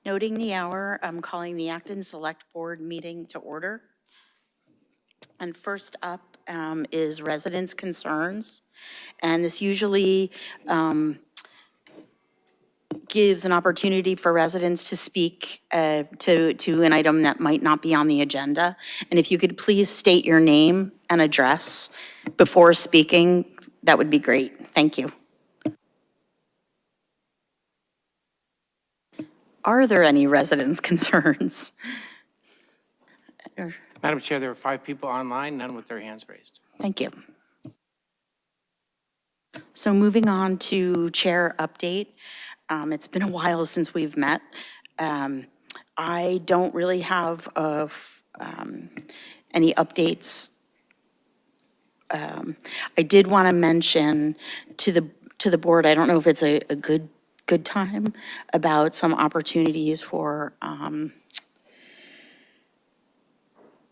Noting the hour, I'm calling the Acton Select Board meeting to order. And first up is residents' concerns. And this usually gives an opportunity for residents to speak to an item that might not be on the agenda. And if you could please state your name and address before speaking, that would be great. Thank you. Are there any residents' concerns? Madam Chair, there are 5 people online, none with their hands raised. Thank you. So moving on to chair update. It's been a while since we've met. I don't really have any updates. I did want to mention to the board, I don't know if it's a good time, about some opportunities for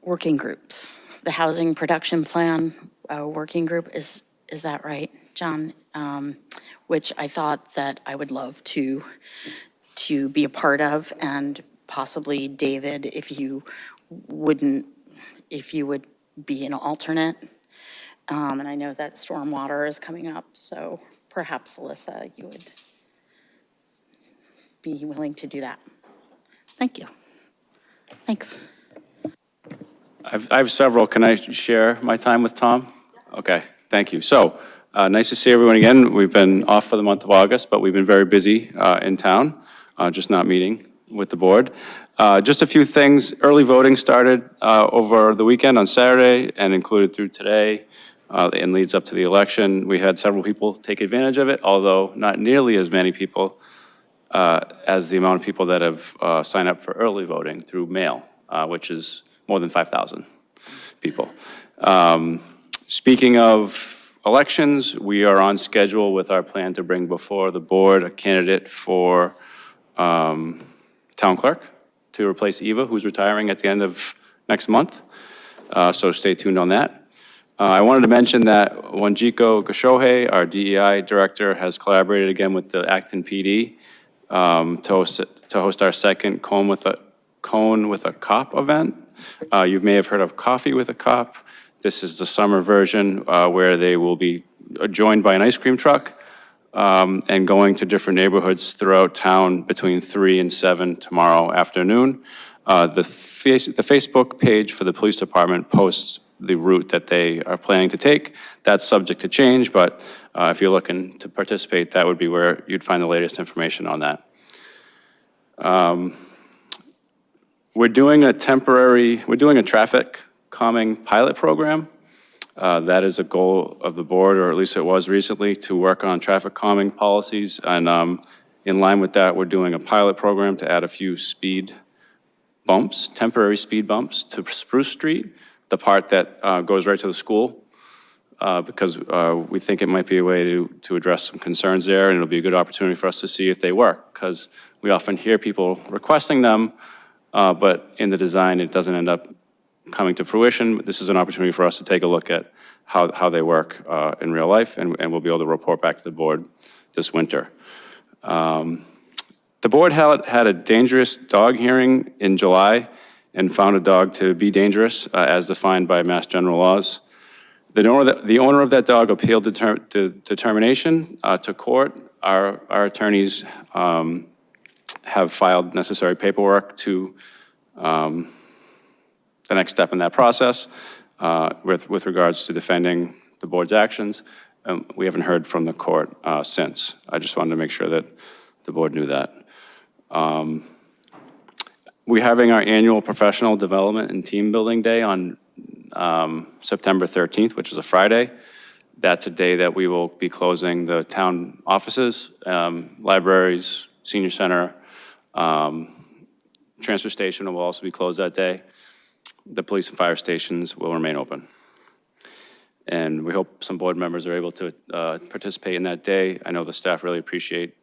working groups. The Housing Production Plan Working Group, is that right, John? Which I thought that I would love to be a part of, and possibly David, if you would be an alternate. And I know that stormwater is coming up, so perhaps Alyssa, you would be willing to do that. Thank you. Thanks. I have several. Can I share my time with Tom? Okay, thank you. So, nice to see everyone again. We've been off for the month of August, but we've been very busy in town, just not meeting with the board. Just a few things. Early voting started over the weekend on Saturday and included through today and leads up to the election. We had several people take advantage of it, although not nearly as many people as the amount of people that have signed up for early voting through mail, which is more than 5,000 people. Speaking of elections, we are on schedule with our plan to bring before the board a candidate for town clerk to replace Eva, who's retiring at the end of next month. So stay tuned on that. I wanted to mention that Wanjiko Gashohe, our DEI director, has collaborated again with the Acton PD to host our second Cone with a Cop event. You may have heard of Coffee with a Cop. This is the summer version where they will be joined by an ice cream truck and going to different neighborhoods throughout town between 3 and 7 tomorrow afternoon. The Facebook page for the police department posts the route that they are planning to take. That's subject to change, but if you're looking to participate, that would be where you'd find the latest information on that. We're doing a traffic calming pilot program. That is a goal of the board, or at least it was recently, to work on traffic calming policies. And in line with that, we're doing a pilot program to add a few speed bumps, temporary speed bumps to Spruce Street, the part that goes right to the school, because we think it might be a way to address some concerns there, and it'll be a good opportunity for us to see if they work, because we often hear people requesting them, but in the design, it doesn't end up coming to fruition. This is an opportunity for us to take a look at how they work in real life, and we'll be able to report back to the board this winter. The board had a dangerous dog hearing in July and found a dog to be dangerous as defined by Mass General laws. The owner of that dog appealed the determination to court. Our attorneys have filed necessary paperwork to the next step in that process with regards to defending the board's actions. We haven't heard from the court since. I just wanted to make sure that the board knew that. We're having our annual professional development and team building day on September 13th, which is a Friday. That's a day that we will be closing the town offices, libraries, senior center, transfer station will also be closed that day. The police and fire stations will remain open. And we hope some board members are able to participate in that day. I know the staff really appreciate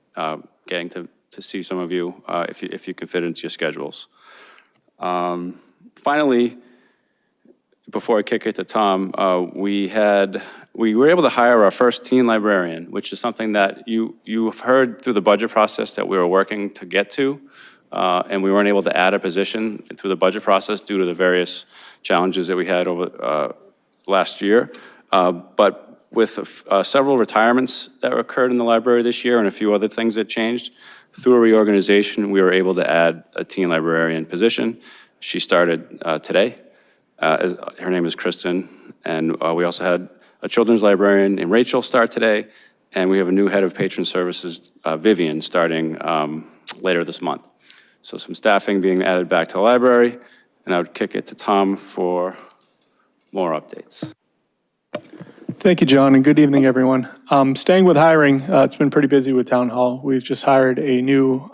getting to see some of you if you can fit into your schedules. Finally, before I kick it to Tom, we were able to hire our first teen librarian, which is something that you've heard through the budget process that we were working to get to. and we weren't able to add a position through the budget process due to the various challenges that we had over last year. But with several retirements that occurred in the library this year and a few other things that changed, through a reorganization, we were able to add a teen librarian position. She started today. Her name is Kristen, and we also had a children's librarian named Rachel start today, and we have a new head of patron services, Vivian, starting later this month. So some staffing being added back to the library, and I would kick it to Tom for more updates. Thank you, John, and good evening, everyone. Staying with hiring, it's been pretty busy with Town Hall. We've just hired a new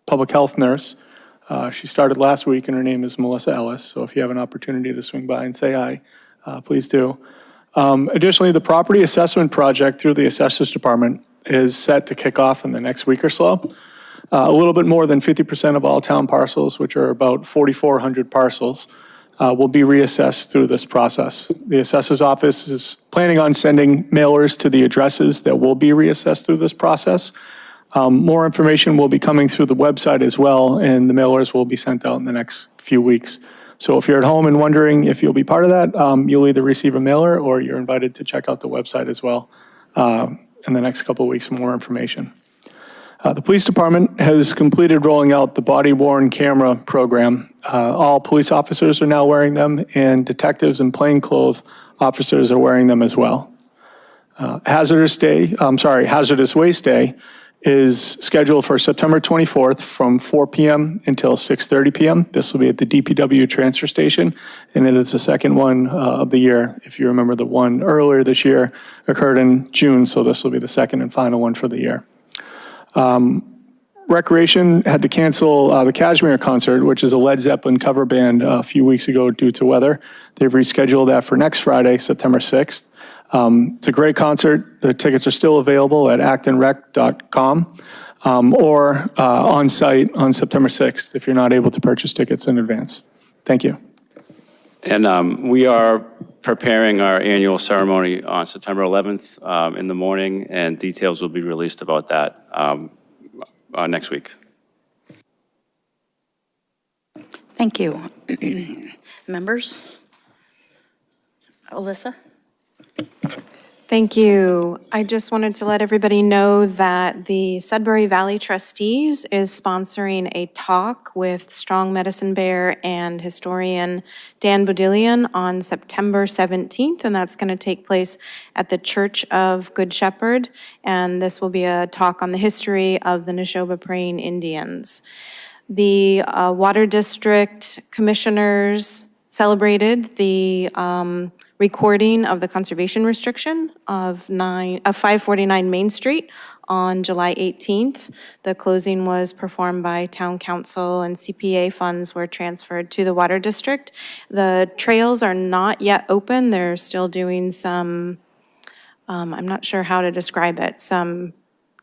public health nurse. She started last week, and her name is Melissa Ellis, so if you have an opportunity to swing by and say hi, please do. Additionally, the property assessment project through the Assessors Department is set to kick off in the next week or so. A little bit more than 50% of all town parcels, which are about 4,400 parcels, will be reassessed through this process. The assessor's office is planning on sending mailers to the addresses that will be reassessed through this process. More information will be coming through the website as well, and the mailers will be sent out in the next few weeks. So if you're at home and wondering if you'll be part of that, you'll either receive a mailer or you're invited to check out the website as well in the next couple of weeks for more information. The police department has completed rolling out the body-worn camera program. All police officers are now wearing them, and detectives and plainclothes officers are wearing them as well. Hazardous Waste Day is scheduled for September 24th from 4 p.m. until 6:30 p.m. This will be at the DPW transfer station, and it is the second one of the year. If you remember, the one earlier this year occurred in June, so this will be the second and final one for the year. Recreation had to cancel the Kashmir concert, which is a Led Zeppelin cover band, a few weeks ago due to weather. They've rescheduled that for next Friday, September 6th. It's a great concert. The tickets are still available at actonrec.com or on site on September 6th if you're not able to purchase tickets in advance. Thank you. And we are preparing our annual ceremony on September 11th in the morning, and details will be released about that next week. Thank you. Members? Alyssa? Thank you. I just wanted to let everybody know that the Sudbury Valley Trustees is sponsoring a talk with Strong Medicine Bear and historian Dan Bodillion on September 17th, and that's going to take place at the Church of Good Shepherd, and this will be a talk on the history of the Neshoba Praying Indians. The Water District Commissioners celebrated the recording of the conservation restriction of 549 Main Street on July 18th. The closing was performed by Town Council, and CPA funds were transferred to the Water District. The trails are not yet open. They're still doing some, I'm not sure how to describe it, some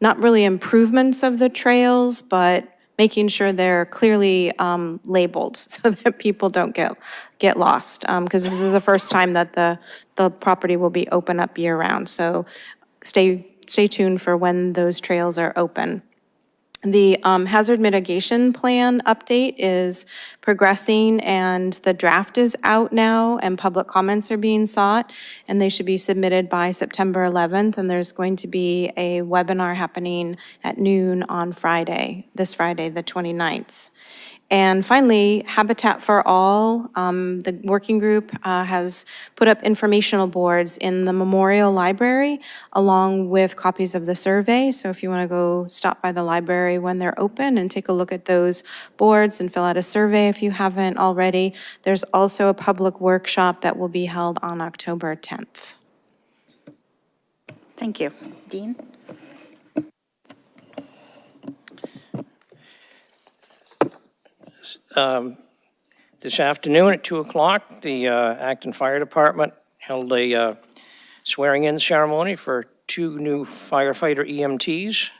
not really improvements of the trails, but making sure they're clearly labeled so that people don't get lost. Because this is the first time that the property will be open up year-round. So stay tuned for when those trails are open. The hazard mitigation plan update is progressing, and the draft is out now, and public comments are being sought, and they should be submitted by September 11th, and there's going to be a webinar happening at noon on Friday, this Friday, the 29th. And finally, Habitat for All, the working group has put up informational boards in the Memorial Library along with copies of the survey. So if you want to go stop by the library when they're open and take a look at those boards and fill out a survey if you haven't already. There's also a public workshop that will be held on October 10th. Thank you. Dean? This afternoon at 2 o'clock, the Acton Fire Department held a swearing-in ceremony for 2 new firefighter EMTs.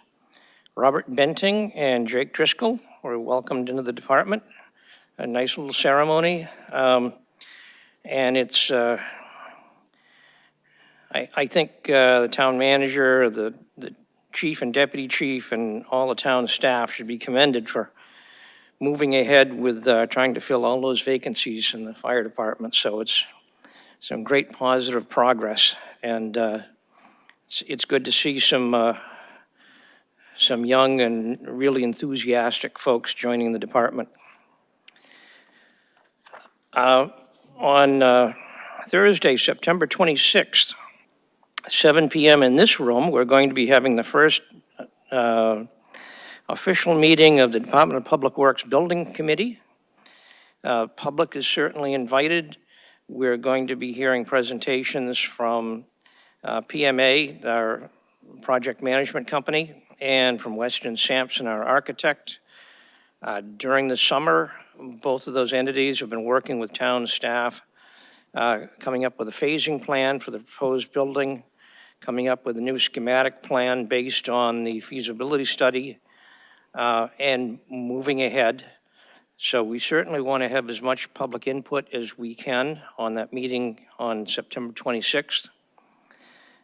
Robert Benting and Jake Driscoll were welcomed into the department. A nice little ceremony. And it's, I think the town manager, the chief and deputy chief, and all the town staff should be commended for moving ahead with trying to fill all those vacancies in the fire department. So it's some great positive progress, and it's good to see some young and really enthusiastic folks joining the department. On Thursday, September 26th, 7 p.m. in this room, we're going to be having the first official meeting of the Department of Public Works Building Committee. Public is certainly invited. We're going to be hearing presentations from PMA, our project management company, and from Weston Sampson, our architect. During the summer, both of those entities have been working with town staff, coming up with a phasing plan for the proposed building, coming up with a new schematic plan based on the feasibility study, and moving ahead. So we certainly want to have as much public input as we can on that meeting on September 26th.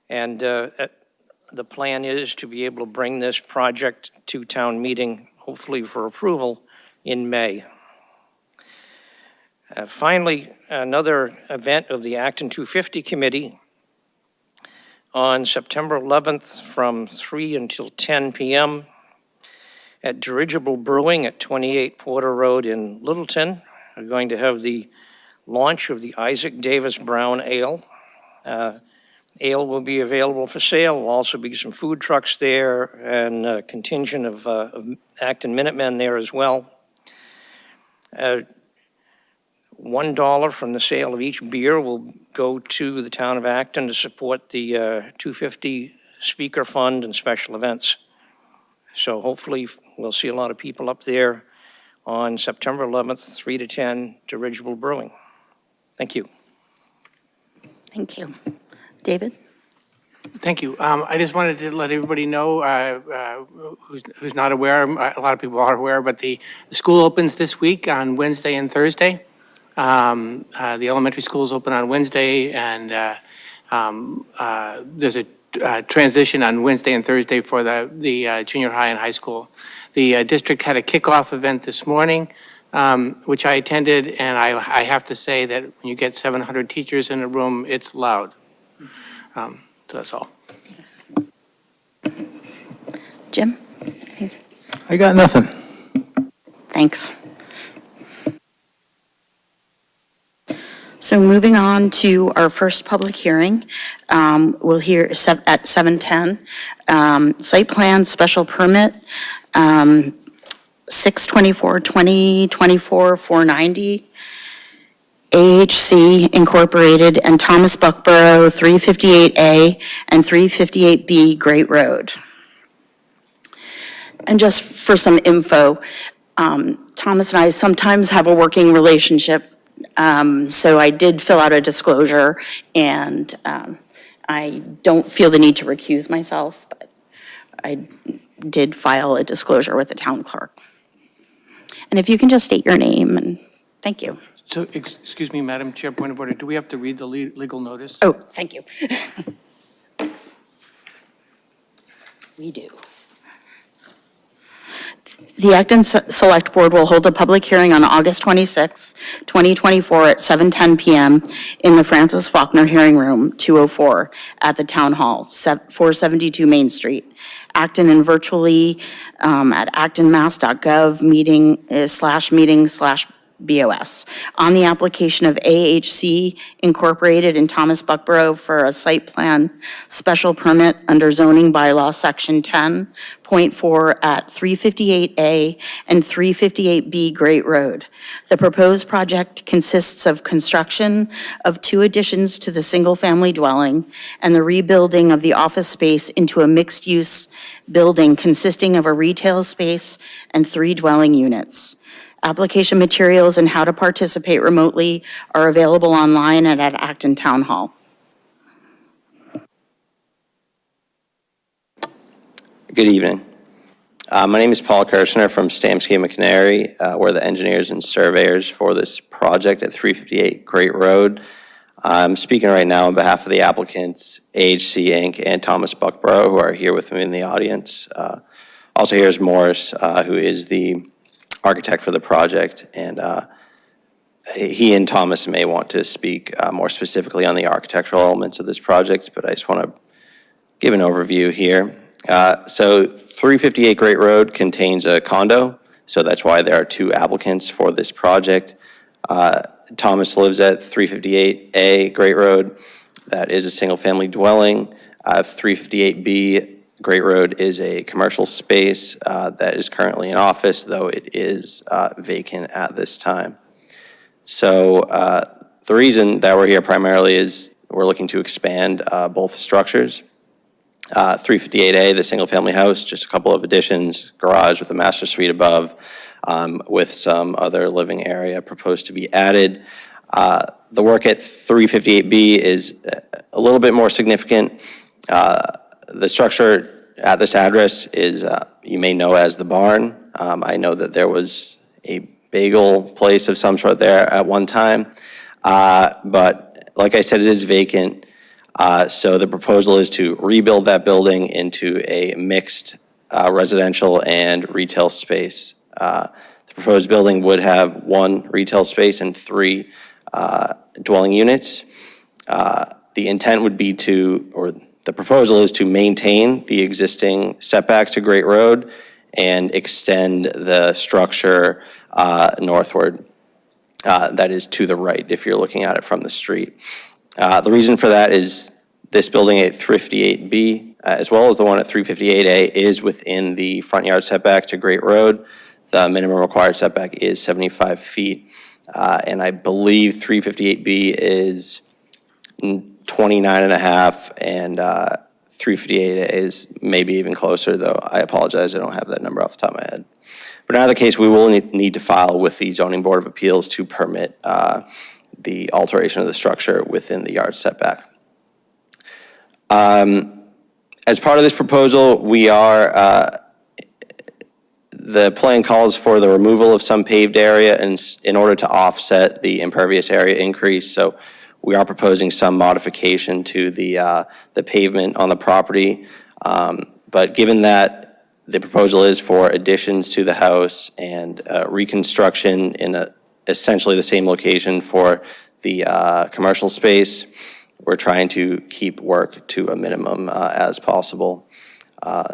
And the plan is to be able to bring this project to town meeting, hopefully for approval in May. Finally, another event of the Acton 250 Committee on September 11th from 3 until 10 p.m. at Dirigible Brewing at 28 Porter Road in Littleton. We're going to have the launch of the Isaac Davis Brown Ale. Ale will be available for sale. There'll also be some food trucks there and a contingent of Acton Minutemen there as well. $1 from the sale of each beer will go to the town of Acton to support the 250 Speaker Fund and special events. So hopefully we'll see a lot of people up there on September 11th, 3 to 10, Dirigible Brewing. Thank you. Thank you. David? Thank you. I just wanted to let everybody know, who's not aware, a lot of people are aware, but the school opens this week on Wednesday and Thursday. The elementary schools open on Wednesday, and there's a transition on Wednesday and Thursday for the junior high and high school. The district had a kickoff event this morning, which I attended, and I have to say that when you get 700 teachers in a room, it's loud. So that's all. Jim? I got nothing. Thanks. So moving on to our first public hearing, we'll hear at 7:10. Site plan special permit, 6/24/2024, 490. AHC Incorporated and Thomas Buckborough, 358A and 358B Great Road. And just for some info, Thomas and I sometimes have a working relationship. So I did fill out a disclosure, and I don't feel the need to recuse myself, but I did file a disclosure with the town clerk. And if you can just state your name, and thank you. So, excuse me, Madam Chair, point of order. Do we have to read the legal notice? Oh, thank you. Thanks. We do. The Acton Select Board will hold a public hearing on August 26, 2024 at 7:10 p.m. in the Francis Faulkner Hearing Room, 204 at the Town Hall, 472 Main Street, Acton, and virtually at actonmass.gov meeting/BOS on the application of AHC Incorporated and Thomas Buckborough for a site plan special permit under zoning bylaw section 10.4 at 358A and 358B Great Road. The proposed project consists of construction of 2 additions to the single-family dwelling and the rebuilding of the office space into a mixed-use building consisting of a retail space and 3 dwelling units. Application materials and how to participate remotely are available online and at Acton Town Hall. Good evening. My name is Paul Kirshner from Stamsky & McNary. We're the engineers and surveyors for this project at 358 Great Road. I'm speaking right now on behalf of the applicants, AHC Inc. and Thomas Buckborough, who are here with me in the audience. Also here is Morris, who is the architect for the project, and he and Thomas may want to speak more specifically on the architectural elements of this project, but I just want to give an overview here. So 358 Great Road contains a condo, so that's why there are two applicants for this project. Thomas lives at 358A Great Road. That is a single-family dwelling. 358B Great Road is a commercial space that is currently an office, though it is vacant at this time. So the reason that we're here primarily is we're looking to expand both structures. 358A, the single-family house, just a couple of additions, garage with a master suite above, with some other living area proposed to be added. The work at 358B is a little bit more significant. The structure at this address is, you may know as the barn. I know that there was a bagel place of some sort there at one time. But like I said, it is vacant. So the proposal is to rebuild that building into a mixed residential and retail space. The proposed building would have 1 retail space and 3 dwelling units. The intent would be to, or the proposal is to maintain the existing setback to Great Road and extend the structure northward. That is to the right if you're looking at it from the street. The reason for that is this building at 358B, as well as the one at 358A, is within the front yard setback to Great Road. The minimum required setback is 75 feet. And I believe 358B is 29 and a half, and 358 is maybe even closer, though I apologize, I don't have that number off the top of my head. But in either case, we will need to file with the Zoning Board of Appeals to permit the alteration of the structure within the yard setback. As part of this proposal, we are, the plan calls for the removal of some paved area in order to offset the impervious area increase. So we are proposing some modification to the pavement on the property. But given that the proposal is for additions to the house and reconstruction in essentially the same location for the commercial space, we're trying to keep work to a minimum as possible.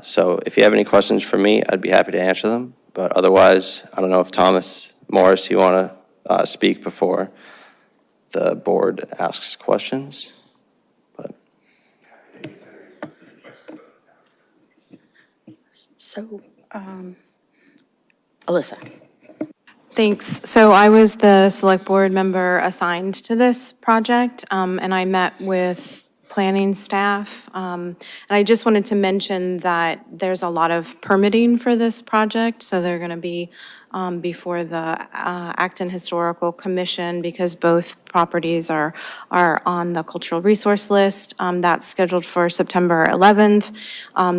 So if you have any questions for me, I'd be happy to answer them. But otherwise, I don't know if Thomas Morris, you want to speak before the board asks questions. But So, Alyssa. Thanks. So I was the select board member assigned to this project, and I met with planning staff. And I just wanted to mention that there's a lot of permitting for this project, so they're going to be before the Acton Historical Commission because both properties are on the cultural resource list. That's scheduled for September 11th.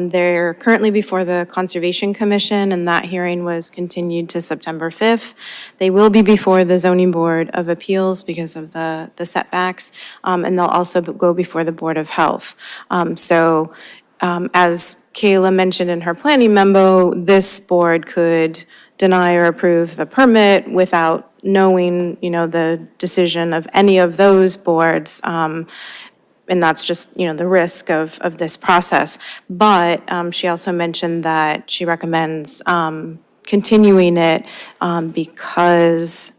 They're currently before the Conservation Commission, and that hearing was continued to September 5th. They will be before the Zoning Board of Appeals because of the setbacks, and they'll also go before the Board of Health. As Kayla mentioned in her planning memo, this board could deny or approve the permit without knowing, the decision of any of those boards. And that's just, the risk of this process. But she also mentioned that she recommends continuing it because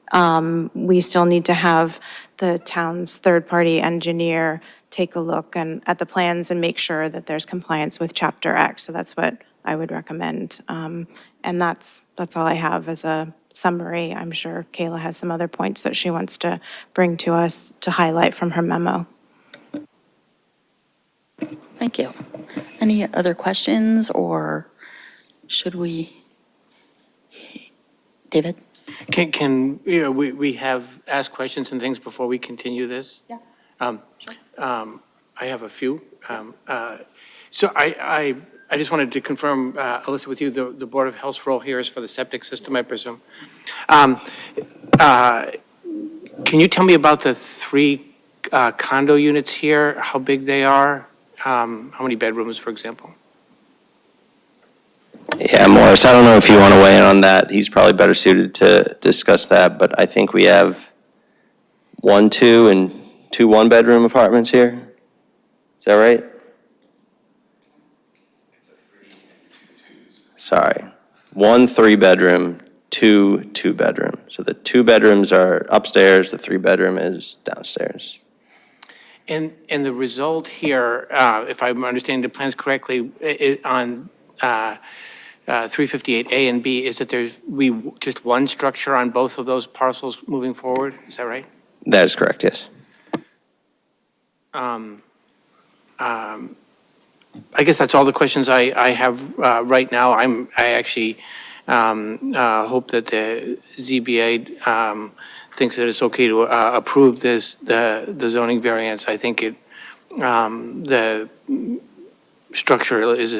we still need to have the town's third-party engineer take a look at the plans and make sure that there's compliance with Chapter X. So that's what I would recommend. And that's all I have as a summary. I'm sure Kayla has some other points that she wants to bring to us to highlight from her memo. Thank you. Any other questions, or should we? David? We have asked questions and things before we continue this? Yeah. I have a few. So I just wanted to confirm, Alyssa, with you, the Board of Health's role here is for the septic system, I presume. Can you tell me about the 3 condo units here, how big they are, how many bedrooms, for example? Yeah, Morris, I don't know if you want to weigh in on that. He's probably better suited to discuss that, but I think we have 1, 2, and 2 one-bedroom apartments here. Is that right? Sorry. 1 3-bedroom, 2 2-bedroom. So the 2 bedrooms are upstairs, the 3-bedroom is downstairs. And the result here, if I'm understanding the plans correctly, on 358A and B, is that there's just one structure on both of those parcels moving forward? Is that right? That is correct, yes. I guess that's all the questions I have right now. I actually hope that the ZBA thinks that it's okay to approve the zoning variance. I think the structure is,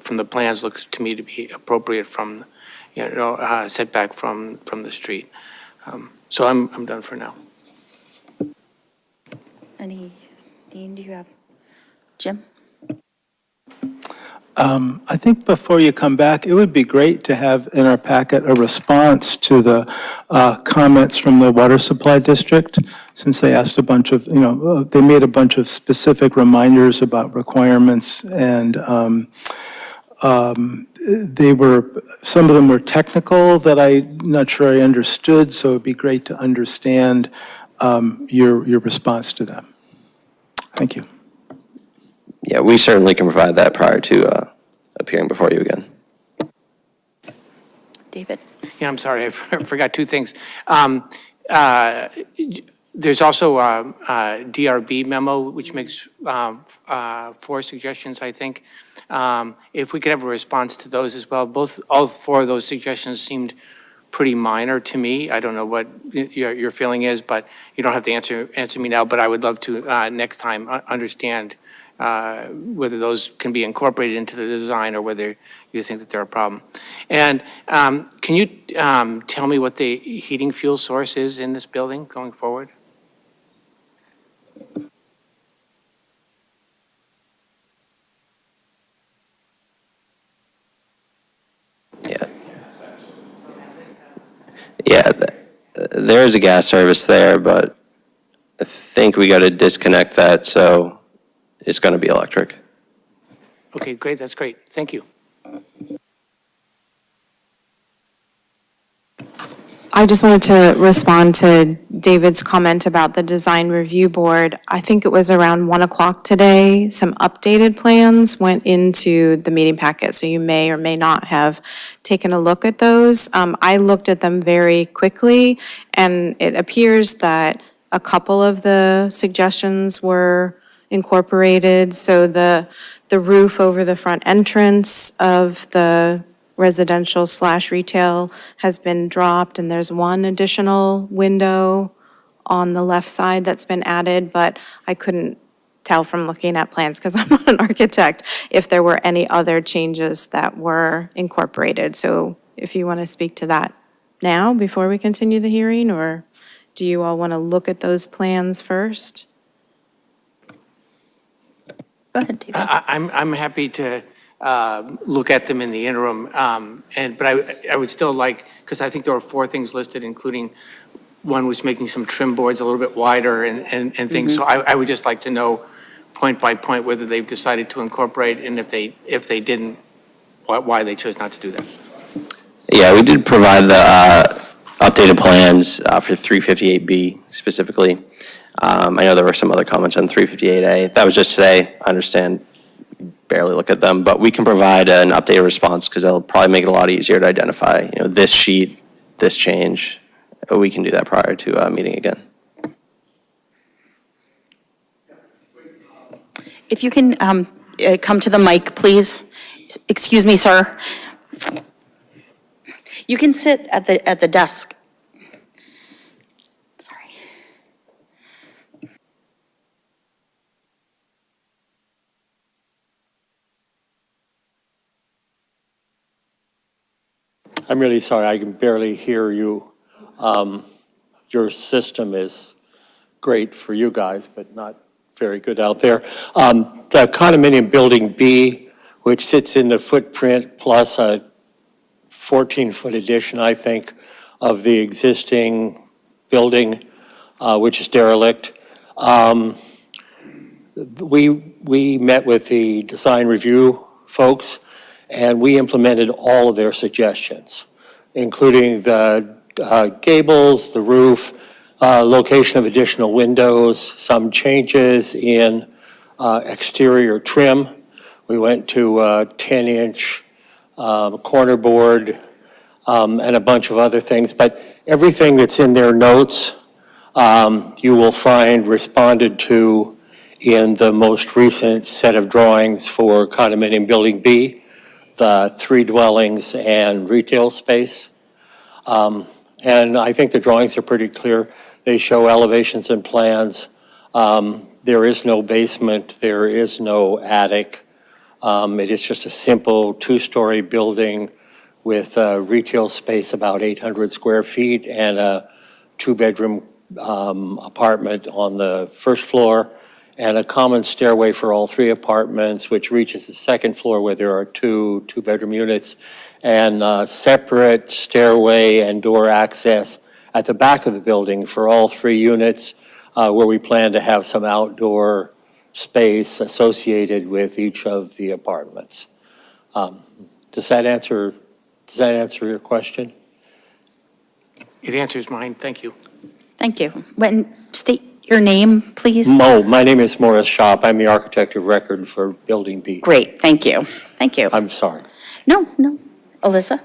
from the plans, looks to me to be appropriate from, setback from the street. So I'm done for now. Dean, do you have, Jim? I think before you come back, it would be great to have in our packet a response to the comments from the water supply district, since they asked a bunch of, they made a bunch of specific reminders about requirements, and some of them were technical that I'm not sure I understood, so it'd be great to understand your response to them. Thank you. Yeah, we certainly can provide that prior to appearing before you again. David? Yeah, I'm sorry, I forgot 2 things. There's also a DRB memo, which makes 4 suggestions, I think. If we could have a response to those as well. All 4 of those suggestions seemed pretty minor to me. I don't know what your feeling is, but you don't have to answer me now, but I would love to next time understand whether those can be incorporated into the design or whether you think that they're a problem. And can you tell me what the heating fuel source is in this building going forward? Yeah. Yeah, there is a gas service there, but I think we got to disconnect that, so it's going to be electric. Okay, great, that's great. Thank you. I just wanted to respond to David's comment about the design review board. I think it was around 1 o'clock today, some updated plans went into the meeting packet, so you may or may not have taken a look at those. I looked at them very quickly, and it appears that a couple of the suggestions were incorporated. So the roof over the front entrance of the residential/retail has been dropped, and there's 1 additional window on the left side that's been added, but I couldn't tell from looking at plans, because I'm not an architect, if there were any other changes that were incorporated. So if you want to speak to that now, before we continue the hearing, or do you all want to look at those plans first? Go ahead, David. I'm happy to look at them in the interim, but I would still like, because I think there were 4 things listed, including one was making some trim boards a little bit wider and things. So I would just like to know point by point whether they've decided to incorporate, and if they didn't, why they chose not to do that. Yeah, we did provide the updated plans for 358B specifically. I know there were some other comments on 358A. That was just today. I understand you barely look at them, but we can provide an updated response because that'll probably make it a lot easier to identify, this sheet, this change. We can do that prior to meeting again. If you can come to the mic, please. Excuse me, sir. You can sit at the desk. Sorry. I'm really sorry, I can barely hear you. Your system is great for you guys, but not very good out there. The condominium building B, which sits in the footprint plus a 14-foot addition, I think, of the existing building, which is derelict. We met with the design review folks, and we implemented all of their suggestions, including the gables, the roof, location of additional windows, some changes in exterior trim. We went to 10-inch corner board and a bunch of other things. But everything that's in their notes, you will find responded to in the most recent set of drawings for condominium building B, the 3 dwellings and retail space. And I think the drawings are pretty clear. They show elevations and plans. There is no basement, there is no attic. It is just a simple 2-story building with retail space about 800 square feet and a 2-bedroom apartment on the first floor and a common stairway for all 3 apartments, which reaches the 2nd floor where there are 2 2-bedroom units, and separate stairway and door access at the back of the building for all 3 units, where we plan to have some outdoor space associated with each of the apartments. Does that answer your question? It answers mine, thank you. Thank you. State your name, please. My name is Morris Shop. I'm the architect of record for Building B. Great, thank you. Thank you. I'm sorry. No. Alyssa?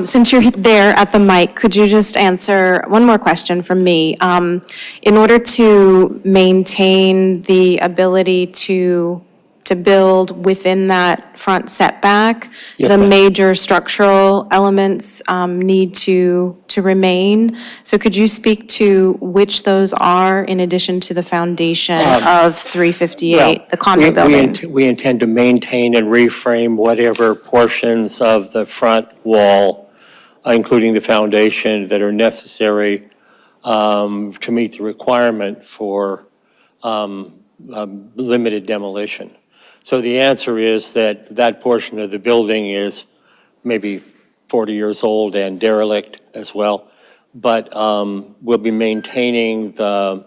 Since you're there at the mic, could you just answer one more question from me? In order to maintain the ability to build within that front setback, Yes, the ma'am. major structural elements need to remain. So could you speak to which those are in addition to the foundation of 358, the condo building? We intend to maintain and reframe whatever portions of the front wall, including the foundation, that are necessary to meet the requirement for limited demolition. So the answer is that that portion of the building is maybe 40 years old and derelict as well, but we'll be maintaining the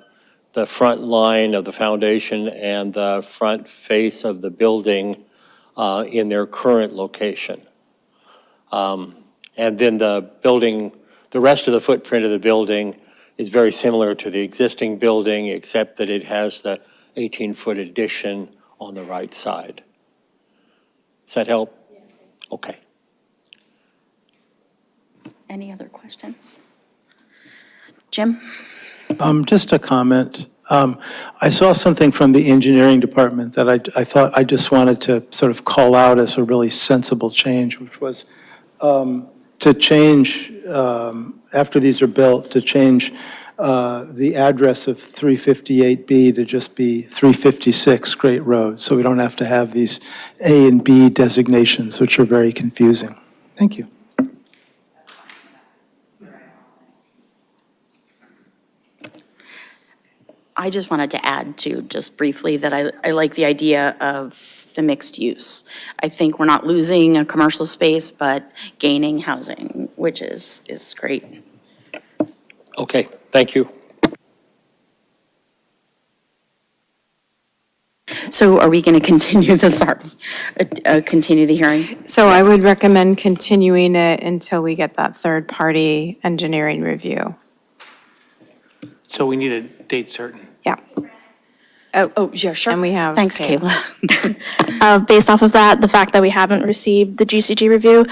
front line of the foundation and the front face of the building in their current location. And then the rest of the footprint of the building is very similar to the existing building, except that it has the 18-foot addition on the right side. Does that help? Yeah. Okay. Any other questions? Jim? Just a comment. I saw something from the engineering department that I thought I just wanted to sort of call out as a really sensible change, which was to change, after these are built, to change the address of 358B to just be 356 Great Road, so we don't have to have these A and B designations, which are very confusing. Thank you. I just wanted to add to, just briefly, that I like the idea of the mixed use. I think we're not losing a commercial space, but gaining housing, which is great. Okay, thank you. So are we going to continue this, continue the hearing? So I would recommend continuing it until we get that third-party engineering review. So we need a date certain. Yeah. Oh, yeah, sure. And we have Thanks, Kayla. Kayla. Based off of that, the fact that we haven't received the GCG review,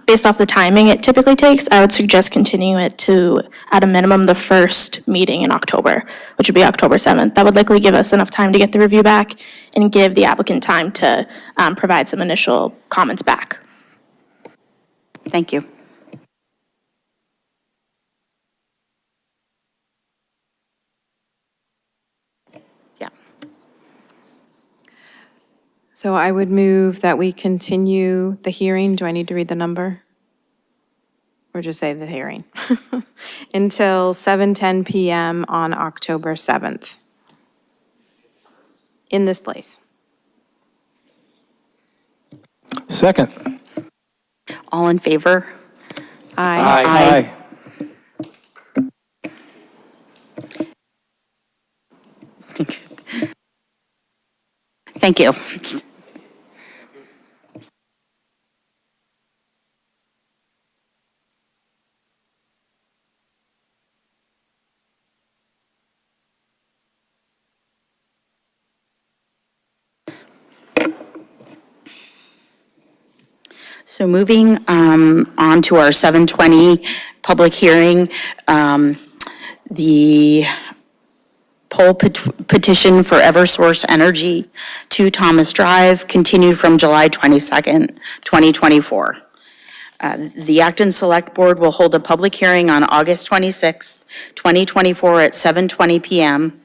based off the timing it typically takes, I would suggest continuing it to, at a minimum, the first meeting in October, which would be October 7th. That would likely give us enough time to get the review back and give the applicant time to provide some initial comments back. Thank you. Yeah. So I would move that we continue the hearing. Do I need to read the number? Or just say the hearing? Until 7:10 PM on October 7th. In this place. Second. All in favor? Aye. Thank you. So moving on to our 7:20 public hearing, the Pole Petition for Eversource Energy, 2 Thomas Drive, continued from July 22nd, 2024. The Acton Select Board will hold a public hearing on August 26th, 2024 at 7:20 PM,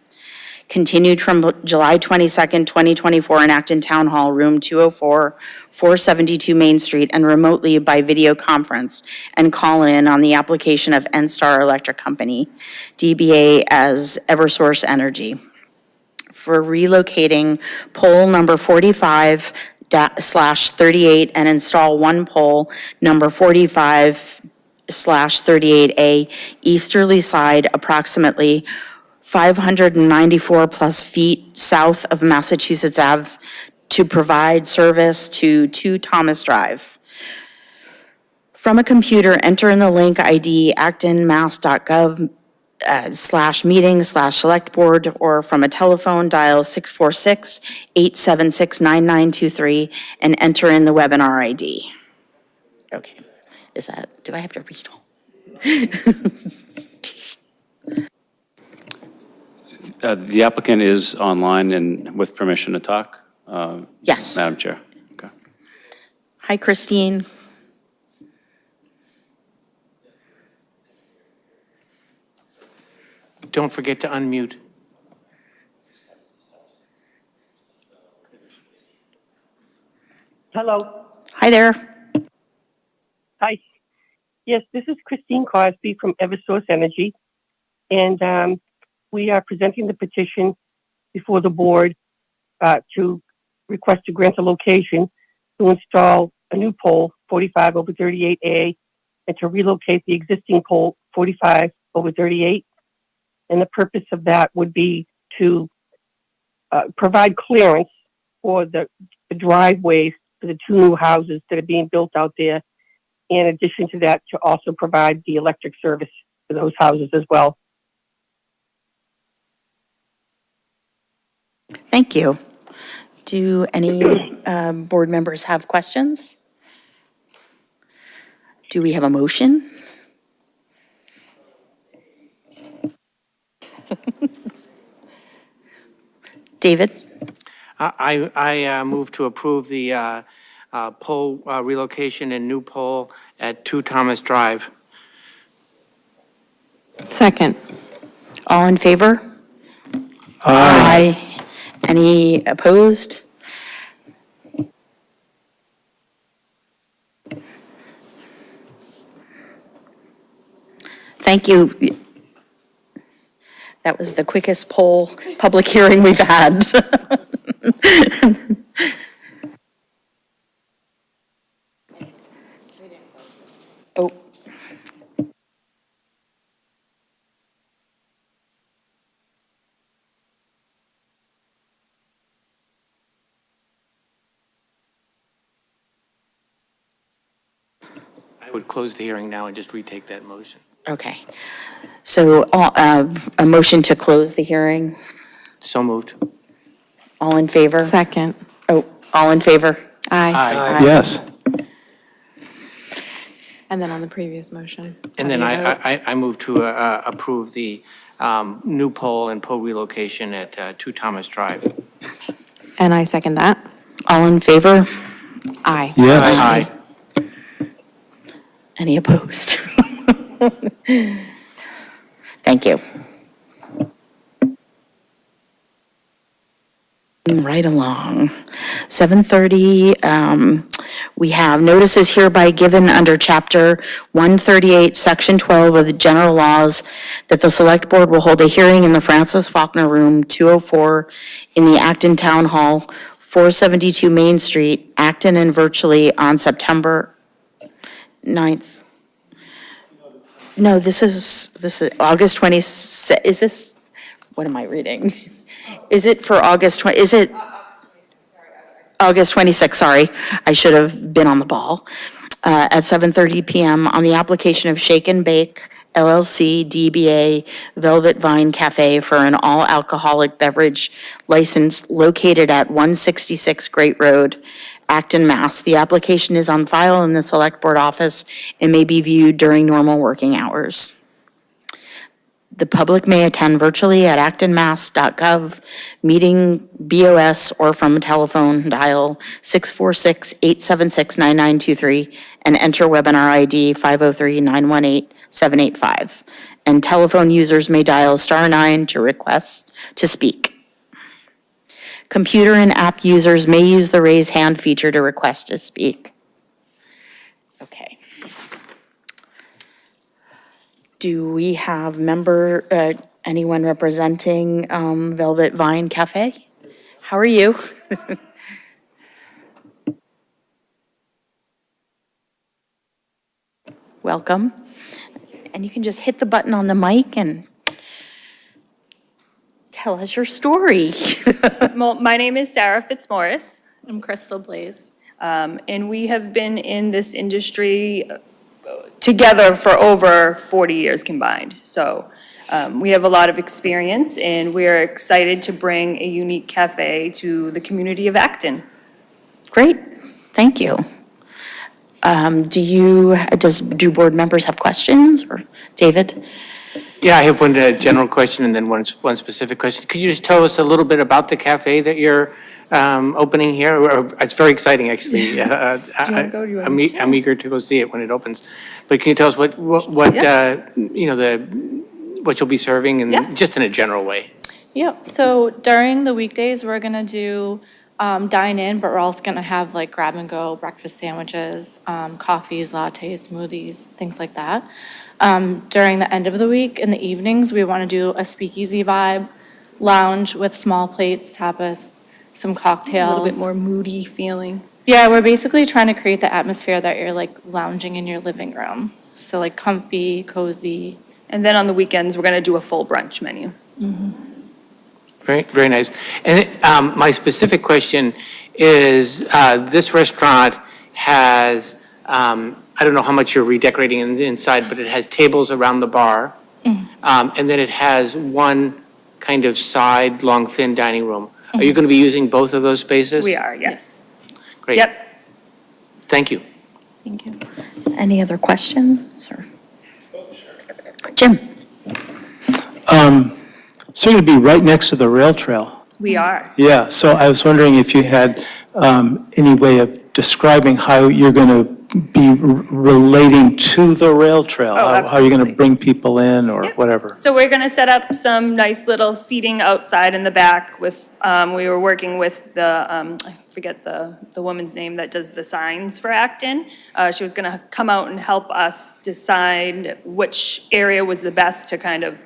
continued from July 22nd, 2024 in Acton Town Hall, Room 204, 472 Main Street, and remotely by video conference and call in on the application of NStar Electric Company, DBA as Eversource Energy, for relocating pole number 45/38 and install one pole number 45/38A easterly side approximately 594 plus feet south of Massachusetts Ave to provide service to 2 Thomas Drive. From a computer, enter in the link ID actonmass.gov /meeting/select board, or from a telephone, dial 646-876-9923 and enter in the webinar ID. Okay, do I have to read all? The applicant is online and with permission to talk? Yes. Madam Chair. Okay. Hi, Christine. Don't forget to unmute. Hello. Hi there. Hi. Yes, this is Christine Crosby from Eversource Energy, and we are presenting the petition before the board to request to grant a location to install a new pole, 45/38A, and to relocate the existing pole, 45/38. And the purpose of that would be to provide clearance for the driveways for the 2 new houses that are being built out there. In addition to that, to also provide the electric service for those houses as well. Thank you. Do any board members have questions? Do we have a motion? David? I move to approve the pole relocation and new pole at 2 Thomas Drive. Second. All in favor? Aye. Any opposed? Thank you. That was the quickest poll public hearing we've had. Oh. I would close the hearing now and just retake that motion. Okay. So a motion to close the hearing. So moved. All in favor? Second. Oh, all in favor? Aye. Aye. Yes. And then on the previous motion. And then I move to approve the new pole and pole relocation at 2 Thomas Drive. And I second that. All in favor? Aye. Yes. Aye. Any opposed? Thank you. Right along. 7:30, we have notices hereby given under Chapter 138, Section 12 of the General Laws that the Select Board will hold a hearing in the Francis Faulkner Room 204 in the Acton Town Hall, 472 Main Street, Acton, and virtually on September 9th. No, this is August 26th. Is this, what am I reading? Is it for August 20, is it? August 26th, sorry. I should have been on the ball. At 7:30 PM on the application of Shake and Bake LLC DBA Velvet Vine Cafe for an all-alcoholic beverage license located at 166 Great Road, Acton, Mass. The application is on file in the Select Board office and may be viewed during normal working hours. The public may attend virtually at actonmass.gov, meeting BOS, or from a telephone dial 646-876-9923 and enter webinar ID 503-918-785. And telephone users may dial *9 to request to speak. Computer and app users may use the raise hand feature to request to speak. Okay. Do we have anyone representing Velvet Vine Cafe? How are you? Welcome. And you can just hit the button on the mic and tell us your story. Well, my name is Sarah Fitzmaurice, I'm Crystal Blaze. and we have been in this industry together for over 40 years combined. So we have a lot of experience, and we're excited to bring a unique cafe to the community of Acton. Great, thank you. Do board members have questions, or David? Yeah, I have one general question and then one specific question. Could you just tell us a little bit about the cafe that you're opening here? It's very exciting, actually. I'm eager to go see it when it opens. But can you tell us what you'll be serving, and just in a general way? Yep, so during the weekdays, we're gonna do dine in, but we're also gonna have like grab and go breakfast sandwiches, coffees, lattes, smoothies, things like that. During the end of the week, in the evenings, we wanna do a speakeasy vibe, lounge with small plates, tapas, some A cocktails. little bit more moody feeling. Yeah, we're basically trying to create the atmosphere that you're like lounging in your living room. So like comfy, cozy. And then on the weekends, we're going to do a full brunch menu. Very, very nice. And my specific question is, this restaurant has, I don't know how much you're redecorating in the inside, but it has tables around the bar. And then it has one kind of side, long, thin dining room. Are you going to be using both of those spaces? We are, yes. Great. Yep. Thank you. Thank you. Any other questions, or? Jim? So you're going to be right next to the rail trail. We are. Yeah, so I was wondering if you had any way of describing how you're going to be relating to the rail trail? Oh, How are you going to absolutely. bring people in or whatever? So we're going to set up some nice little seating outside in the back with, we were working with the, I forget the woman's name that does the signs for Acton. She was going to come out and help us decide which area was the best to kind of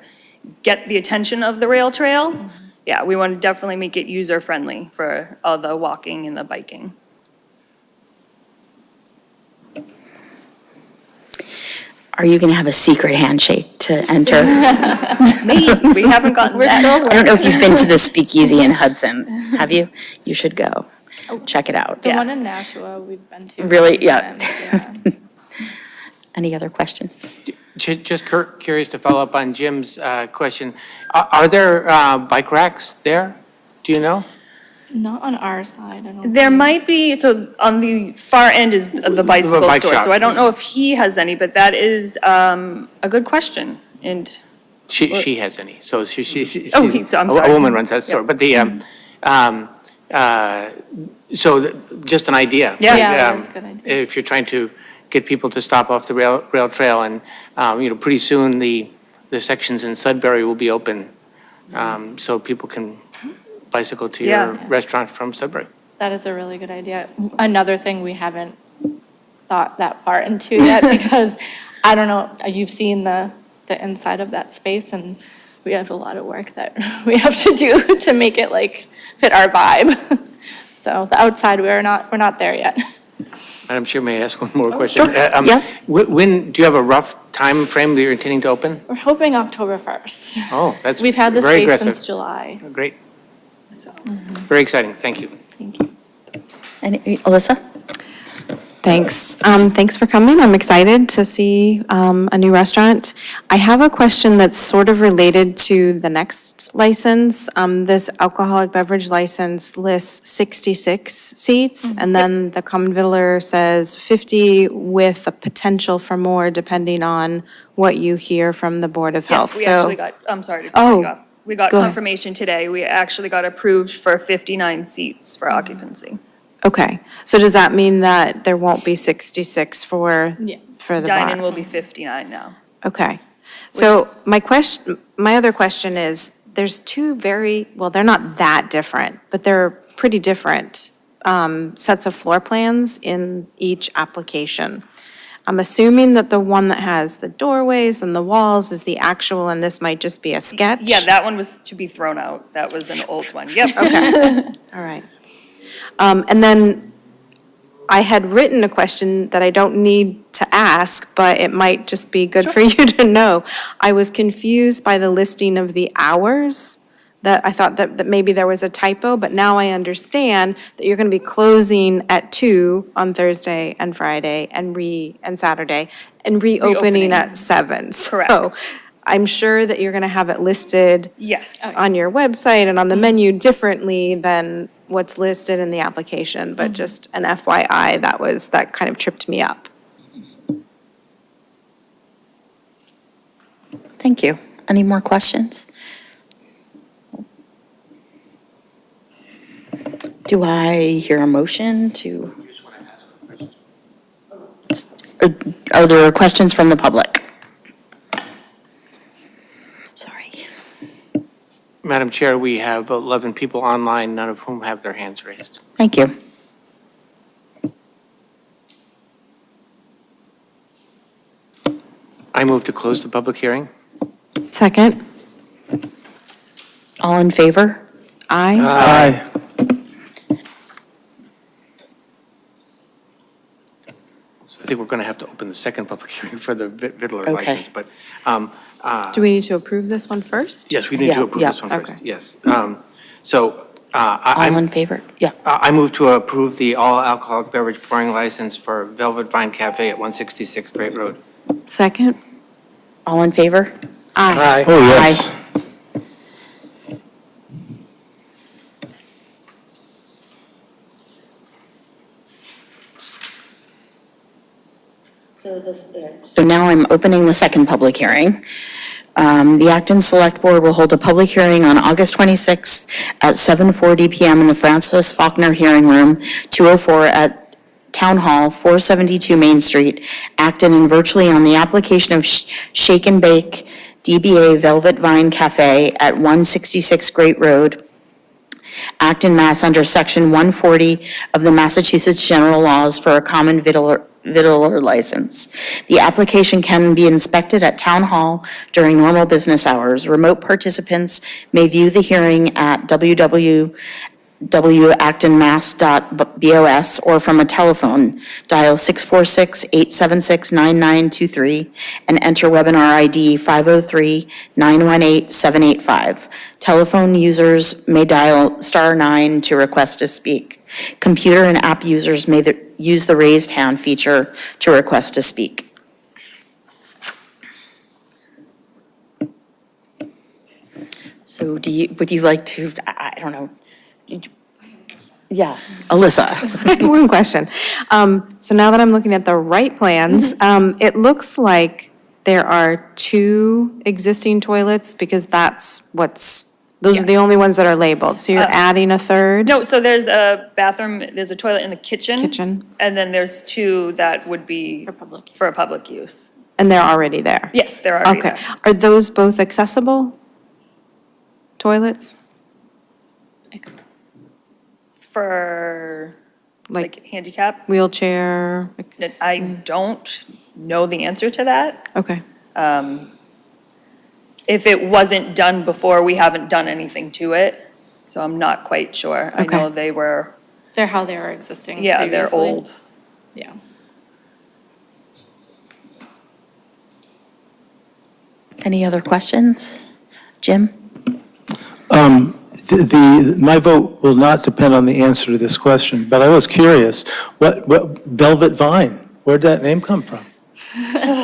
get the attention of the rail trail. Yeah, we want to definitely make it user-friendly for all the walking and the biking. Are you going to have a secret handshake to enter? Maybe, we haven't gotten that. I don't know if you've been to the Speakeasy in Hudson. Have you? You should go. Check it out. The one in Nashua we've been to. Really? Yeah. Yeah. Any other questions? Just curious to follow up on Jim's question. Are there bike racks there? Do you know? Not on our side, I don't. There might be, so on the far end is the bicycle bike store, shop, so I don't know if he has any, but that is a good question, and She has any, so she's. Oh, so I'm sorry. A woman runs that store, but the, just an idea. Yeah. Yeah, that's a good idea. If you're trying to get people to stop off the rail trail, and, pretty soon the sections in Sudbury will be open, so people can bicycle to your Yeah. restaurant from Sudbury. That is a really good idea. Another thing we haven't thought that far into yet, because I don't know, you've seen the inside of that space, and we have a lot of work that we have to do to make it like fit our vibe. So the outside, we're not there yet. Madam Chair, may I ask one more question? sure. Yeah. When, do you have a rough time frame that you're intending to open? We're hoping October 1st. Oh, that's We've had the very space aggressive. since July. Great. Very exciting, thank you. Thank you. Alyssa? Thanks. Thanks for coming. I'm excited to see a new restaurant. I have a question that's sort of related to the next license. This alcoholic beverage license lists 66 seats, and then the common vittler says 50 with a potential for more depending on what you hear from the Board of Health. Yes, we So- actually got, I'm sorry to Oh, cut you off. We got go ahead. confirmation today. We actually got approved for 59 seats for occupancy. Okay, so does that mean that there won't be 66 for the bar? Dine-in will be 59 now. Okay. So my other question is, there's two well, they're not that different, but they're pretty different sets of floor plans in each application. I'm assuming that the one that has the doorways and the walls is the actual, and this might just be a sketch? Yeah, that one was to be thrown out. That was an old one. Yep. Okay, all right. And then I had written a question that I don't need to ask, but it might just be good for you to know. I was confused by the listing of the hours, that I thought that maybe there was a typo, but now I understand that you're going to be closing at 2 on Thursday and Friday and Saturday, and reopening at 7. Correct. So I'm sure that you're going to have it listed Yes. on your website and on the menu differently than what's listed in the application, but just an FYI, that kind of tripped me up. Thank you. Any more questions? Do I hear a motion to? Are there questions from the public? Sorry. Madam Chair, we have 11 people online, none of whom have their hands raised. Thank you. I move to close the public hearing. Second? All in favor? Aye. Aye. I think we're going to have to open the second public hearing for the Vittler Okay. license, but Do we need to approve this one first? yes, we need Yeah, to approve yeah. this one first. Okay. Yes. So All in favor? Yeah. I move to approve the all alcoholic beverage pouring license for Velvet Vine Cafe at 166 Great Road. Second? All in favor? Aye. Oh, yes. So now I'm opening the second public hearing. The Acton Select Board will hold a public hearing on August 26th at 7:40 PM in the Francis Faulkner Hearing Room, 204 at Town Hall, 472 Main Street, Acton, and virtually on the application of Shake and Bake DBA Velvet Vine Cafe at 166 Great Road, Acton, Mass. Under Section 140 of the Massachusetts General Laws for a common vittler license. The application can be inspected at Town Hall during normal business hours. Remote participants may view the hearing at www.actonmass.bos or from a telephone. Dial 646-876-9923 and enter webinar ID 503-918-785. Telephone users may dial *9 to request to speak. Computer and app users may use the raised hand feature to request to speak. So would you like to, I don't know. Yeah, Alyssa. One question. So now that I'm looking at the right plans, it looks like there are 2 existing toilets because those are the only ones that are labeled. So you're adding a third? No, so there's a bathroom, there's a toilet in the kitchen. Kitchen. And then there's 2 that would be For public use. for public use. And they're already there? Yes, they're already Okay. there. Are those both accessible toilets? For Like like handicap, wheelchair? I don't know the answer to that. Okay. If it wasn't done before, we haven't done anything to it, so I'm not quite sure. I Okay. know they were, They're how they were existing yeah, they're previously. old. Yeah. Any other questions? Jim? My vote will not depend on the answer to this question, but I was curious, what Velvet Vine, where'd that name come from?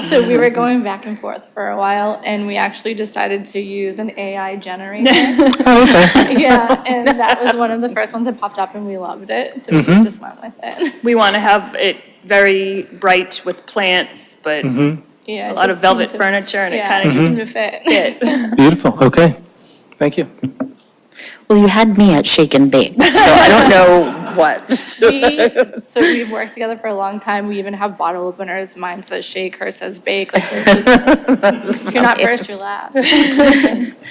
So we were going back and forth for a while, and we actually decided to use an AI generator. Yeah, and that was one of the first ones that popped up, and we loved it, so we just went with it. We want to have it very bright with plants, but Yeah, a it lot of just velvet seemed to- furniture, and it yeah, kind of seemed just to fit. fit. Beautiful, okay, thank you. Well, you had me at shake and bake, so I don't know what. So we've worked together for a long time. We even have bottle openers. Mine says shake, hers says bake. Like, we're just, if you're not first, you're last.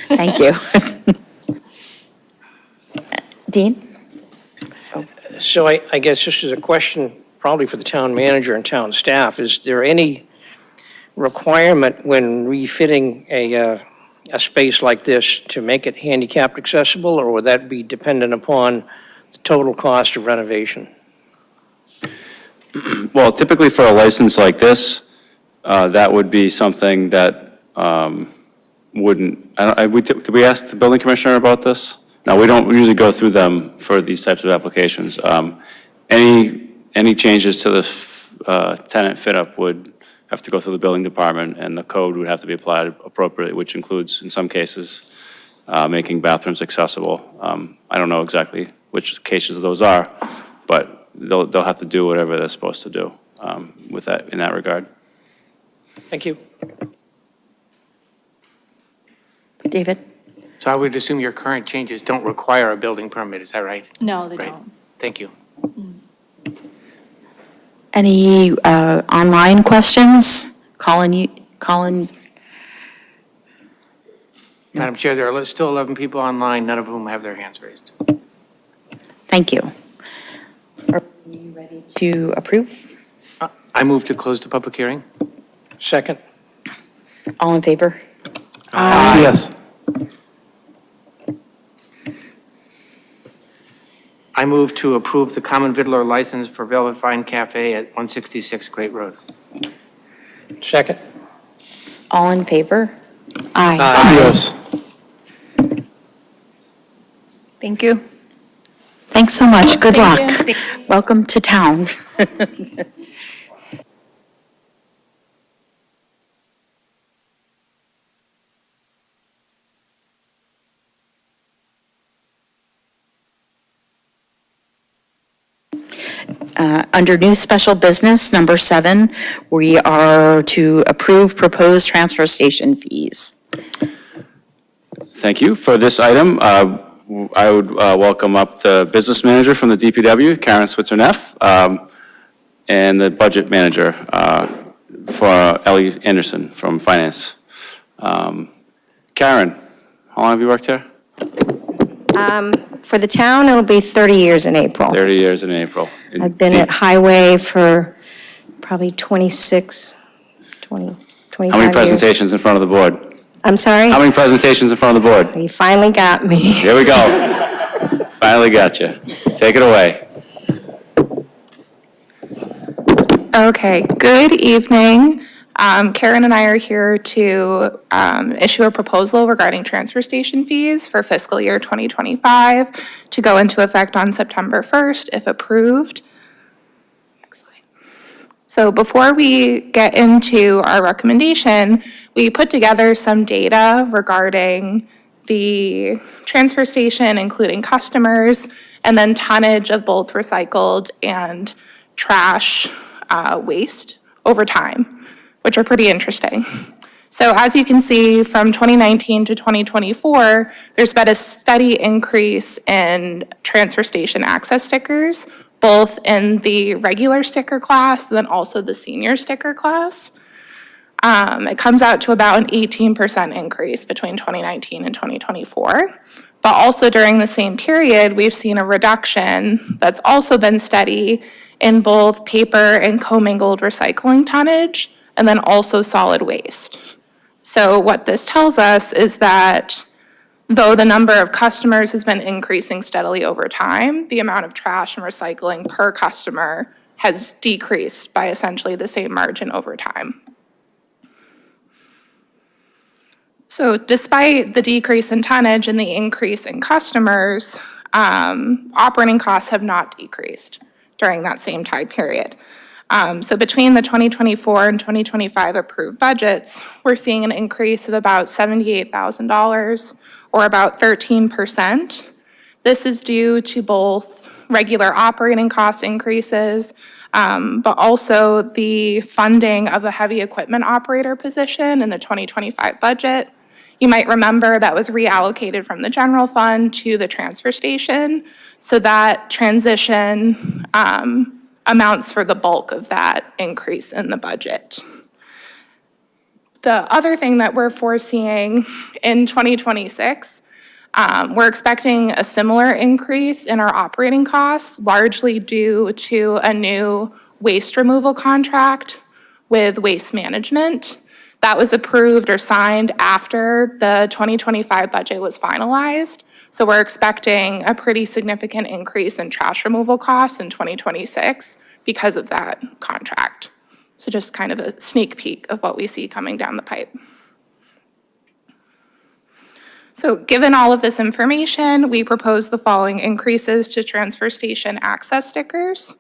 Thank you. Dean? So I guess this is a question probably for the town manager and town staff. Is there any requirement when refitting a space like this to make it handicapped accessible, or would that be dependent upon the total cost of renovation? Well, typically for a license like this, that would be something that wouldn't, did we ask the building commissioner about this? No, we don't usually go through them for these types of applications. Any changes to the tenant fit-up would have to go through the building department, and the code would have to be applied appropriately, which includes, in some cases, making bathrooms accessible. I don't know exactly which cases those are, but they'll have to do whatever they're supposed to do with that, in that regard. Thank you. David? So I would assume your current changes don't require a building permit, is that right? No, they Right. don't. Thank you. Any online questions? Colin? Madam Chair, there are still 11 people online, none of whom have their hands raised. Thank you. Are we ready to approve? I move to close the public hearing. Second? All in favor? Yes. I move to approve the common vittler license for Velvet Vine Cafe at 166 Great Road. Second? All in favor? Yes. Thank you. Thanks so much. Good luck. you. Welcome to town. Under new special business, number 7, we are to approve proposed transfer station fees. Thank you. For this item, I would welcome up the business manager from the DPW, Karen Switzer-Neff, and the budget manager for Ellie Anderson from finance. Karen, how long have you worked here? For the town, it'll be 30 years in April. 30 years in April. I've been at Highway for probably 25 How many years. presentations in front of the board? I'm sorry? How many presentations in front of the board? You finally got me. Here we go. Finally got you. Take it away. Okay, good evening. Karen and I are here to issue a proposal regarding transfer station fees for fiscal year 2025 to go into effect on September 1st, if approved. Next slide. So before we get into our recommendation, we put together some data regarding the transfer station, including customers, and then tonnage of both recycled and trash waste over time, which are pretty interesting. So as you can see, from 2019 to 2024, there's been a steady increase in transfer station access stickers, both in the regular sticker class, then also the senior sticker class. It comes out to about an 18% increase between 2019 and 2024. But also during the same period, we've seen a reduction that's also been steady in both paper and commingled recycling tonnage, and then also solid waste. So what this tells us is that though the number of customers has been increasing steadily over time, the amount of trash and recycling per customer has decreased by essentially the same margin over time. So despite the decrease in tonnage and the increase in customers, operating costs have not decreased during that same time period. So between the 2024 and 2025 approved budgets, we're seeing an increase of about $78,000, or about 13%. This is due to both regular operating cost increases, but also the funding of the heavy equipment operator position in the 2025 budget. You might remember that was reallocated from the general fund to the transfer station. So that transition amounts for the bulk of that increase in the budget. The other thing that we're foreseeing in 2026, we're expecting a similar increase in our operating costs, largely due to a new waste removal contract with Waste Management. That was approved or signed after the 2025 budget was finalized. So we're expecting a pretty significant increase in trash removal costs in 2026 because of that contract. So just kind of a sneak peek of what we see coming down the pipe. So given all of this information, we propose the following increases to transfer station access stickers.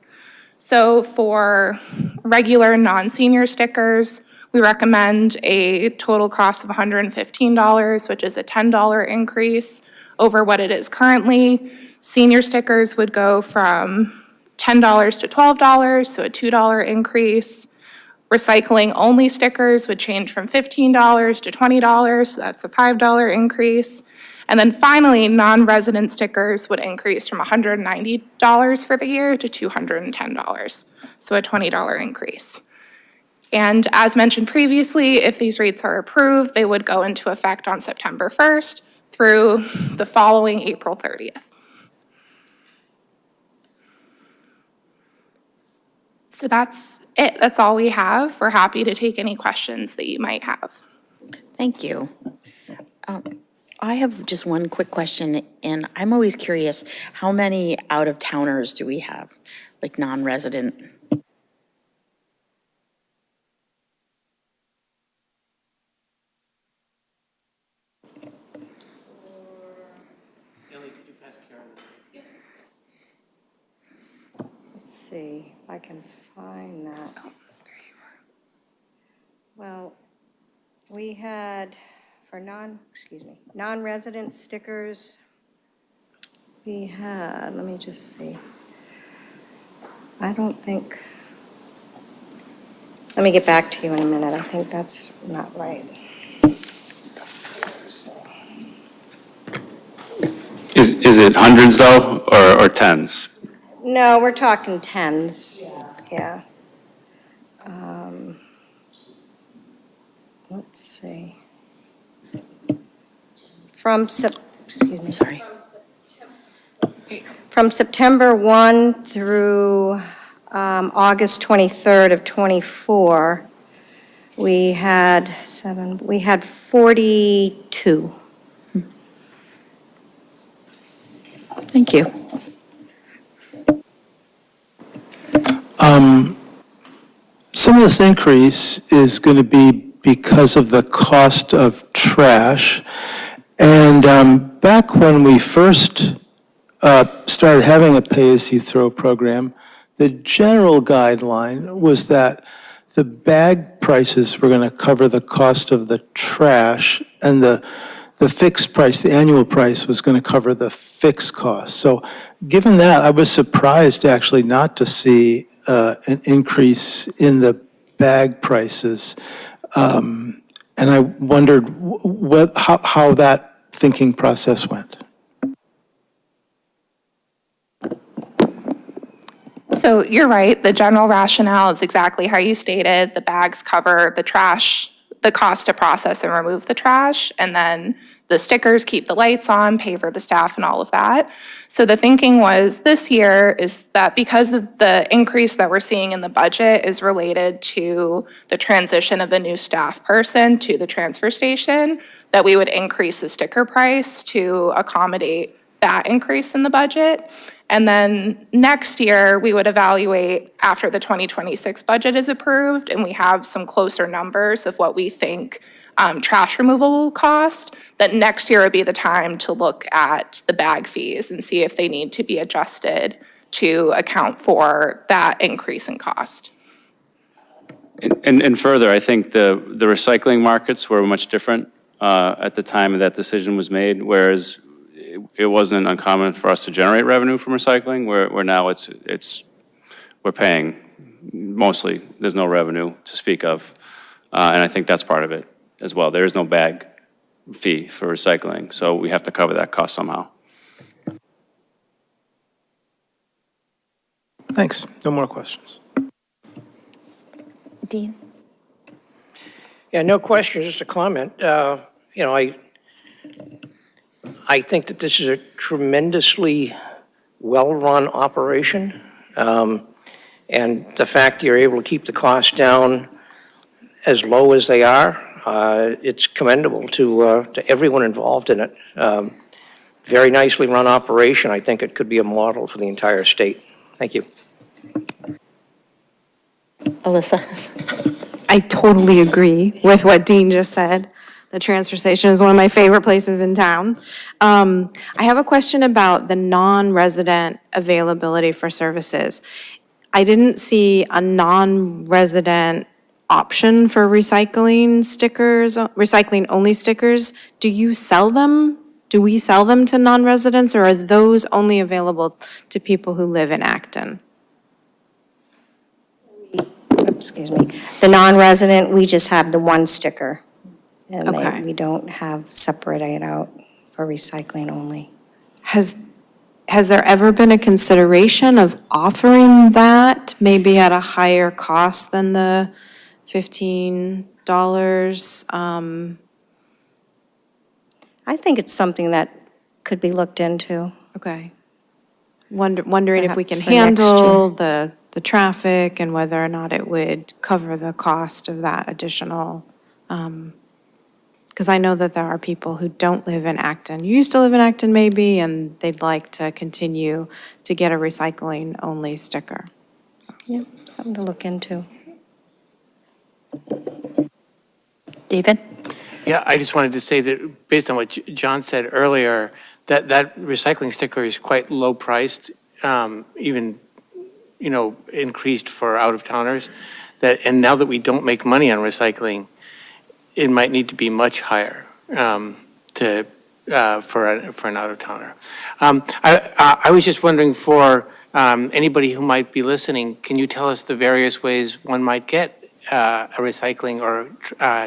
So for regular non-senior stickers, we recommend a total cost of $115, which is a $10 increase over what it is currently. Senior stickers would go from $10 to $12, so a $2 increase. Recycling-only stickers would change from $15 to $20, so that's a $5 increase. And then finally, non-resident stickers would increase from $190 for the year to $210, so a $20 increase. And as mentioned previously, if these rates are approved, they would go into effect on September 1st through the following April 30th. So that's it. That's all we have. We're happy to take any questions that you might have. Thank you. I have just one quick question, and I'm always curious, how many out-of-towners do we have, like non-resident? Let's see if I can find that. Well, we had, for non-resident stickers, we had, let me just see. I don't think, let me get back to you in a minute. I think that's not right. Is it hundreds though, or tens? No, we're talking tens. Yeah. Let's see. From September 1 through August 23rd of 24, we had 42. Thank you. Some of this increase is going to be because of the cost of trash. And back when we first started having a pay-as-you-throw program, the general guideline was that the bag prices were going to cover the cost of the trash, and the fixed price, the annual price, was going to cover the fixed cost. So given that, I was surprised actually not to see an increase in the bag prices. And I wondered how that thinking process went. So you're right, the general rationale is exactly how you stated. The bags cover the trash, the cost to process and remove the trash, and then the stickers keep the lights on, pay for the staff and all of that. So the thinking was this year is that because of the increase that we're seeing in the budget is related to the transition of a new staff person to the transfer station, that we would increase the sticker price to accommodate that increase in the budget. And then next year, we would evaluate after the 2026 budget is approved, and we have some closer numbers of what we think trash removal will cost, that next year would be the time to look at the bag fees and see if they need to be adjusted to account for that increase in cost. And further, I think the recycling markets were much different at the time that decision was made, whereas it wasn't uncommon for us to generate revenue from recycling, where now we're paying mostly, there's no revenue to speak of. And I think that's part of it as well. There is no bag fee for recycling, so we have to cover that cost somehow. Thanks. No more questions. Dean? Yeah, no question, just a comment. I think that this is a tremendously well-run operation. And the fact you're able to keep the costs down as low as they are, it's commendable to everyone involved in it. Very nicely run operation. I think it could be a model for the entire state. Thank you. Alyssa? I totally agree with what Dean just said. The transfer station is one of my favorite places in town. I have a question about the non-resident availability for services. I didn't see a non-resident option for recycling stickers, recycling-only stickers. Do you sell them? Do we sell them to non-residents, or are those only available to people who live in Acton? Excuse me. The non-resident, we just have the one sticker. And Okay. we don't have separated out for recycling only. Has there ever been a consideration of offering that, maybe at a higher cost than the $15? I think it's something that could be looked into. Okay. Wondering if we can For next handle the traffic and whether or not it would cover the cost of that additional, because I know that there are people who don't live in Acton, used to live in Acton maybe, and they'd like to continue to get a recycling-only sticker. Yep, something to look into. David? Yeah, I just wanted to say that based on what John said earlier, that recycling sticker is quite low priced, even, increased for out-of-towners. And now that we don't make money on recycling, it might need to be much higher for an out-of-towner. I was just wondering for anybody who might be listening, can you tell us the various ways one might get a recycling or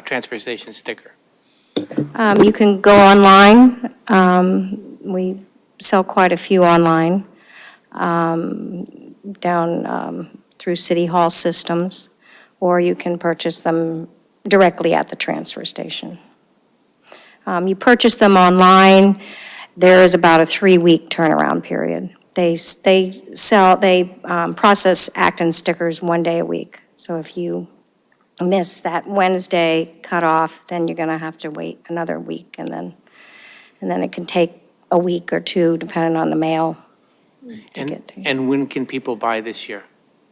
transfer station sticker? You can go online. We sell quite a few online, down through City Hall systems, or you can purchase them directly at the transfer station. You purchase them online, there is about a 3-week turnaround period. They process Acton stickers 1 day a week. So if you miss that Wednesday cutoff, then you're gonna have to wait another week, and then it can take a week or two, depending on the mail to get to you. And when can people buy this year?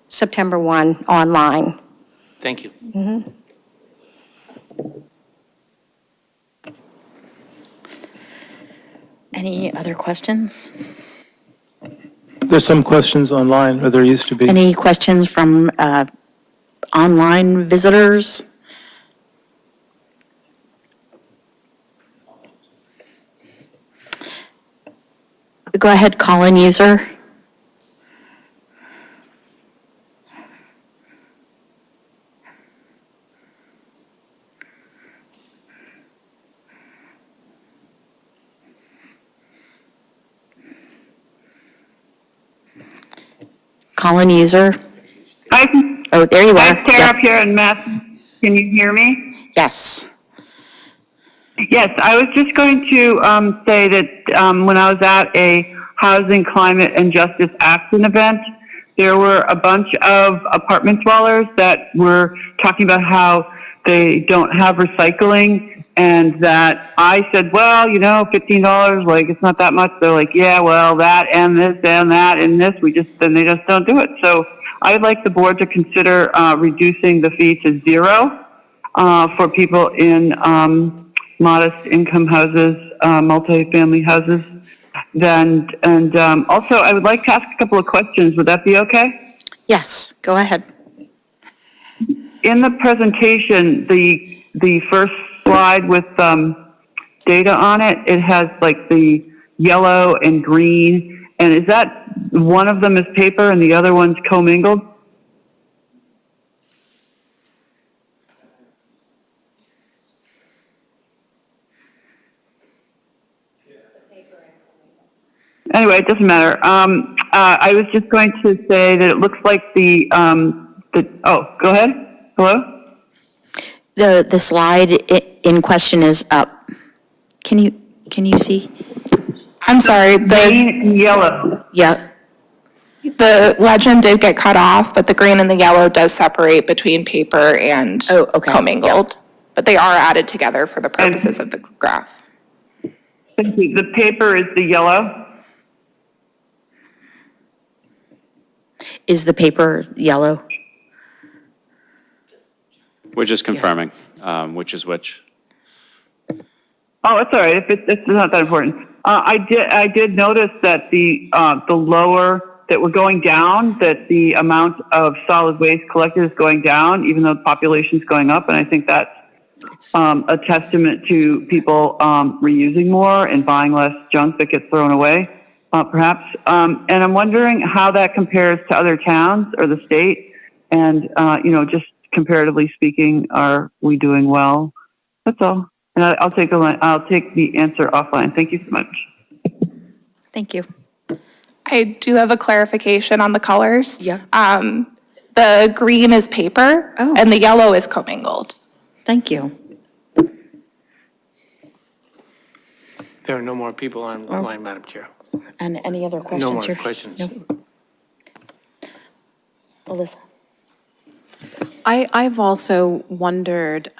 September 1, online. Thank you. Mm-hmm. Any other questions? There's some questions online, or there used to be. Any questions from online visitors? Go ahead, call-in user. Call-in user. Oh, there you are. Hi, Sarah up here in Mass. Can you hear me? Yes. Yes, I was just going to say that when I was at a Housing, Climate, and Justice Acton event, there were a bunch of apartment dwellers that were talking about how they don't have recycling And that I said, well, you know, $15, like, it's not that much. They're like, yeah, well, that and this and that and this, then they just don't do it. So I'd like the board to consider reducing the fee to zero for people in modest income houses, multifamily houses. And also, I would like to ask a couple of questions. Would that be okay? Yes, go ahead. In the presentation, the first slide with data on it, it has like the yellow and green. And is that one of them is paper and the other one's commingled? Anyway, it doesn't matter. I was just going to say that it looks like oh, go ahead. Hello? The slide in question is up. Can you see? I'm sorry, Green and yellow. Yeah. the legend did get cut off, but the green and the yellow does separate between paper and commingled. But they are added together for the purposes of the graph. Thank you. The paper is the yellow. Is the paper yellow? We're just confirming which is which. Oh, it's all right. If it's not that important. I did notice that the lower that we're going down, that the amount of solid waste collected is going down, even though the population is going up, and I think that's a testament to people reusing more and buying less junk that gets thrown away, perhaps. And I'm wondering how that compares to other towns or the state, and just comparatively speaking, are we doing well? That's all. And I'll take the answer offline. Thank you so much. Thank you. I do have a clarification on the colors. Yeah. The green is paper and the yellow is commingled. Thank you. There are no more people online, Madam Chair. And any other questions? No more here? questions. No. Alyssa. I've also wondered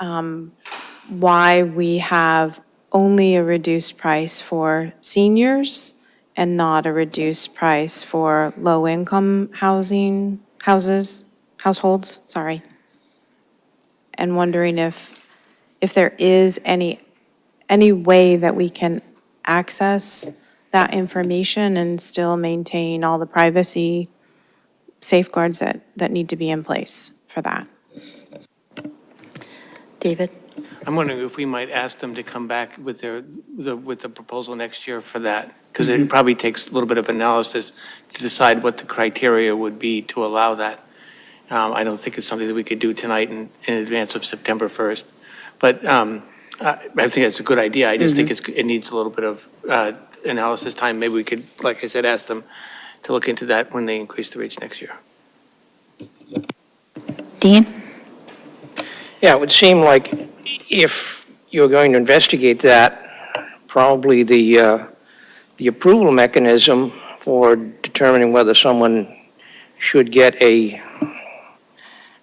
why we have only a reduced price for seniors and not a reduced price for low-income households, and wondering if there is any way that we can access that information and still maintain all the privacy safeguards that need to be in place for that. David? I'm wondering if we might ask them to come back with the proposal next year for that, because it probably takes a little bit of analysis to decide what the criteria would be to allow that. I don't think it's something that we could do tonight in advance of September 1st. But I think it's a good idea. I just think it needs a little bit of analysis time. Maybe we could, like I said, ask them to look into that when they increase the rates next year. Dean? Yeah, it would seem like if you're going to investigate that, probably the approval mechanism for determining whether someone should get a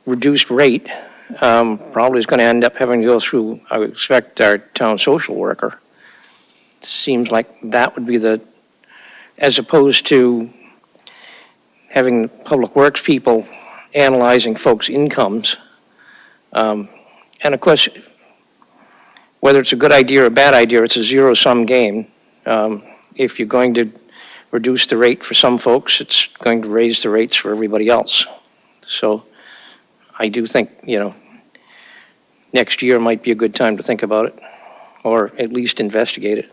reduced rate probably is going to end up having to go through, I would expect, our town social worker. Seems like that would be as opposed to having public works people analyzing folks' incomes. And of course, whether it's a good idea or a bad idea, it's a zero-sum game. If you're going to reduce the rate for some folks, it's going to raise the rates for everybody else. So I do think, next year might be a good time to think about it, or at least investigate it.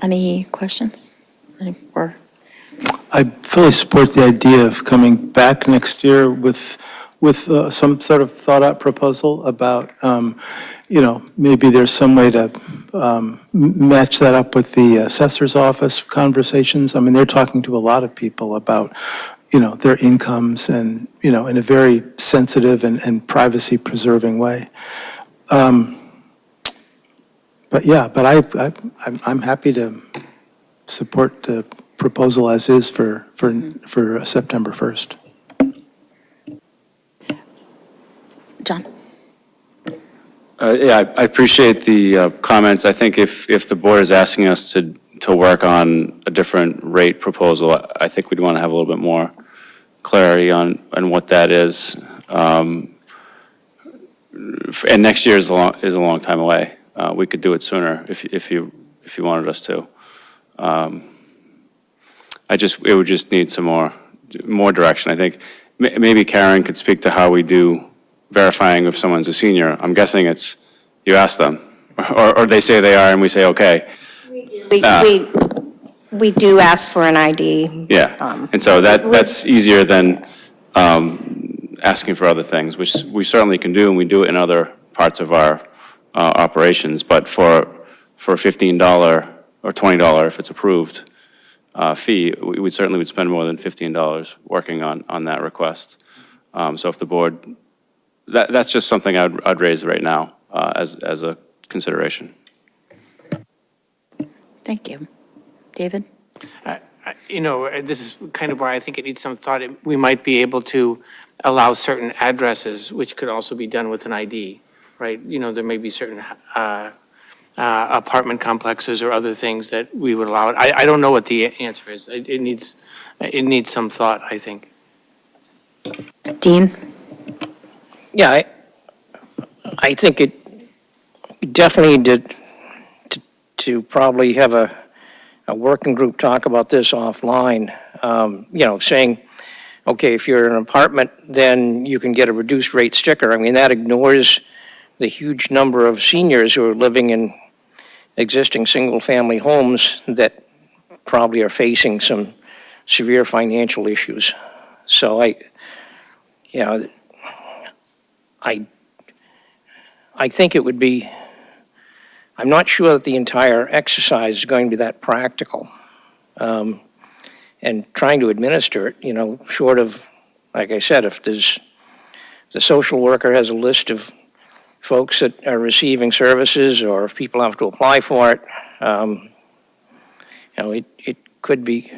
Any questions? I fully support the idea of coming back next year with some sort of thought-out proposal about, maybe there's some way to match that up with the assessor's office conversations. I mean, they're talking to a lot of people about, their incomes and, in a very sensitive and privacy-preserving way. I'm happy to support the proposal as is for September 1st. Yeah, I appreciate the comments. I think if the board is asking us to work on a different rate proposal, I think we'd want to have a little bit more clarity on what that is. And next year is a long time away. We could do it sooner if you wanted us to. It would just need some more direction. I think maybe Karen could speak to how we do verifying if someone's a senior. I'm guessing it's, you ask them, or they say they are and we say, okay. We do ask for an ID. Yeah, and so that's easier than asking for other things, which we certainly can do, and we do it in other parts of our operations. But for a $15 or $20, if it's approved, fee, we certainly would spend more than $15 working on that request. So if the board, that's just something I'd raise right now as a consideration. Thank you. David? This is kind of why I think it needs some thought. We might be able to allow certain addresses, which could also be done with an ID, right? There may be certain apartment complexes or other things that we would allow it. I don't know what the answer is. It needs some thought, I think. Dean? Yeah, I think it definitely did to probably have a working group talk about this offline, saying, okay, if you're in an apartment, then you can get a reduced rate sticker. I mean, that ignores the huge number of seniors who are living in existing single-family homes that probably are facing some severe financial issues. So I think it would be, I'm not sure that the entire exercise is going to be that practical. And trying to administer it, short of, like I said, if the social worker has a list of folks that are receiving services, or if people have to apply for it, it could be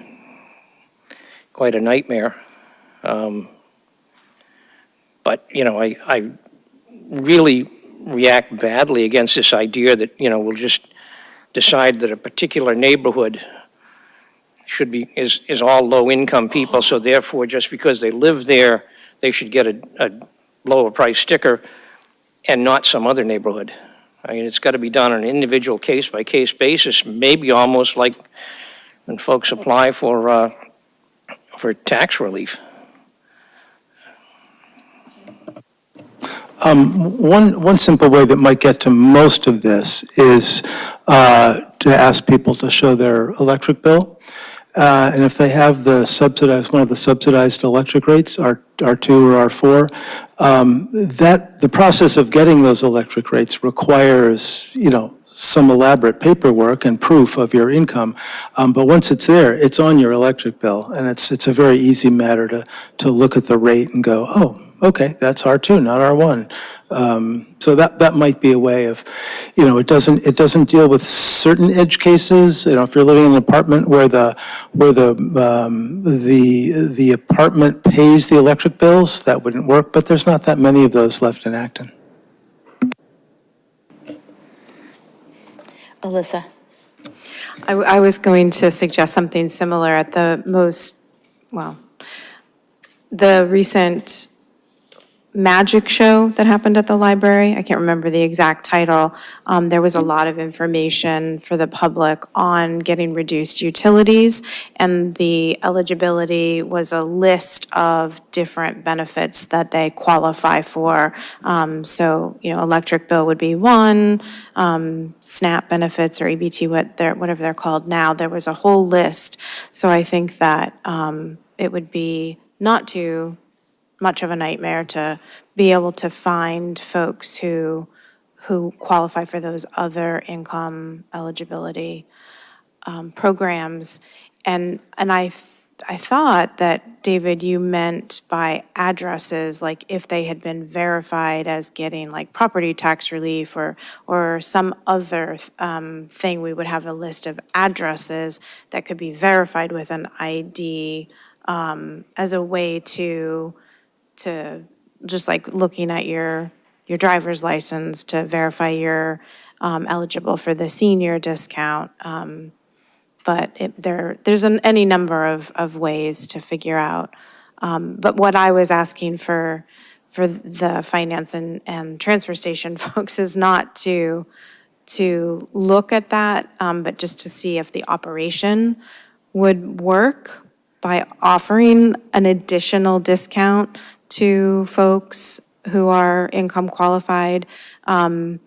quite a nightmare. But, I really react badly against this idea that, we'll just decide that a particular neighborhood is all low-income people, so therefore, just because they live there, they should get a lower price sticker and not some other neighborhood. I mean, it's got to be done on an individual case-by-case basis, maybe almost like when folks apply for tax relief. One simple way that might get to most of this is to ask people to show their electric bill. And if they have one of the subsidized electric rates, R2 or R4, the process of getting those electric rates requires, some elaborate paperwork and proof of your income. But once it's there, it's on your electric bill. And it's a very easy matter to look at the rate and go, oh, okay, that's R2, not R1. So that might be a way of, it doesn't deal with certain edge cases. If you're living in an apartment where the apartment pays the electric bills, that wouldn't work. But there's not that many of those left in Acton. Alyssa? I was going to suggest something similar at the recent magic show that happened at the library. I can't remember the exact title. There was a lot of information for the public on getting reduced utilities, and the eligibility was a list of different benefits that they qualify for. Electric bill would be one, SNAP benefits or EBT, whatever they're called now. There was a whole list. So I think that it would be not too much of a nightmare to be able to find folks who qualify for those other income eligibility programs. And I thought that, David, you meant by addresses, like if they had been verified as getting like property tax relief or some other thing, we would have a list of addresses that could be verified with an ID as a way to just like looking at your driver's license to verify you're eligible for the senior discount. But there's any number of ways to figure out. But what I was asking for the finance and transfer station folks is not to look at that, but just to see if the operation would work by offering an additional discount to folks who are income qualified, and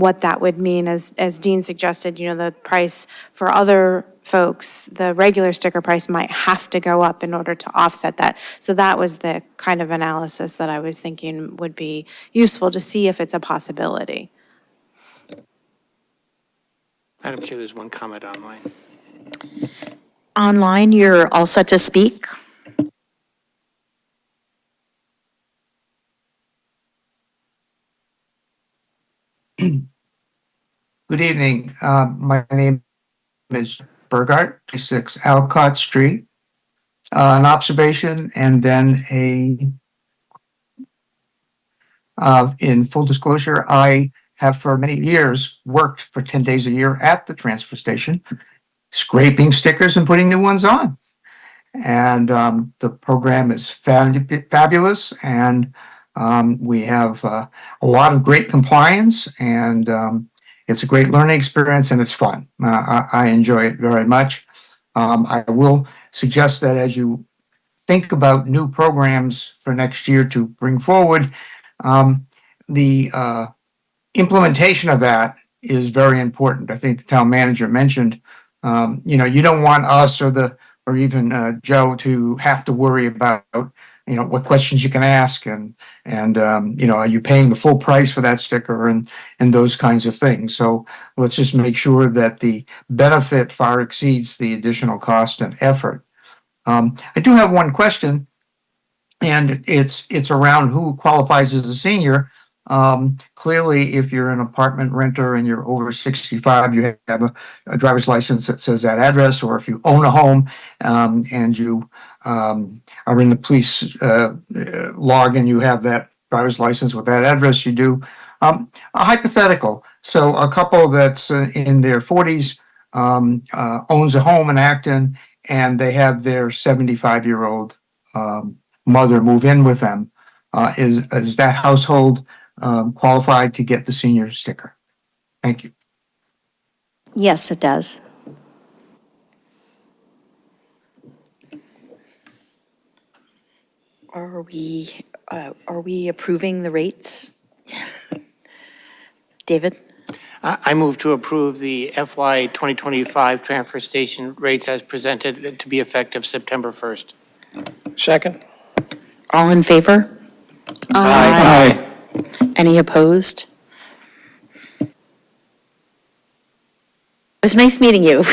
what that would mean. As Dean suggested, the price for other folks, the regular sticker price might have to go up in order to offset that. So that was the kind of analysis that I was thinking would be useful to see if it's a possibility. Madam Chair, there's one comment online. Online, you're all set to speak. Good evening. My name is Burgart, 26 Alcott Street. An observation and then in full disclosure, I have for many years worked for 10 days a year at the transfer station, scraping stickers and putting new ones on. And the program is fabulous, and we have a lot of great compliance, and it's a great learning experience, and it's fun. I enjoy it very much. I will suggest that as you think about new programs for next year to bring forward, the implementation of that is very important. I think the town manager mentioned, you don't want us or even Joe to have to worry about, what questions you can ask and are you paying the full price for that sticker and those kinds of things. So let's just make sure that the benefit far exceeds the additional cost and effort. I do have one question, and it's around who qualifies as a senior. Clearly, if you're an apartment renter and you're over 65, you have a driver's license that says that address, or if you own a home and you are in the police log and you have that driver's license with that address, you do. A hypothetical. So a couple that's in their 40s owns a home in Acton, and they have their 75-year-old mother move in with them. Is that household qualified to get the senior sticker? Thank you. Yes, it does. Are we approving the rates? David? I move to approve the FY 2025 transfer station rates as presented to be effective September 1st. Second. All in favor? Aye. Any opposed? It was nice meeting you.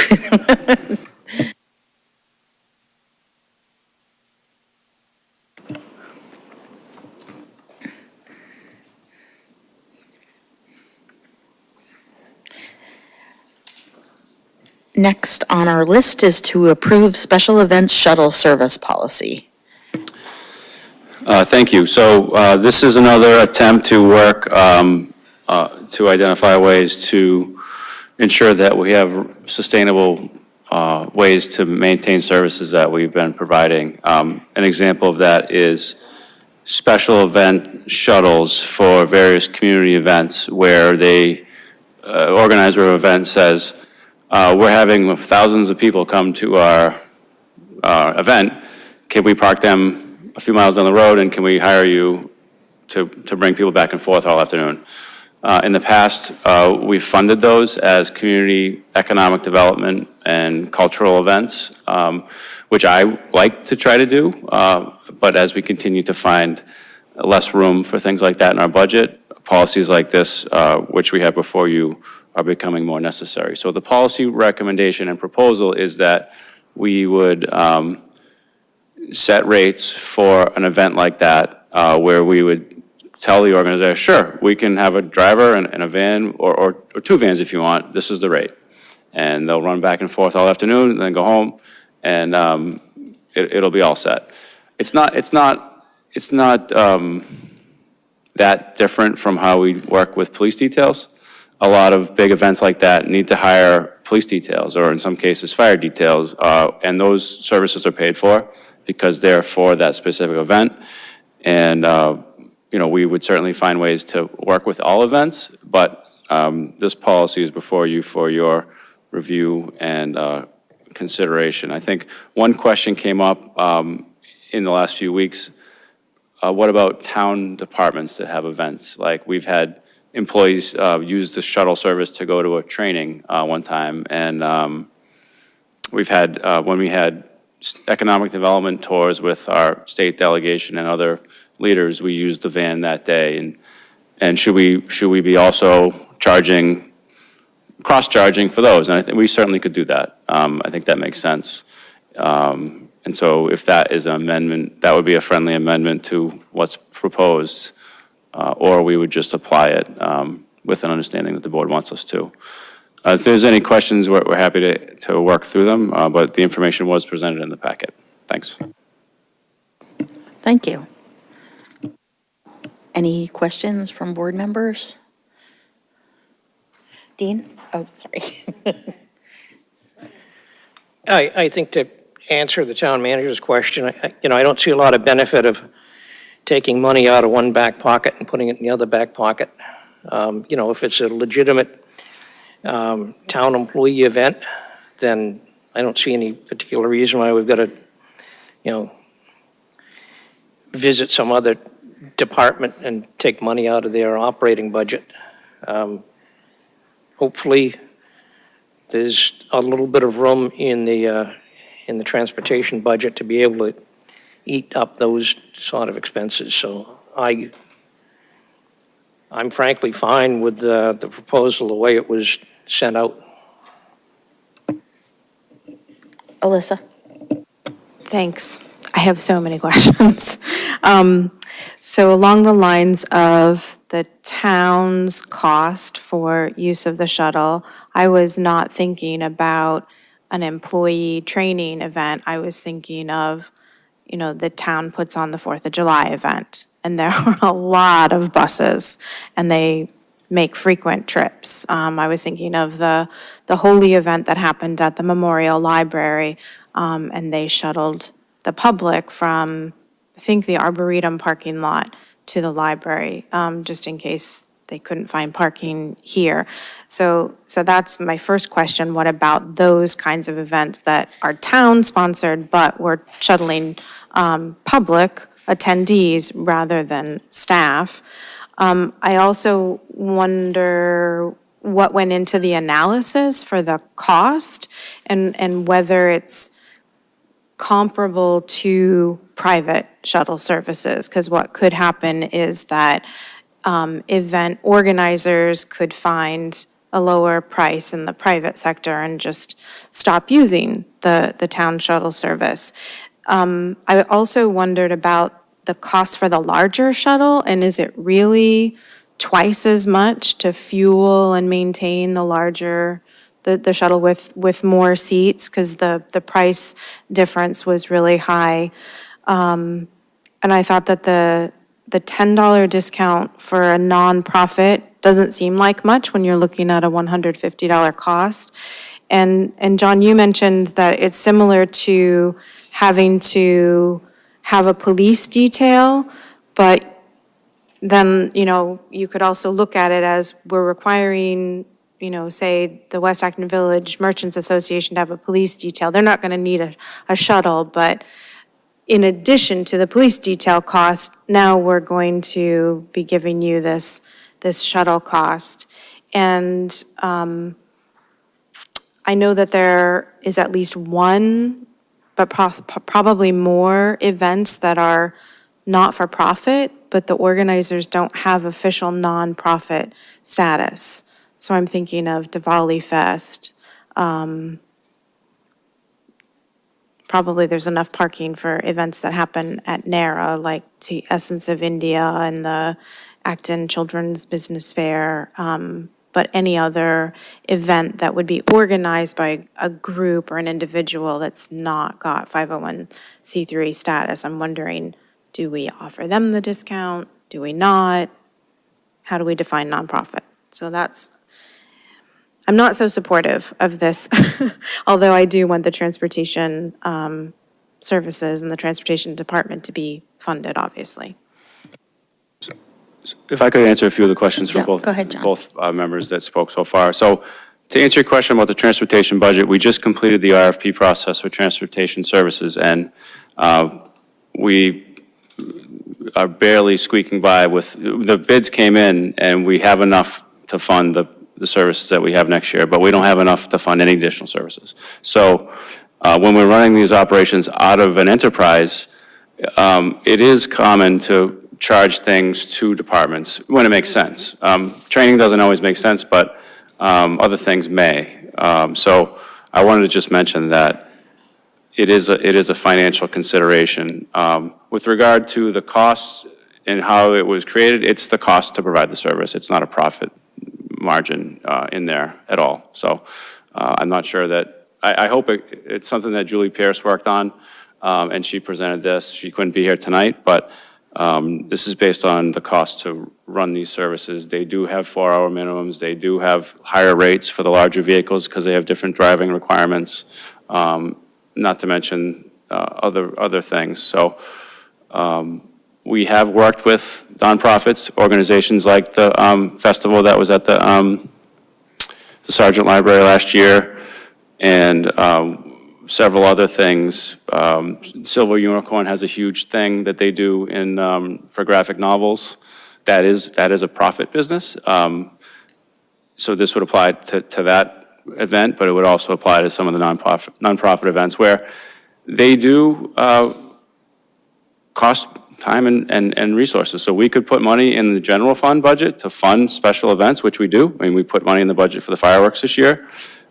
Next on our list is to approve special events shuttle service policy. Thank you. So this is another attempt to work to identify ways to ensure that we have sustainable ways to maintain services that we've been providing. An example of that is special event shuttles for various community events where the organizer of an event says, we're having thousands of people come to our event. Can we park them a few miles down the road, and can we hire you to bring people back and forth all afternoon? In the past, we've funded those as community economic development and cultural events, which I like to try to do. But as we continue to find less room for things like that in our budget, policies like this, which we have before you, are becoming more necessary. So the policy recommendation and proposal is that we would set rates for an event like that, where we would tell the organizer, sure, we can have a driver and a van, or two vans if you want, this is the rate. And they'll run back and forth all afternoon and then go home, and it'll be all set. It's not that different from how we work with police details. A lot of big events like that need to hire police details, or in some cases, fire details, and those services are paid for because they're for that specific event. And, you know, we would certainly find ways to work with all events, but this policy is before you for your review and consideration. I think one question came up in the last few weeks. What about town departments that have events? Like, we've had employees use the shuttle service to go to a training one time, and we've had, when we had economic development tours with our state delegation and other leaders, we used the van that day. And should we be also charging, cross-charging for those? And I think we certainly could do that. I think that makes sense. And so if that is an amendment, that would be a friendly amendment to what's proposed, or we would just apply it with an understanding that the board wants us to. If there's any questions, we're happy to work through them, but the information was presented in the packet. Thanks. Thank you. Any questions from board members? Dean? Oh, sorry. I think to answer the town manager's question, I don't see a lot of benefit of taking money out of one back pocket and putting it in the other back pocket. If it's a legitimate town employee event, then I don't see any particular reason why we've got to, visit some other department and take money out of their operating budget. Hopefully, there's a little bit of room in the transportation budget to be able to eat up those sort of expenses. So I'm frankly fine with the proposal, the way it was sent out. Alyssa? Thanks. I have so many questions. So along the lines of the town's cost for use of the shuttle, I was not thinking about an employee training event. I was thinking of, the town puts on the 4th of July event, and there are a lot of buses, and they make frequent trips. I was thinking of the Holy event that happened at the Memorial Library, and they shuttled the public from, I think, the Arboretum parking lot to the library, just in case they couldn't find parking here. So that's my first question. What about those kinds of events that are town-sponsored, but we're shuttling public attendees rather than staff? I also wonder what went into the analysis for the cost and whether it's comparable to private shuttle services, because what could happen is that event organizers could find a lower price in the private sector and just stop using the town shuttle service. I also wondered about the cost for the larger shuttle, and is it really twice as much to fuel and maintain the larger the shuttle with more seats, because the price difference was really high. And I thought that the $10 discount for a nonprofit doesn't seem like much when you're looking at a $150 cost. And John, you mentioned that it's similar to having to have a police detail, but then, you could also look at it as we're requiring, say, the West Acton Village Merchants Association to have a police detail. They're not going to need a shuttle, but in addition to the police detail cost, now we're going to be giving you this shuttle cost. And I know that there is at least one, but probably more events that are not for profit, but the organizers don't have official nonprofit status. So I'm thinking of Diwali Fest. Probably there's enough parking for events that happen at NARA, like the Essence of India and the Acton Children's Business Fair. But any other event that would be organized by a group or an individual that's not got 501c3 status, I'm wondering, do we offer them the discount? Do we not? how do we define nonprofit? So I'm not so supportive of this, although I do want the transportation services and the transportation department to be funded, obviously. If I could answer a few of the questions from Yeah, go ahead, John. both members that spoke so far. So to answer your question about the transportation budget, we just completed the RFP process for transportation services, and we are barely squeaking by with, the bids came in, and we have enough to fund the services that we have next year, but we don't have enough to fund any additional services. So when we're running these operations out of an enterprise, it is common to charge things to departments when it makes sense. Training doesn't always make sense, but other things may. So I wanted to just mention that it is a financial consideration. With regard to the costs and how it was created, it's the cost to provide the service. It's not a profit margin in there at all. So I'm not sure that, I hope it's something that Julie Pierce worked on, and she presented this. She couldn't be here tonight, but this is based on the cost to run these services. They do have 4-hour minimums. They do have higher rates for the larger vehicles because they have different driving requirements, not to mention other things. So we have worked with nonprofits, organizations like the festival that was at the Sargent Library last year, and several other things. Silver Unicorn has a huge thing that they do for graphic novels. That is a profit business. So this would apply to that event, but it would also apply to some of the nonprofit events where they do cost time and resources. So we could put money in the general fund budget to fund special events, which we do. I mean, we put money in the budget for the fireworks this year.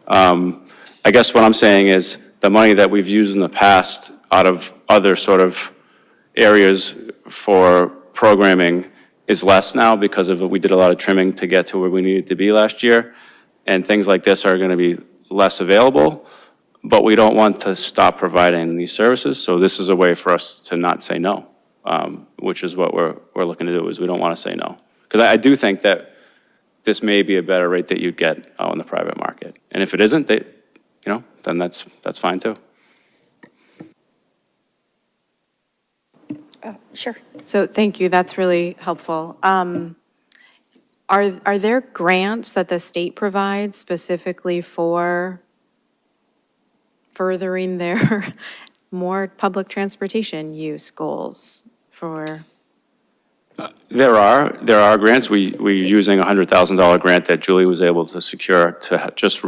I guess what I'm saying is the money that we've used in the past out of other sort of areas for programming is less now because of we did a lot of trimming to get to where we needed to be last year. And things like this are going to be less available, but we don't want to stop providing these services. So this is a way for us to not say no, which is what we're looking to do, is we don't want to say no. Because I do think that this may be a better rate that you'd get on the private market. And if it isn't, then that's fine too. Sure. So thank you, that's really helpful. Are there grants that the state provides specifically for furthering their more public transportation use goals for? There are grants. We're using a $100,000 grant that Julie was able to secure to just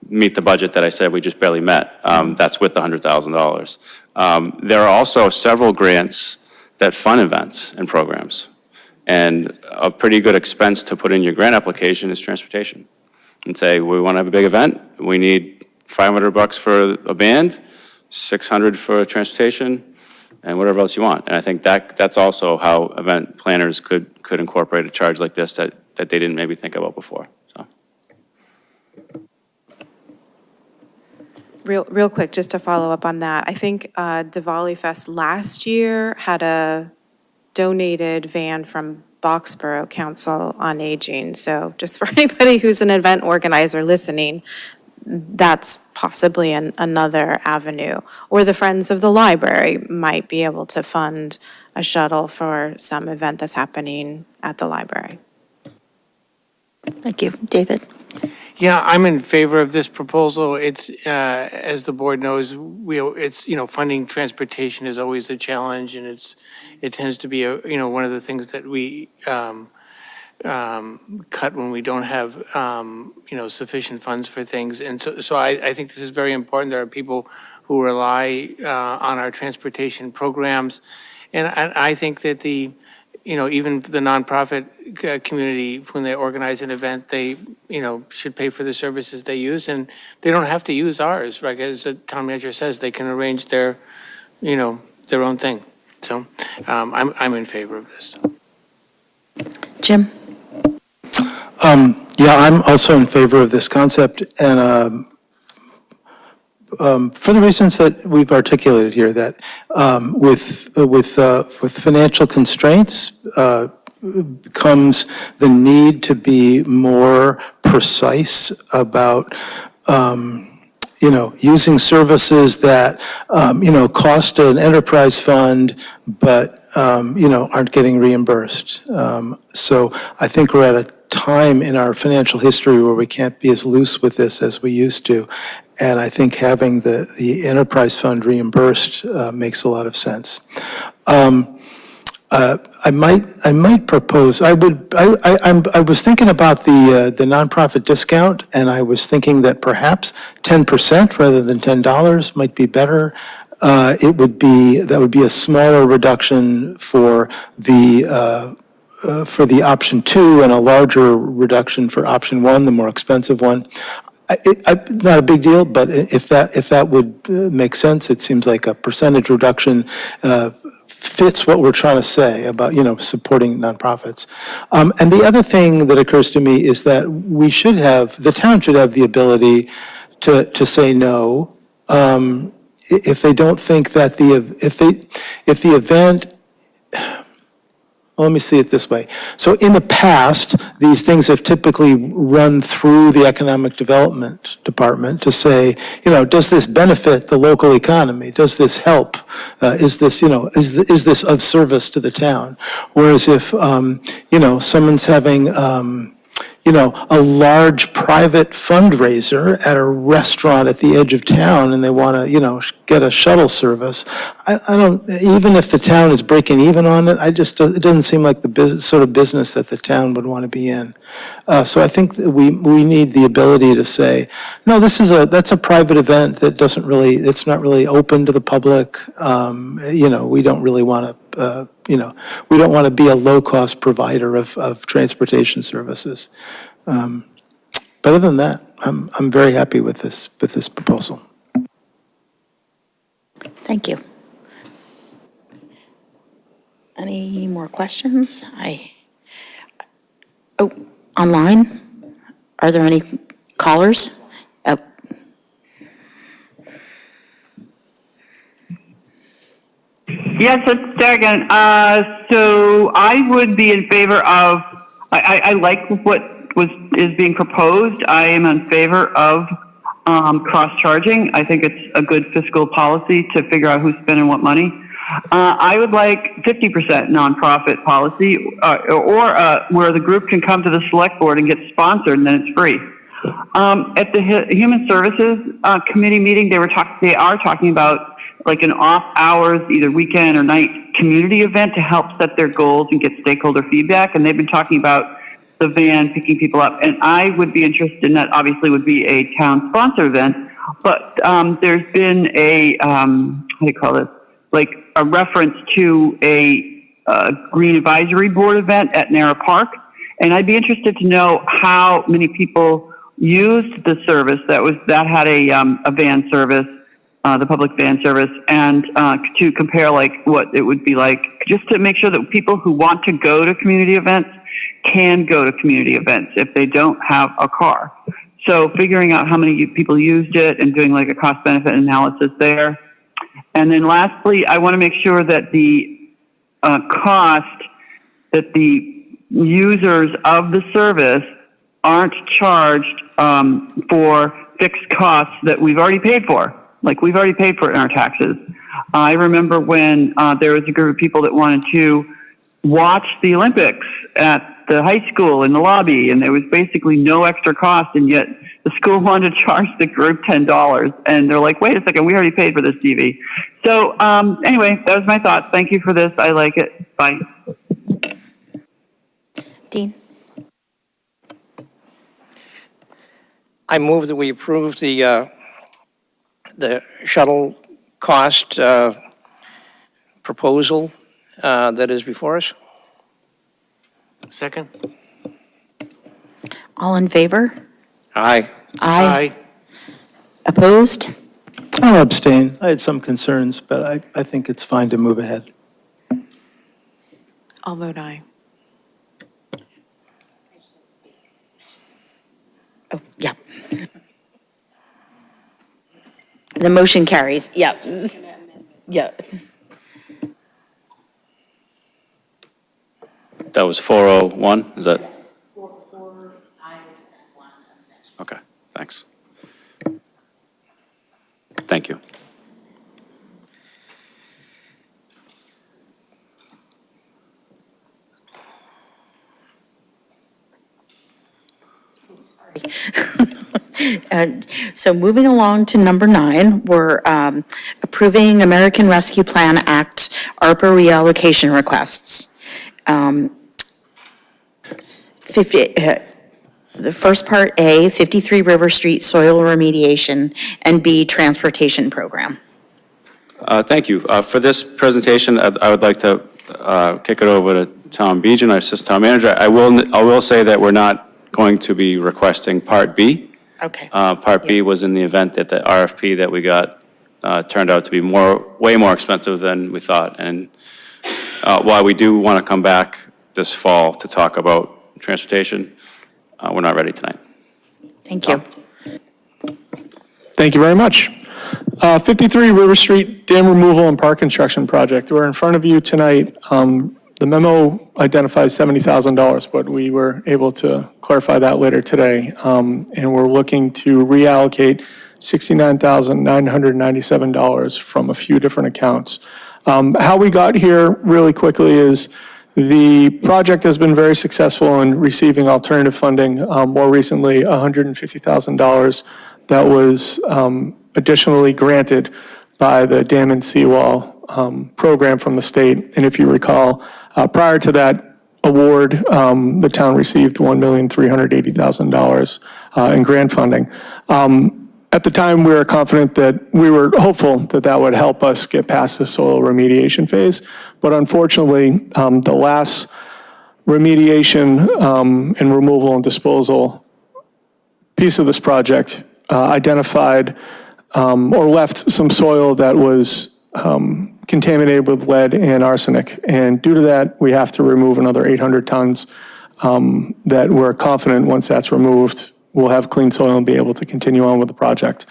meet the budget that I said we just barely met. That's with the $100,000. There are also several grants that fund events and programs. And a pretty good expense to put in your grant application is transportation. And say, we want to have a big event, we need $500 for a band, $600 for transportation, and whatever else you want. And I think that's also how event planners could incorporate a charge like this that they didn't maybe think about before. So. Real quick, just to follow up on that, I think Diwali Fest last year had a donated van from Buckborough Council on Aging. So just for anybody who's an event organizer listening, that's possibly another avenue. Or the Friends of the Library might be able to fund a shuttle for some event that's happening at the library. Thank you. David? Yeah, I'm in favor of this proposal. It's, as the board knows, funding transportation is always a challenge, and it tends to be one of the things that we cut when we don't have sufficient funds for things. And so I think this is very important. There are people who rely on our transportation programs, and I think that even the nonprofit community, when they organize an event, they, should pay for the services they use, and they don't have to use ours. Like as the town manager says, they can arrange their own thing. So I'm in favor of this. Jim? Yeah, I'm also in favor of this concept, and for the reasons that we've articulated here, that with financial constraints, becomes the need to be more precise about, using services that, cost an enterprise fund, but, aren't getting reimbursed. So I think we're at a time in our financial history where we can't be as loose with this as we used to. And I think having the enterprise fund reimbursed makes a lot of sense. I might propose, I was thinking about the nonprofit discount, and I was thinking that perhaps 10% rather than $10 might be better. That would be a smaller reduction for the option 2 and a larger reduction for option 1, the more expensive one. Not a big deal, but if that would make sense, it seems like a percentage reduction fits what we're trying to say about, supporting nonprofits. And the other thing that occurs to me is that the town should have the ability to say no if they don't think that if the event. Well, let me see it this way. So in the past, these things have typically run through the Economic Development Department to say, does this benefit the local economy? Does this help? Is this of service to the town? Whereas if, someone's having, a large private fundraiser at a restaurant at the edge of town and they want to, get a shuttle service, I don't, even if the town is breaking even on it, it doesn't seem like the sort of business that the town would want to be in. So I think that we need the ability to say, no, that's a private event that it's not really open to the public. We don't really want to, we don't want to be a low-cost provider of transportation services. But other than that, I'm very happy with this proposal. Thank you. Any more questions? Online? Are there any callers? Yes, it's Dagan. So I would be in favor of, I like what is being proposed. I am in favor of cross-charging. I think it's a good fiscal policy to figure out who's spending what money. I would like 50% nonprofit policy, or where the group can come to the select board and get sponsored, and then it's free. At the Human Services Committee meeting, they are talking about like an off hours, either weekend or night community event to help set their goals and get stakeholder feedback. And they've been talking about the van picking people up. And I would be interested in that. Obviously would be a town sponsor event, but there's been a, how do you call this? Like a reference to a Green Advisory Board event at Narrow Park. And I'd be interested to know how many people used the service that had a van service, the public van service, and to compare like what it would be like, just to make sure that people who want to go to community events can go to community events if they don't have a car. So figuring out how many people used it and doing like a cost benefit analysis there. And then lastly, I want to make sure that the cost that the users of the service aren't charged for fixed costs that we've already paid for. Like we've already paid for it in our taxes. I remember when there was a group of people that wanted to watch the Olympics at the high school in the lobby, and there was basically no extra cost, and yet the school wanted to charge the group $10. And they're like, wait a second, we already paid for this TV. So anyway, that was my thoughts. Thank you for this. I like it. Bye. Dean? I move that we approve the shuttle cost proposal that is before us. Second? All in favor? Aye. Aye. Opposed? I'll abstain. I had some concerns, but I think it's fine to move ahead. I'll vote aye. Oh, yeah. The motion carries. Yeah. Yeah. That was 401, is that? Yes, four ayes and one abstention. Okay, thanks. Thank you. So moving along to number 9, we're approving American Rescue Plan Act ARPA reallocation requests. 50, the first part, A, 53 River Street soil remediation, and B, transportation program. Thank you. For this presentation, I would like to kick it over to Tom Beejan, our Assistant Town Manager. I will say that we're not going to be requesting Part B. Okay. Part B was in the event that the RFP that we got turned out to be way more expensive than we thought. And while we do want to come back this fall to talk about transportation, we're not ready tonight. Thank you. Thank you very much. 53 River Street Dam Removal and Park Construction Project. We're in front of you tonight. The memo identifies $70,000, but we were able to clarify that later today. And we're looking to reallocate $69,997 from a few different accounts. How we got here really quickly is the project has been very successful in receiving alternative funding. More recently, $150,000 that was additionally granted by the Dam and Seawall program from the state. And if you recall, prior to that award, the town received $1,380,000 in grant funding. At the time, we were confident that we were hopeful that that would help us get past the soil remediation phase. But unfortunately, the last remediation and removal and disposal piece of this project identified or left some soil that was contaminated with lead and arsenic. And due to that, we have to remove another 800 tons that we're confident once that's removed, we'll have clean soil and be able to continue on with the project.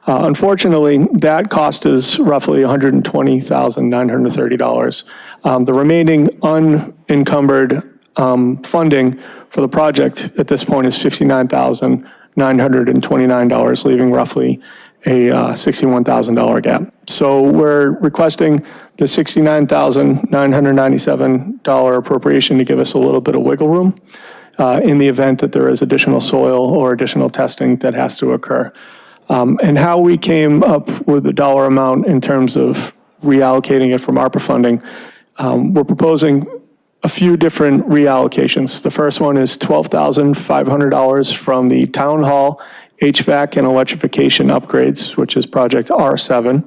Unfortunately, that cost is roughly $120,930. The remaining unencumbered funding for the project at this point is $59,929, leaving roughly a $61,000 gap. So we're requesting the $69,997 appropriation to give us a little bit of wiggle room in the event that there is additional soil or additional testing that has to occur. And how we came up with the dollar amount in terms of reallocating it from ARPA funding, we're proposing a few different reallocations. The first one is $12,500 from the Town Hall HVAC and electrification upgrades, which is project R7.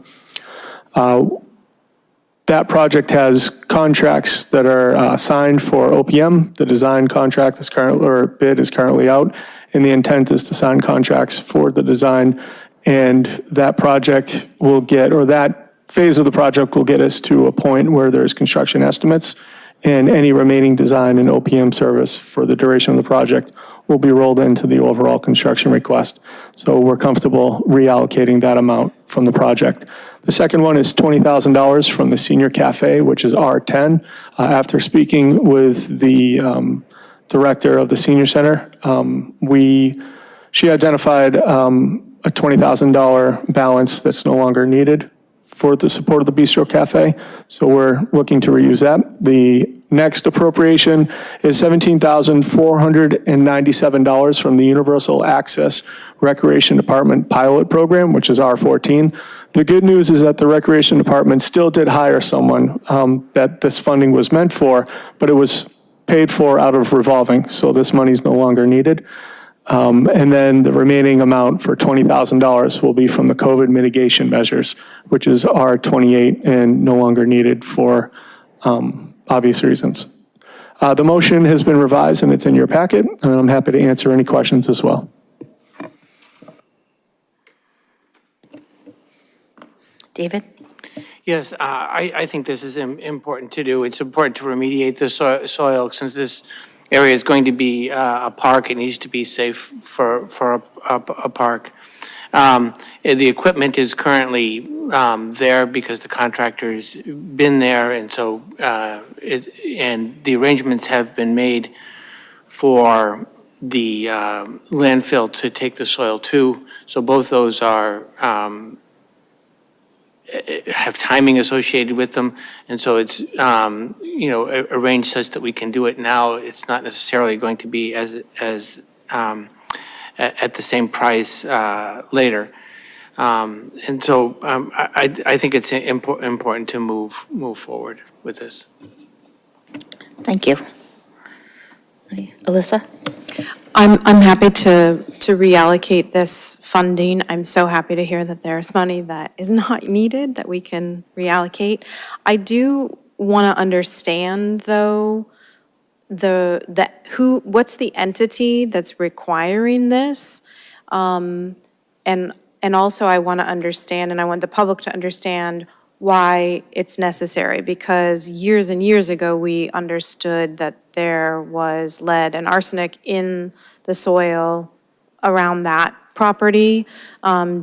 That project has contracts that are signed for OPM. The design contract is currently, or bid is currently out, and the intent is to sign contracts for the design. And that project will get, or that phase of the project will get us to a point where there's construction estimates, and any remaining design and OPM service for the duration of the project will be rolled into the overall construction request. So we're comfortable reallocating that amount from the project. The second one is $20,000 from the Senior Cafe, which is R10. After speaking with the director of the Senior Center, she identified a $20,000 balance that's no longer needed for the support of the Bistro Cafe, so we're looking to reuse that. The next appropriation is $17,497 from the Universal Access Recreation Department Pilot Program, which is R14. The good news is that the Recreation Department still did hire someone that this funding was meant for, but it was paid for out of revolving, so this money is no longer needed. And then the remaining amount for $20,000 will be from the COVID mitigation measures, which is R28 and no longer needed for obvious reasons. The motion has been revised and it's in your packet, and I'm happy to answer any questions as well. David? Yes, I think this is important to do. It's important to remediate the soil since this area is going to be a park. It needs to be safe for a park. The equipment is currently there because the contractor's been there, and so, and the arrangements have been made for the landfill to take the soil to. So both those are, have timing associated with them. And so it's, arranged such that we can do it now. It's not necessarily going to be at the same price later. And so I think it's important to move forward with this. Thank you. Alyssa? I'm happy to reallocate this funding. I'm so happy to hear that there's money that is not needed that we can reallocate. I do want to understand, though, what's the entity that's requiring this? And also I want to understand, and I want the public to understand why it's necessary, because years and years ago, we understood that there was lead and arsenic in the soil around that property,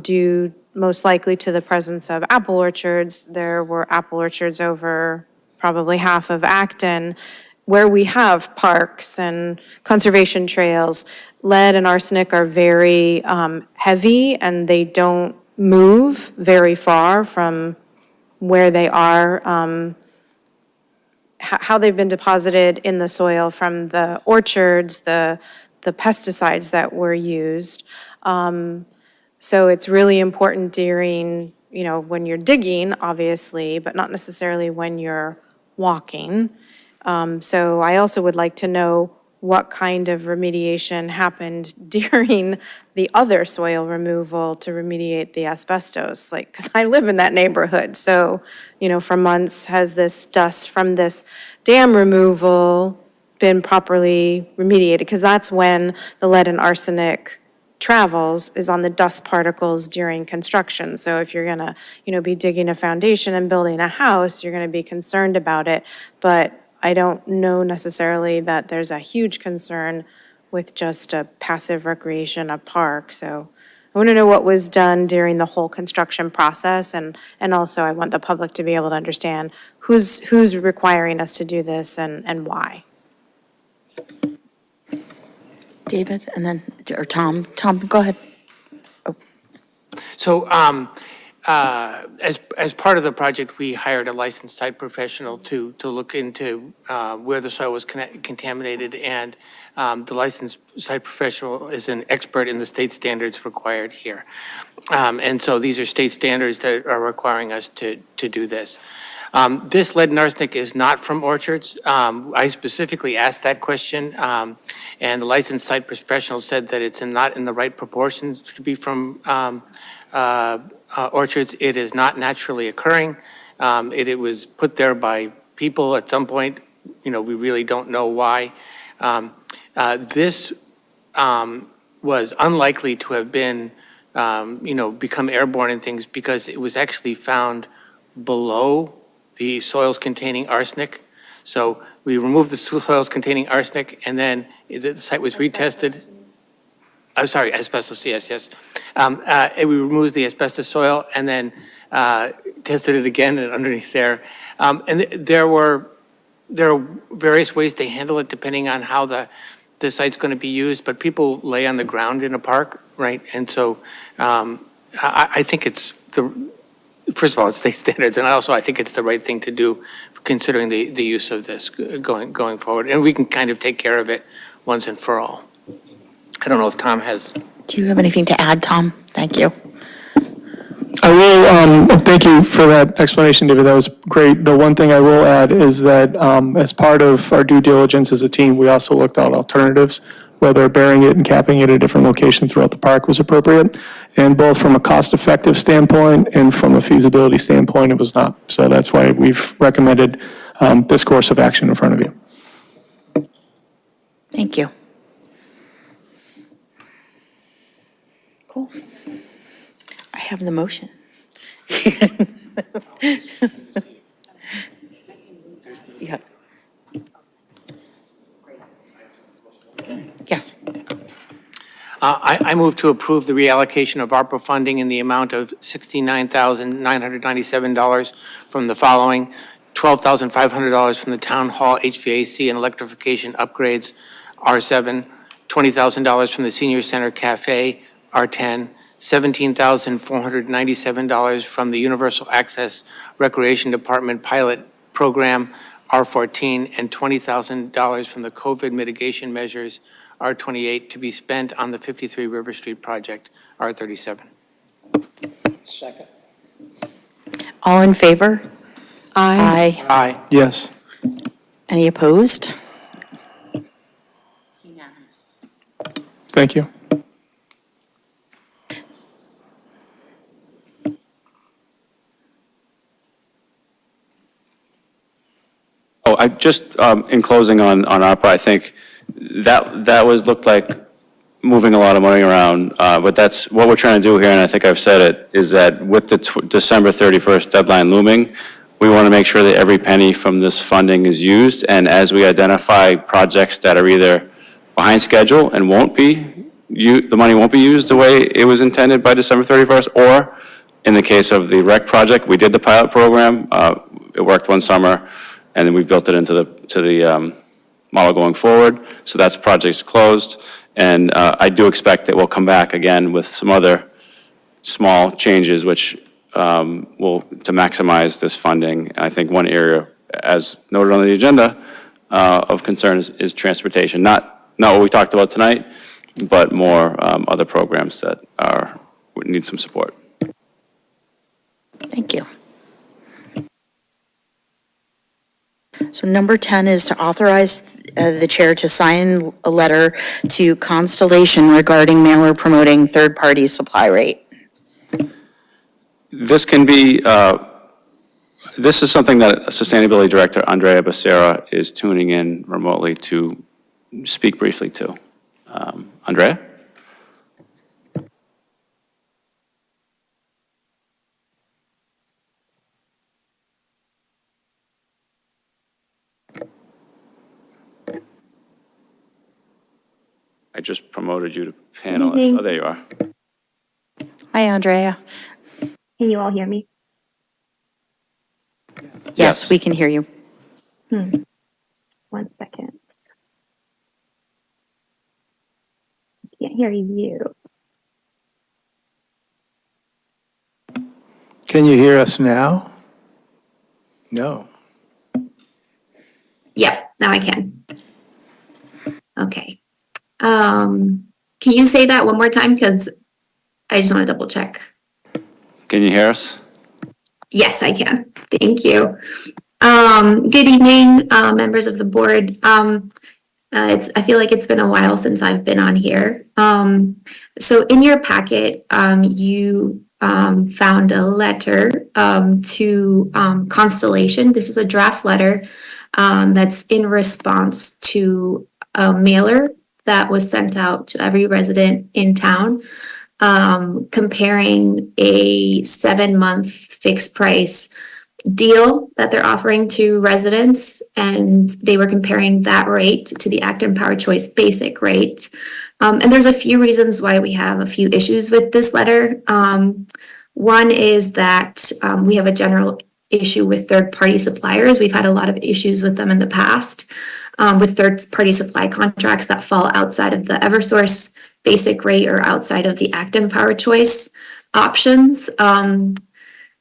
due most likely to the presence of apple orchards. There were apple orchards over probably half of Acton, where we have parks and conservation trails. Lead and arsenic are very heavy, and they don't move very far from where they are, how they've been deposited in the soil from the orchards, the pesticides that were used. So it's really important during, when you're digging, obviously, but not necessarily when you're walking. So I also would like to know what kind of remediation happened during the other soil removal to remediate the asbestos, because I live in that neighborhood. So, for months, has this dust from this dam removal been properly remediated? Because that's when the lead and arsenic travels, is on the dust particles during construction. So if you're gonna, be digging a foundation and building a house, you're gonna be concerned about it. But I don't know necessarily that there's a huge concern with just a passive recreation, a park. So I want to know what was done during the whole construction process, and also I want the public to be able to understand who's requiring us to do this and why. David, and then, or Tom. Tom, go ahead. So as part of the project, we hired a licensed site professional to look into where the soil was contaminated, and the licensed site professional is an expert in the state standards required here. And so these are state standards that are requiring us to do this. This lead and arsenic is not from orchards. I specifically asked that question, and the licensed site professional said that it's not in the right proportions to be from orchards. It is not naturally occurring. It was put there by people at some point. We really don't know why. This was unlikely to have been, become airborne and things, because it was actually found below the soils containing arsenic. So we removed the soils containing arsenic, and then the site was retested. Oh, sorry, asbestos, yes. We removed the asbestos soil and then tested it again and underneath there. And there are various ways to handle it depending on how the site's going to be used, but people lay on the ground in a park, right? And so I think it's first of all, it's state standards, and I think it's the right thing to do considering the use of this going forward. And we can kind of take care of it once and for all. I don't know if Tom has. Do you have anything to add, Tom? Thank you. I will, thank you for that explanation, David. That was great. The one thing I will add is that as part of our due diligence as a team, we also looked at alternatives, whether burying it and capping it at a different location throughout the park was appropriate. And both from a cost-effective standpoint and from a feasibility standpoint, it was not. So that's why we've recommended this course of action in front of you. Thank you. Cool. I have the motion. Yeah. Yes. I move to approve the reallocation of ARPA funding in the amount of $69,997 from the following: $12,500 from the Town Hall HVAC and electrification upgrades, R7, $20,000 from the Senior Center Cafe, R10, $17,497 from the Universal Access Recreation Department Pilot Program, R14, and $20,000 from the COVID mitigation measures, R28, to be spent on the 53 River Street project, R37. Second. All in favor? Aye. Aye. Yes. Any opposed? It's unanimous. Thank you. Oh, I just, in closing on ARPA, I think that looked like moving a lot of money around, but that's what we're trying to do here, and I think I've said it, is that with the December 31st deadline looming, we want to make sure that every penny from this funding is used, and as we identify projects that are either behind schedule and the money won't be used the way it was intended by December 31st, or in the case of the rec project, we did the pilot program, it worked one summer, and then we built it into the model going forward. So that's project's closed. And I do expect that we'll come back again with some other small changes which will to maximize this funding. And I think one area, as noted on the agenda, of concern is transportation. Not what we talked about tonight, but more other programs that would need some support. Thank you. So number 10 is to authorize the chair to sign a letter to Constellation regarding mailer promoting third-party supply rate. This can be, this is something that Sustainability Director Andrea Becerra is tuning in remotely to speak briefly to. Andrea? I just promoted you to panelist. Oh, there you are. Hi, Andrea. Can you all hear me? Yes, we can hear you. 1 second. Can't hear you. Can you hear us now? No. Yep, now I can. Okay. Can you say that one more time? Because I just want to double check. Can you hear us? Yes, I can. Thank you. Good evening, members of the board. I feel like it's been a while since I've been on here. So in your packet, you found a letter to Constellation. This is a draft letter that's in response to a mailer that was sent out to every resident in town, comparing a 7-month fixed price deal that they're offering to residents, and they were comparing that rate to the Acton Power Choice basic rate. And there's a few reasons why we have a few issues with this letter. One is that we have a general issue with third-party suppliers. We've had a lot of issues with them in the past, with third-party supply contracts that fall outside of the Eversource basic rate or outside of the Acton Power Choice options.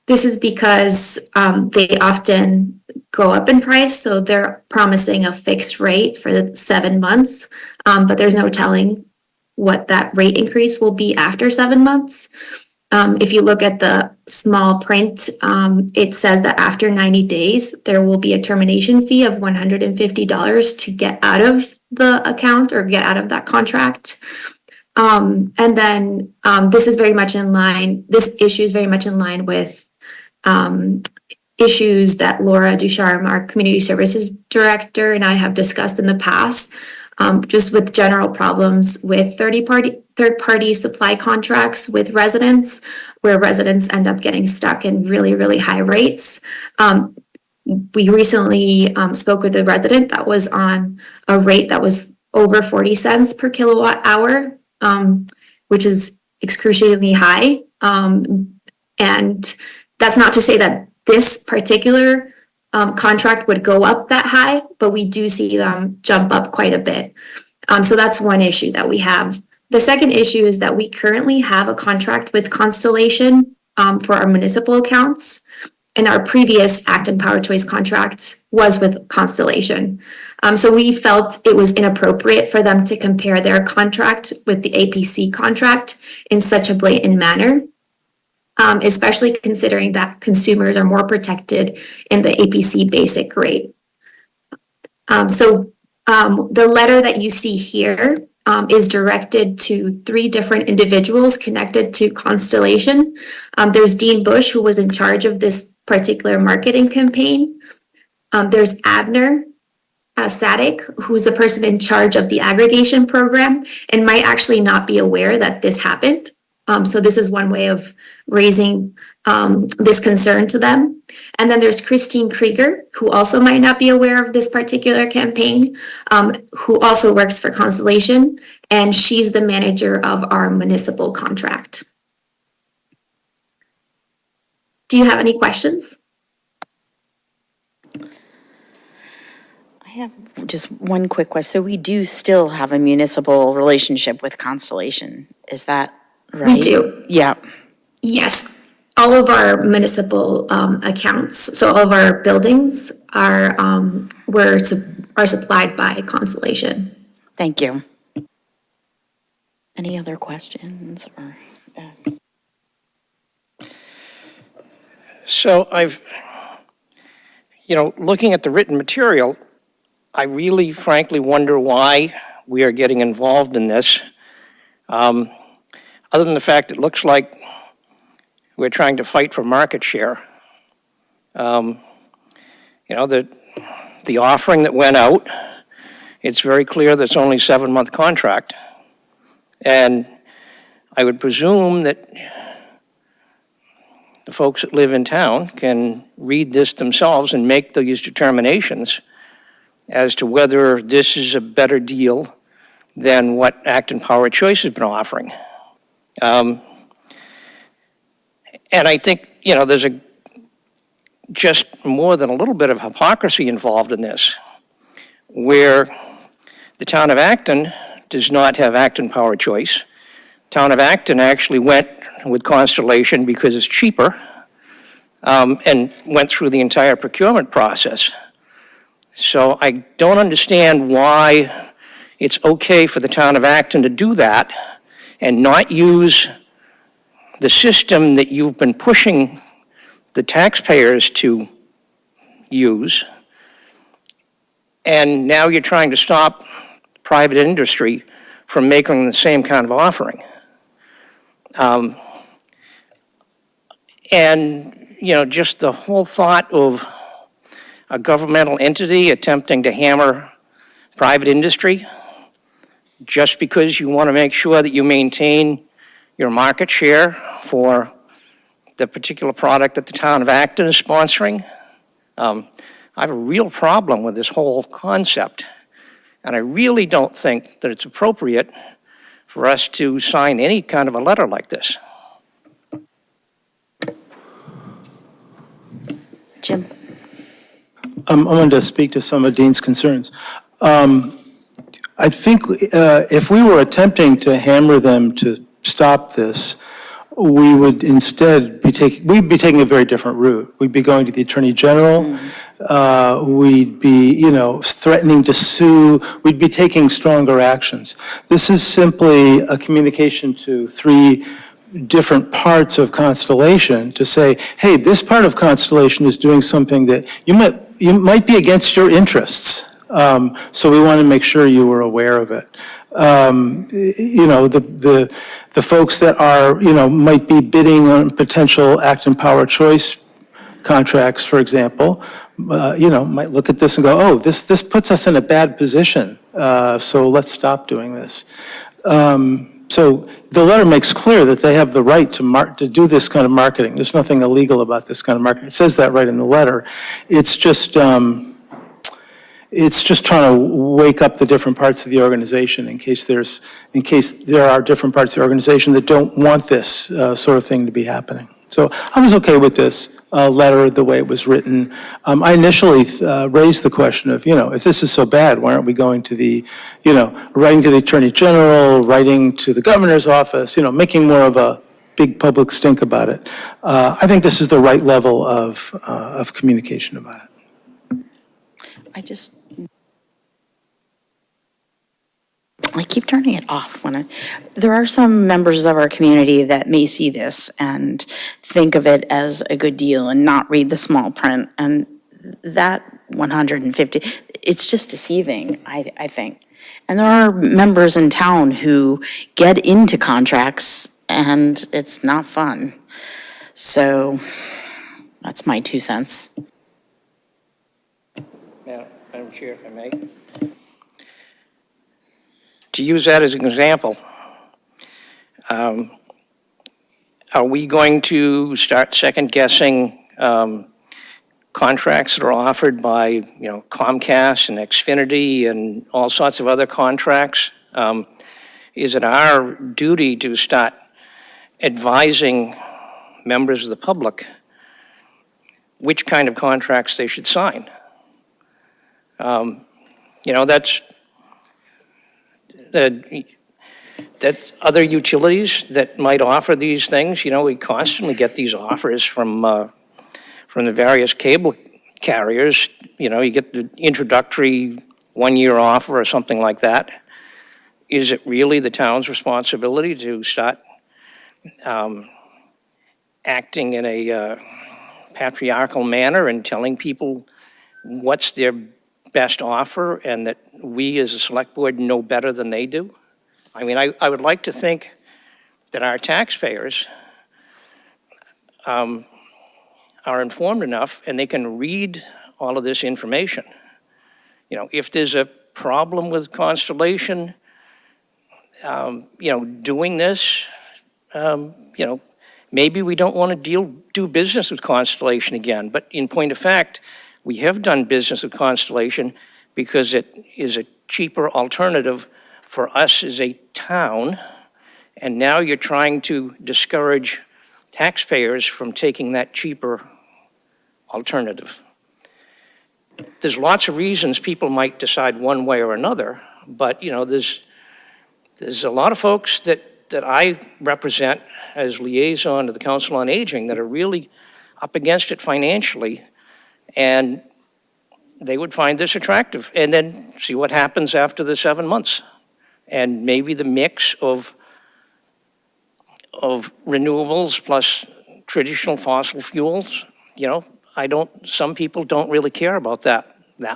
This is because they often go up in price, so they're promising a fixed rate for the 7 months, but there's no telling what that rate increase will be after 7 months. If you look at the small print, it says that after 90 days, there will be a termination fee of $150 to get out of the account or get out of that contract. And then this is very much in line, this issue is very much in line with issues that Laura Ducharme, our Community Services Director, and I have discussed in the past, just with general problems with third-party supply contracts with residents, where residents end up getting stuck in really, really high rates. We recently spoke with a resident that was on a rate that was over 40 cents per kilowatt hour which is excruciatingly high. And that's not to say that this particular contract would go up that high, but we do see them jump up quite a bit. So that's one issue that we have. The second issue is that we currently have a contract with Constellation for our municipal accounts. And our previous Acton Power Choice contract was with Constellation. So we felt it was inappropriate for them to compare their contract with the APC contract in such a blatant manner, especially considering that consumers are more protected in the APC basic rate. The letter that you see here is directed to 3 different individuals connected to Constellation. There's Dean Bush, who was in charge of this particular marketing campaign. There's Abner Sadik, who's the person in charge of the aggregation program and might actually not be aware that this happened. So this is one way of raising this concern to them. And then there's Christine Krieger, who also might not be aware of this particular campaign, who also works for Constellation, and she's the manager of our municipal contract. Do you have any questions? I have just one quick question. So we do still have a municipal relationship with Constellation, is that right? We do. Yeah. Yes. All of our municipal accounts, so all of our buildings are supplied by Constellation. Thank you. Any other questions or? So looking at the written material, I really frankly wonder why we are getting involved in this. Other than the fact it looks like we're trying to fight for market share. The offering that went out, it's very clear that it's only a 7-month contract. And I would presume that the folks that live in town can read this themselves and make these determinations as to whether this is a better deal than what Acton Power Choice has been offering. And I think, there's just more than a little bit of hypocrisy involved in this, where the town of Acton does not have Acton Power Choice. Town of Acton actually went with Constellation because it's cheaper, and went through the entire procurement process. So I don't understand why it's okay for the town of Acton to do that and not use the system that you've been pushing the taxpayers to use. And now you're trying to stop private industry from making the same kind of offering. Just the whole thought of a governmental entity attempting to hammer private industry just because you want to make sure that you maintain your market share for the particular product that the town of Acton is sponsoring. I have a real problem with this whole concept, and I really don't think that it's appropriate for us to sign any kind of a letter like this. Jim? I wanted to speak to some of Dean's concerns. I think if we were attempting to hammer them to stop this, we would instead be taking a very different route. We'd be going to the Attorney General. We'd be, threatening to sue. We'd be taking stronger actions. This is simply a communication to 3 different parts of Constellation to say, hey, this part of Constellation is doing something that you might be against your interests. So we want to make sure you were aware of it. The folks that are, might be bidding on potential Acton Power Choice contracts, for example, might look at this and go, oh, this puts us in a bad position, so let's stop doing this. So the letter makes clear that they have the right to do this kind of marketing. There's nothing illegal about this kind of marketing. It says that right in the letter. It's just, it's just trying to wake up the different parts of the organization in case there are different parts of the organization that don't want this sort of thing to be happening. So I was okay with this letter, the way it was written. I initially raised the question of, if this is so bad, why aren't we going to the, writing to the Attorney General, writing to the Governor's office, making more of a big public stink about it. I think this is the right level of communication about it. I keep turning it off there are some members of our community that may see this and think of it as a good deal and not read the small print. And that 150, it's just deceiving, I think. And there are members in town who get into contracts and it's not fun. So that's my 2 cents. Madam Chair, if I may. To use that as an example, are we going to start second-guessing contracts that are offered by, Comcast and Xfinity and all sorts of other contracts? Is it our duty to start advising members of the public which kind of contracts they should sign? That other utilities that might offer these things, we constantly get these offers from the various cable carriers. You get the introductory 1-year offer or something like that. Is it really the town's responsibility to start acting in a patriarchal manner and telling people what's their best offer and that we as a select board know better than they do? I mean, I would like to think that our taxpayers are informed enough and they can read all of this information. If there's a problem with Constellation, doing this, maybe we don't want to do business with Constellation again. But in point of fact, we have done business with Constellation because it is a cheaper alternative for us as a town. And now you're trying to discourage taxpayers from taking that cheaper alternative. There's lots of reasons people might decide one way or another, but there's a lot of folks that I represent as liaison to the Council on Aging that are really up against it financially, and they would find this attractive, and then see what happens after the 7 months. And maybe the mix of renewables plus traditional fossil fuels, some people don't really care about that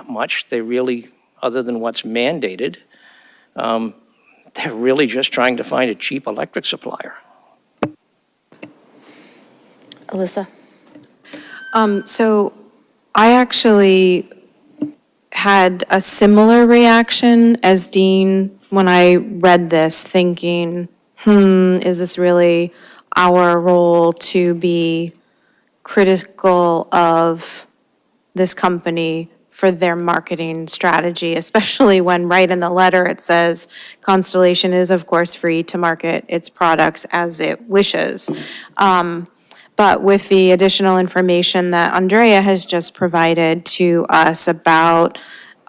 much. They really, other than what's mandated, they're really just trying to find a cheap electric supplier. Alyssa? So I actually had a similar reaction as Dean when I read this, thinking, is this really our role to be critical of this company for their marketing strategy, especially when right in the letter it says Constellation is of course free to market its products as it wishes. But with the additional information that Andrea has just provided to us about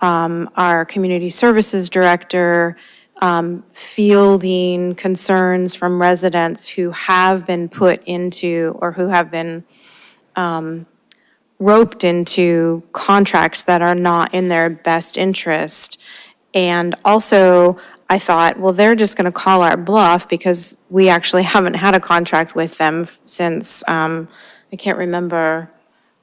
our community services director fielding concerns from residents who have been put into or who have been roped into contracts that are not in their best interest. And also, I thought, well, they're just going to call our bluff because we actually haven't had a contract with them since, I can't remember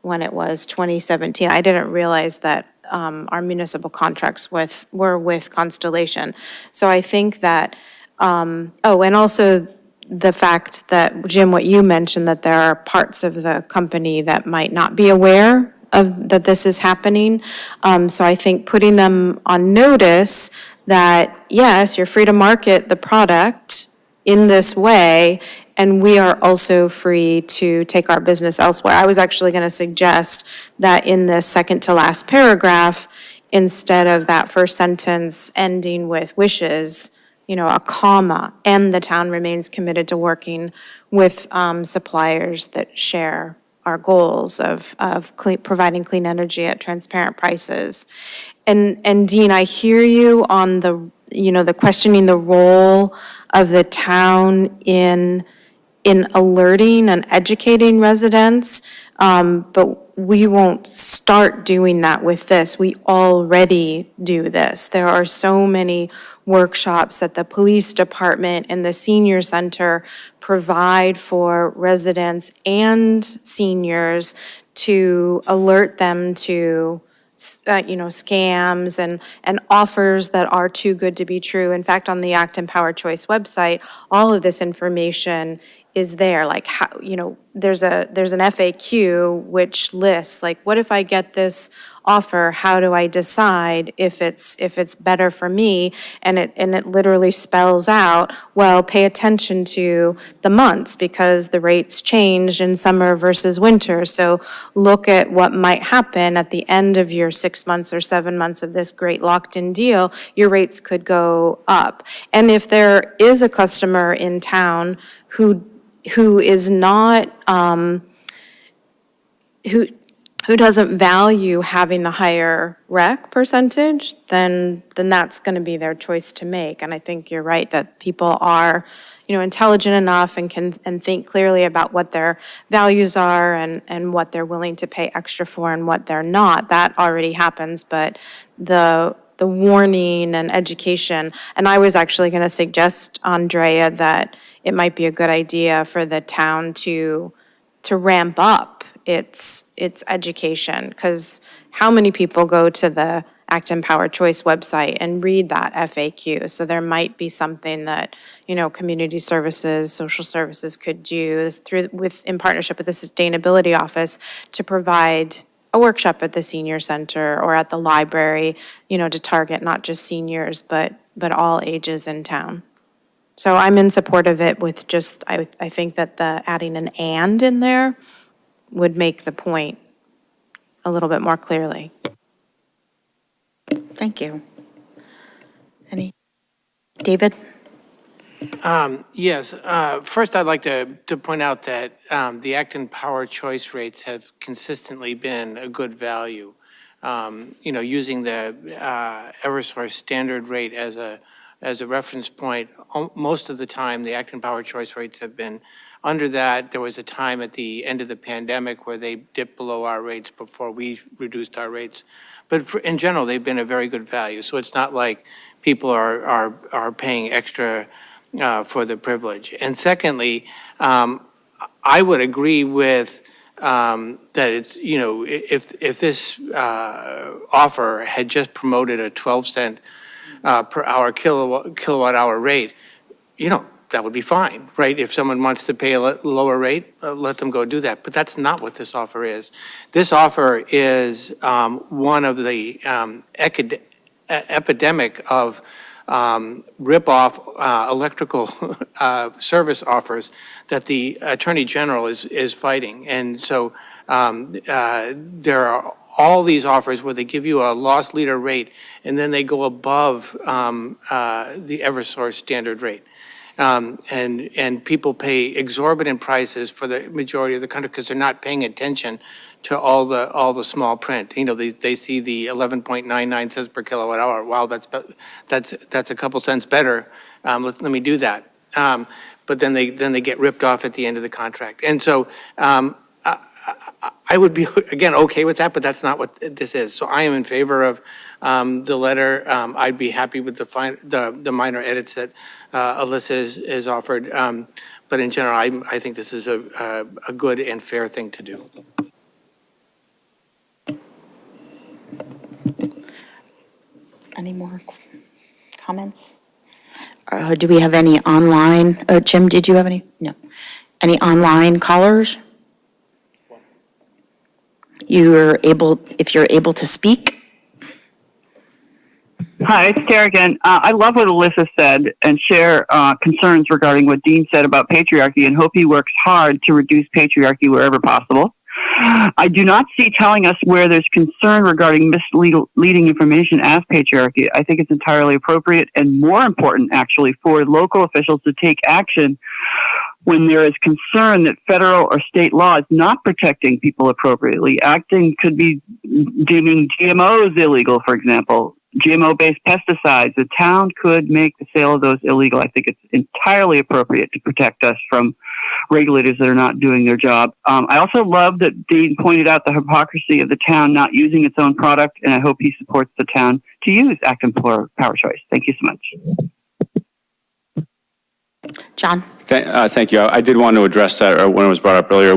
when it was, 2017. I didn't realize that our municipal contracts were with Constellation. So I think that, and also the fact that, Jim, what you mentioned, that there are parts of the company that might not be aware of that this is happening. So I think putting them on notice that, yes, you're free to market the product in this way, and we are also free to take our business elsewhere. I was actually going to suggest that in the second to last paragraph, instead of that first sentence ending with wishes, a comma, and the town remains committed to working with suppliers that share our goals of providing clean energy at transparent prices. And Dean, I hear you on the questioning the role of the town in alerting and educating residents, but we won't start doing that with this. We already do this. There are so many workshops that the police department and the senior center provide for residents and seniors to alert them to scams and offers that are too good to be true. In fact, on the Acton Power Choice website, all of this information is there, like how, there's an FAQ which lists, like, what if I get this offer, how do I decide if it's better for me? And it literally spells out, well, pay attention to the months because the rates change in summer versus winter. So look at what might happen at the end of your 6 months or 7 months of this great locked-in deal, your rates could go up. And if there is a customer in town who is not, who doesn't value having the higher rec percentage, then that's going to be their choice to make. And I think you're right that people are, intelligent enough and can think clearly about what their values are and what they're willing to pay extra for and what they're not. That already happens, but the warning and education, and I was actually going to suggest, Andrea, that it might be a good idea for the town to ramp up its education, because how many people go to the Acton Power Choice website and read that FAQ? So there might be something that, community services, social services could do in partnership with the Sustainability Office to provide a workshop at the senior center or at the library, to target not just seniors, but all ages in town. So I'm in support of it with just, I think that adding an "and" in there would make the point a little bit more clearly. Thank you. David? Yes. First, I'd like to point out that the Acton Power Choice rates have consistently been a good value. Using the Eversource standard rate as a reference point, most of the time the Acton Power Choice rates have been under that. There was a time at the end of the pandemic where they dipped below our rates before we reduced our rates. But in general, they've been a very good value. So it's not like people are paying extra for the privilege. And secondly, I would agree with that it's, if this offer had just promoted a 12-cent per hour kilowatt hour rate, that would be fine, right? If someone wants to pay a lower rate, let them go do that. But that's not what this offer is. This offer is one of the epidemic of rip-off electrical service offers that the Attorney General is fighting. And so there are all these offers where they give you a loss leader rate and then they go above the Eversource standard rate. And people pay exorbitant prices for the majority of the country because they're not paying attention to all the small print. They see the 11.99 cents per kilowatt hour. Wow, that's a couple cents better. Let me do that. But then they get ripped off at the end of the contract. And so I would be, again, okay with that, but that's not what this is. So I am in favor of the letter. I'd be happy with the minor edits that Alyssa has offered. But in general, I think this is a good and fair thing to do. Any more comments? Do we have any online? Jim, did you have any? No. Any online callers? If you're able to speak. Hi, it's Tara again. I love what Alyssa said and share concerns regarding what Dean said about patriarchy and hope he works hard to reduce patriarchy wherever possible. I do not see telling us where there's concern regarding misleading information as patriarchy. I think it's entirely appropriate and more important, actually, for local officials to take action when there is concern that federal or state law is not protecting people appropriately. Acton could be deeming GMOs illegal, for example, GMO-based pesticides. The town could make the sale of those illegal. I think it's entirely appropriate to protect us from regulators that are not doing their job. I also love that Dean pointed out the hypocrisy of the town not using its own product, and I hope he supports the town to use Acton Power Choice. Thank you so much. John? Thank you. I did want to address that when it was brought up earlier.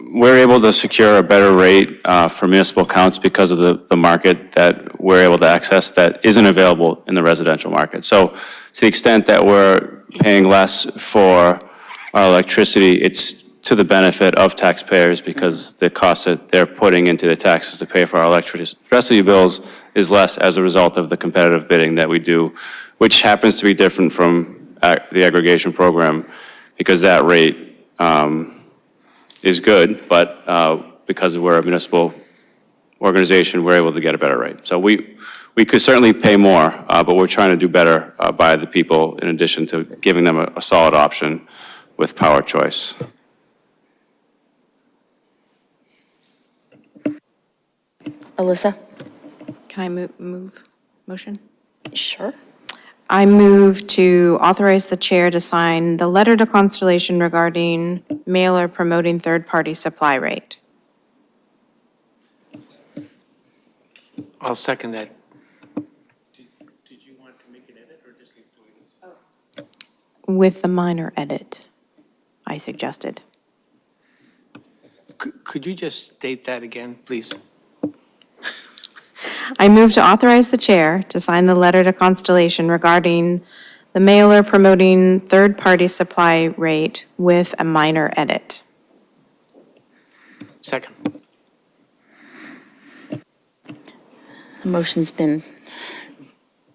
We're able to secure a better rate for municipal accounts because of the market that we're able to access that isn't available in the residential market. So to the extent that we're paying less for our electricity, it's to the benefit of taxpayers because the cost that they're putting into the taxes to pay for our electricity bills is less as a result of the competitive bidding that we do, which happens to be different from the aggregation program because that rate is good, but because we're a municipal organization, we're able to get a better rate. So we could certainly pay more, but we're trying to do better by the people in addition to giving them a solid option with power choice. Alyssa? Can I move motion? Sure. I move to authorize the chair to sign the letter to Constellation regarding mailer promoting third-party supply rate. I'll second that. Did you want to make an edit or just leave it the way it is? With the minor edit I suggested. Could you just state that again, please? I move to authorize the chair to sign the letter to Constellation regarding the mailer promoting third-party supply rate with a minor edit. Second. The motion's been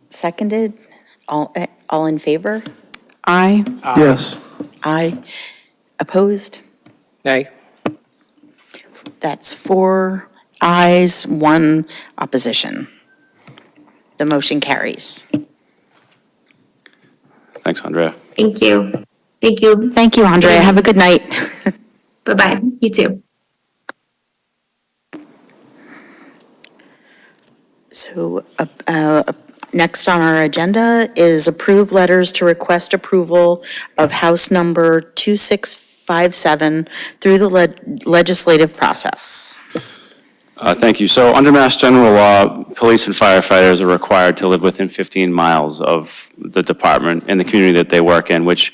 seconded. All in favor? Aye. Yes. Aye. Opposed? Nay. That's 4 ayes, 1 opposition. The motion carries. Thanks, Andrea. Thank you. Thank you. Thank you, Andrea. Have a good night. Bye-bye. You too. So next on our agenda is approve letters to request approval of House number 2657 through the legislative process. Thank you. So under Mass General Law, police and firefighters are required to live within 15 miles of the department and the community that they work in, which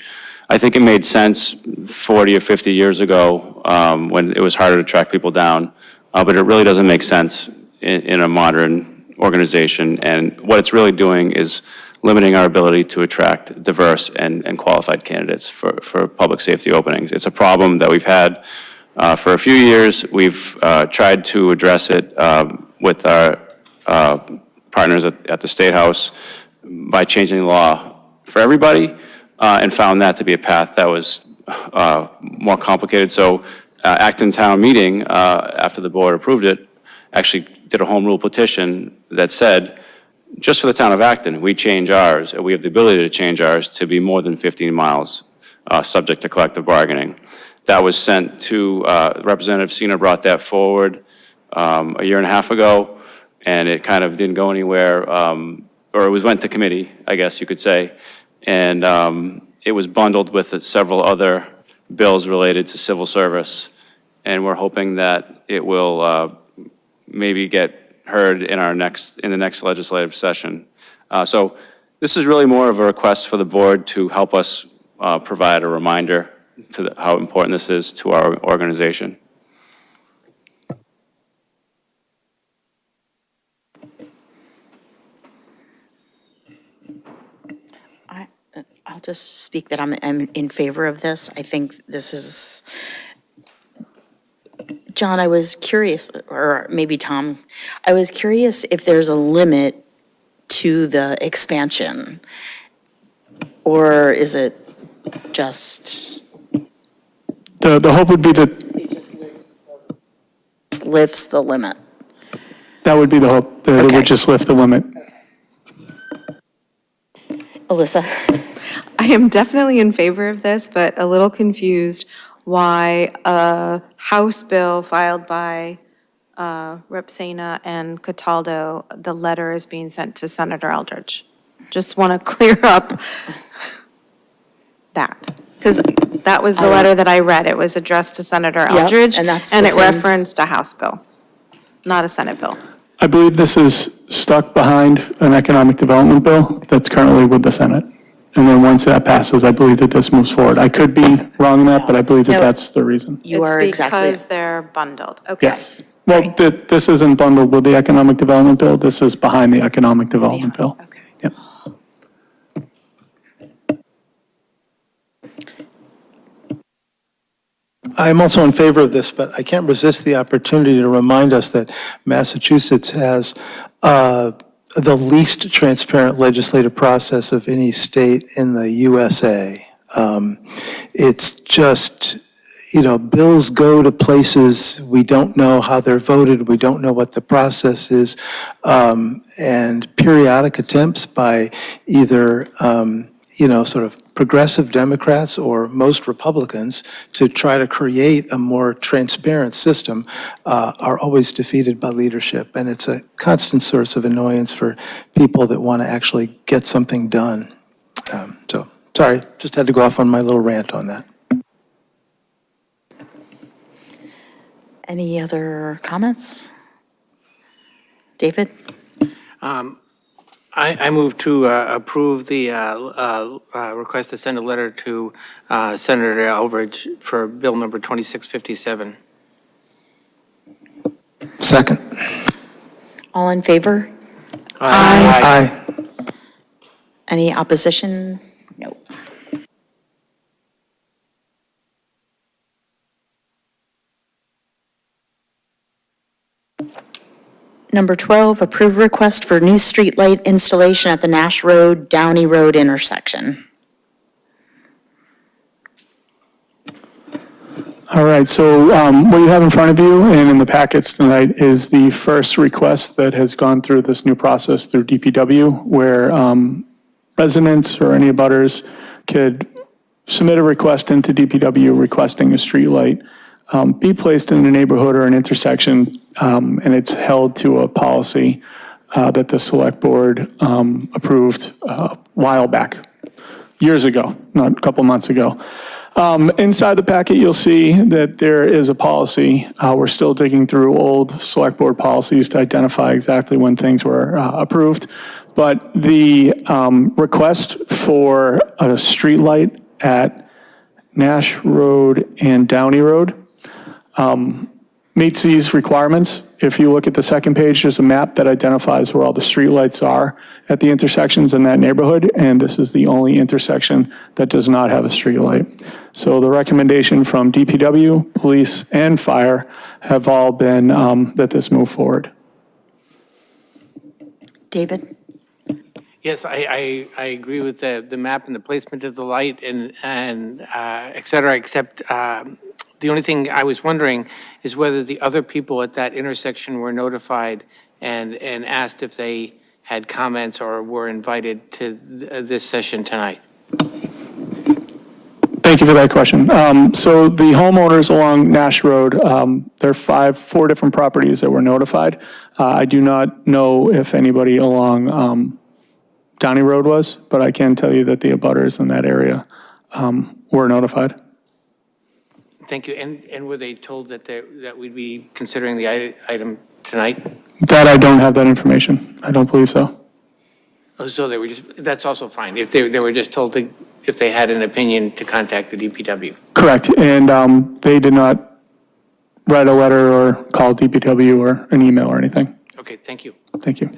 I think it made sense 40 or 50 years ago when it was harder to track people down, but it really doesn't make sense in a modern organization. And what it's really doing is limiting our ability to attract diverse and qualified candidates for public safety openings. It's a problem that we've had for a few years. We've tried to address it with our partners at the State House by changing the law for everybody and found that to be a path that was more complicated. So Acton Town Meeting, after the board approved it, actually did a home rule petition that said, just for the town of Acton, we change ours, and we have the ability to change ours to be more than 15 miles, subject to collective bargaining. That was sent to, Representative Cena brought that forward a year and a half ago, and it kind of didn't go anywhere, or it went to committee, I guess you could say, and it was bundled with several other bills related to civil service, and we're hoping that it will maybe get heard in the next legislative session. So this is really more of a request for the board to help us provide a reminder to how important this is to our organization. I'll just speak that I'm in favor of this. I think this is, John, I was curious, or maybe Tom, I was curious if there's a limit to the expansion, or is it just? The hope would be that, lifts the limit. That would be the hope, that it Okay. would just lift the limit. Alyssa? I am definitely in favor of this, but a little confused why a House bill filed by Rep. Sena and Cataldo, the letter is being sent to Senator Eldridge. Just want to clear up that, because that was the letter that I read. It was addressed to Senator Eldridge, and that's and the it same- referenced a House bill, not a Senate bill. I believe this is stuck behind an economic development bill that's currently with the Senate. And then once that passes, I believe that this moves forward. I could be wrong on that, but I believe that No. that's the reason. You are It's exactly. because they're bundled. Okay. Yes. Well, this isn't bundled with the economic development bill. This is behind the economic development bill. Okay. Yep. I'm also in favor of this, but I can't resist the opportunity to remind us that Massachusetts has the least transparent legislative process of any state in the USA. It's just, bills go to places, we don't know how they're voted, we don't know what the process is, and periodic attempts by either, sort of progressive Democrats or most Republicans to try to create a more transparent system are always defeated by leadership. And it's a constant source of annoyance for people that want to actually get something done. So, sorry, just had to go off on my little rant on that. Any other comments? David? I move to approve the request to send a letter to Senator Eldridge for Bill number 2657. Second. All in favor? Aye. Any opposition? No. Number 12, approve request for new streetlight installation at the Nash Road, Downey Road intersection. All right, so what you have in front of you and in the packets tonight is the first request that has gone through this new process through DPW, where residents or any abutters could submit a request into DPW requesting a streetlight be placed in a neighborhood or an intersection, and it's held to a policy that the select board approved a while back, years ago, not a couple months ago. Inside the packet, you'll see that there is a policy. We're still digging through old select board policies to identify exactly when things were approved. But the request for a streetlight at Nash Road and Downey Road meets these requirements. If you look at the second page, there's a map that identifies where all the streetlights are at the intersections in that neighborhood, and this is the only intersection that does not have a streetlight. So the recommendation from DPW, police, and fire have all been that this move forward. David? Yes, I agree with the map and the placement of the light and et cetera, except the only thing I was wondering is whether the other people at that intersection were notified and asked if they had comments or were invited to this session tonight. Thank you for that question. So the homeowners along Nash Road, there are four different properties that were notified. I do not know if anybody along Downey Road was, but I can tell you that the abutters in that area were notified. Thank you. And were they told that we'd be considering the item tonight? That I don't have that information. I don't believe so. Oh, so they were that's also fine. If they were just told to, if they had an opinion, to contact the DPW. Correct. And they did not write a letter or call DPW or an email or anything. Okay, thank you. Thank you.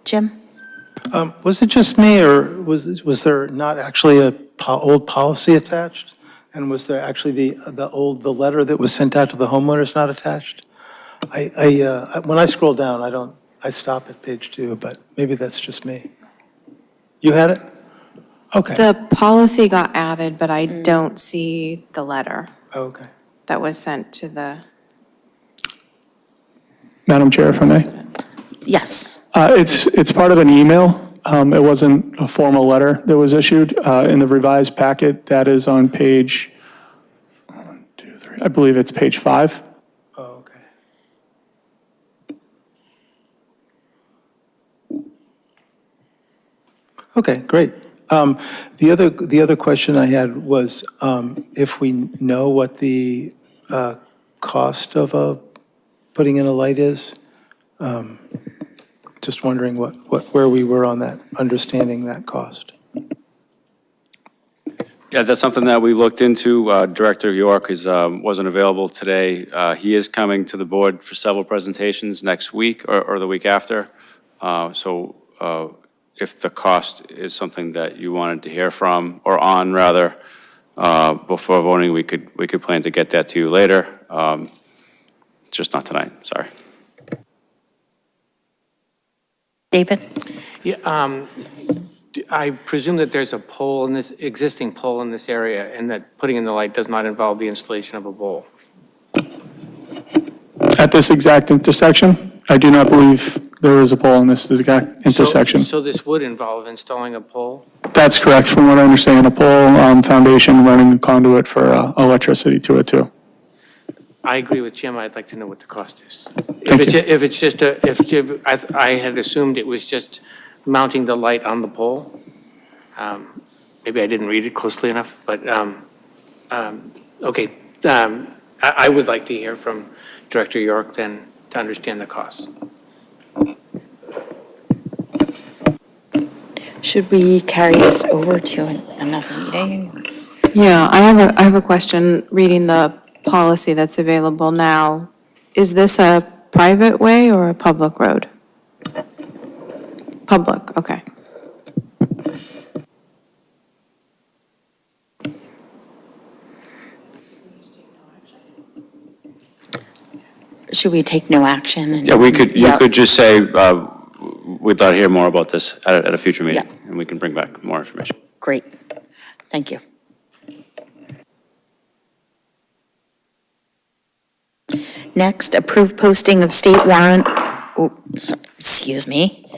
Jim? Was it just me, or was there not actually a old policy attached? And was there actually the letter that was sent out to the homeowners not attached? When I scroll down, I stop at page 2, but maybe that's just me. You had it? Okay. The policy got added, but I don't see the letter Okay. that was sent to the Madam Chair, if I may. Yes. It's part of an email. It wasn't a formal letter that was issued. In the revised packet, that is on page, 1, 2, 3, I believe it's page 5. Oh, okay. Okay, great. The other question I had was if we know what the cost of putting in a light is. Just wondering where we were on that, understanding that cost. Yeah, that's something that we looked into. Director York wasn't available today. He is coming to the board for several presentations next week or the week after. So if the cost is something that you wanted to hear from, or on rather, before voting, we could plan to get that to you later. Just not tonight, sorry. David? Yeah, I presume that there's a pole in this, existing pole in this area, and that putting in the light does not involve the installation of a pole. At this exact intersection, I do not believe there is a pole in this exact intersection. So this would involve installing a pole? That's correct, from what I understand, a pole, foundation, running a conduit for electricity to it too. I agree with Jim. I'd like to know what the cost is. Thank you. If it's just I had assumed it was just mounting the light on the pole. Maybe I didn't read it closely enough, but okay. I would like to hear from Director York then to understand the cost. Should we carry this over to another meeting? Yeah, I have a question, reading the policy that's available now. Is this a private way or a public road? Public, okay. Should we take no action? Yeah, you could just say, we'd like to hear more about this at a future meeting, Yeah. and we can bring back more information. Great. Thank you. Next, approve posting of state warrant, excuse me.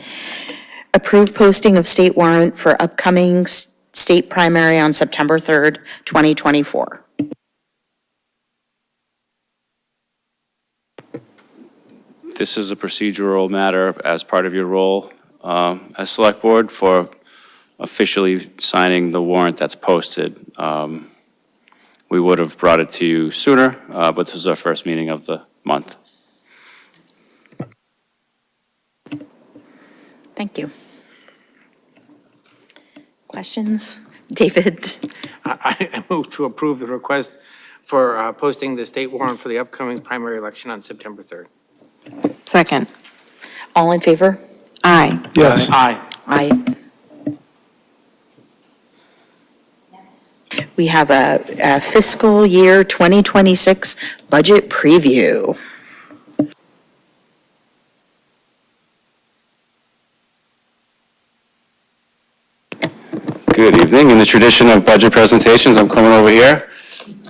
Approve posting of state warrant for upcoming state primary on September 3rd, 2024. This is a procedural matter as part of your role as Select Board for officially signing the warrant that's posted. We would have brought it to you sooner, but this is our first meeting of the month. Thank you. Questions? David? I move to approve the request for posting the state warrant for the upcoming primary election on September 3rd. Second. All in favor? Aye. Yes. Aye. Aye. We have a fiscal year 2026 budget preview. Good evening. In the tradition of budget presentations, I'm coming over here.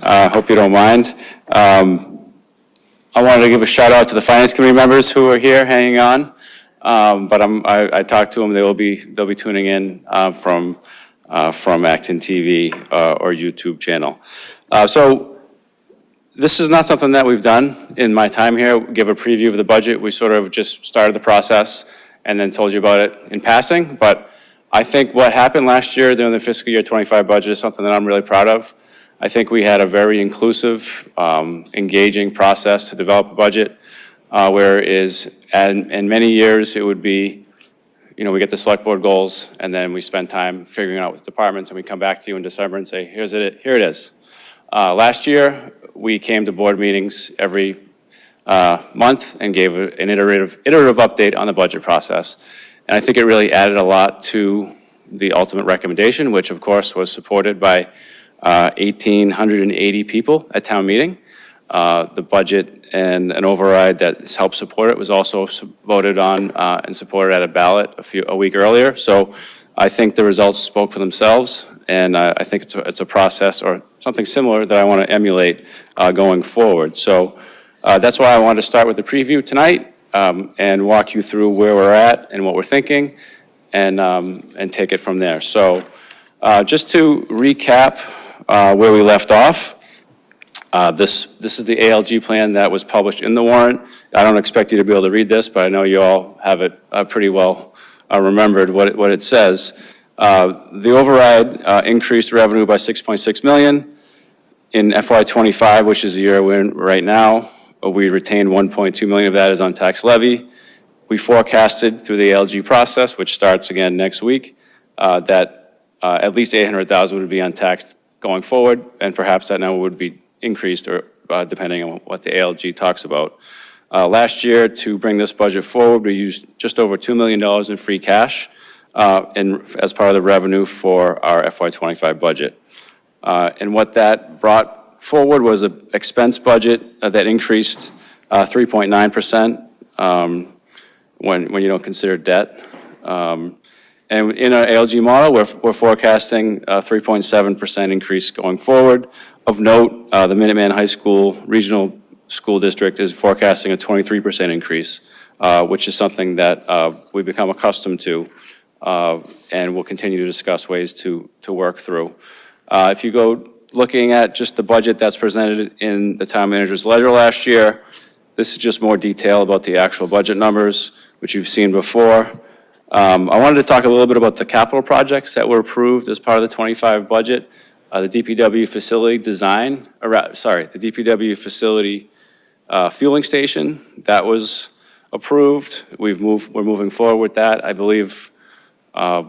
Hope you don't mind. I wanted to give a shout out to the Finance Committee members who are here hanging on. But I talked to them. They'll be tuning in from ActonTV or YouTube channel. So this is not something that we've done in my time here. Give a preview of the budget. We sort of just started the process and then told you about it in passing. But I think what happened last year during the fiscal year 25 budget is something that I'm really proud of. I think we had a very inclusive, engaging process to develop a budget, whereas in many years it would be, we get the select board goals and then we spend time figuring out with departments and we come back to you in December and say, here it is. Last year, we came to board meetings every month and gave an iterative update on the budget process. And I think it really added a lot to the ultimate recommendation, which of course was supported by 1,880 people at town meeting. The budget and an override that helped support it was also voted on and supported at a ballot a week earlier. So I think the results spoke for themselves, and I think it's a process or something similar that I want to emulate going forward. So that's why I wanted to start with the preview tonight. and walk you through where we're at and what we're thinking, and take it from there. So just to recap where we left off, this is the ALG plan that was published in the warrant. I don't expect you to be able to read this, but I know you all have it pretty well remembered what it says. The override increased revenue by 6.6 million. In FY25, which is the year we're in right now, we retained 1.2 million of that as on tax levy. We forecasted through the ALG process, which starts again next week, that at least 800,000 would be untaxed going forward, and perhaps that number would be increased or depending on what the ALG talks about. Last year, to bring this budget forward, we used just over $2 million in free cash as part of the revenue for our FY25 budget. And what that brought forward was an expense budget that increased 3.9% when you don't consider debt. And in our ALG model, we're forecasting a 3.7% increase going forward. Of note, the Minuteman High School Regional School District is forecasting a 23% increase, which is something that we've become accustomed to and we'll continue to discuss ways to work through. If you go looking at just the budget that's presented in the town manager's ledger last year, this is just more detail about the actual budget numbers, which you've seen before. I wanted to talk a little bit about the capital projects that were approved as part of the 25 budget. The DPW facility design, the DPW facility fueling station, that was approved. We're moving forward with that. I believe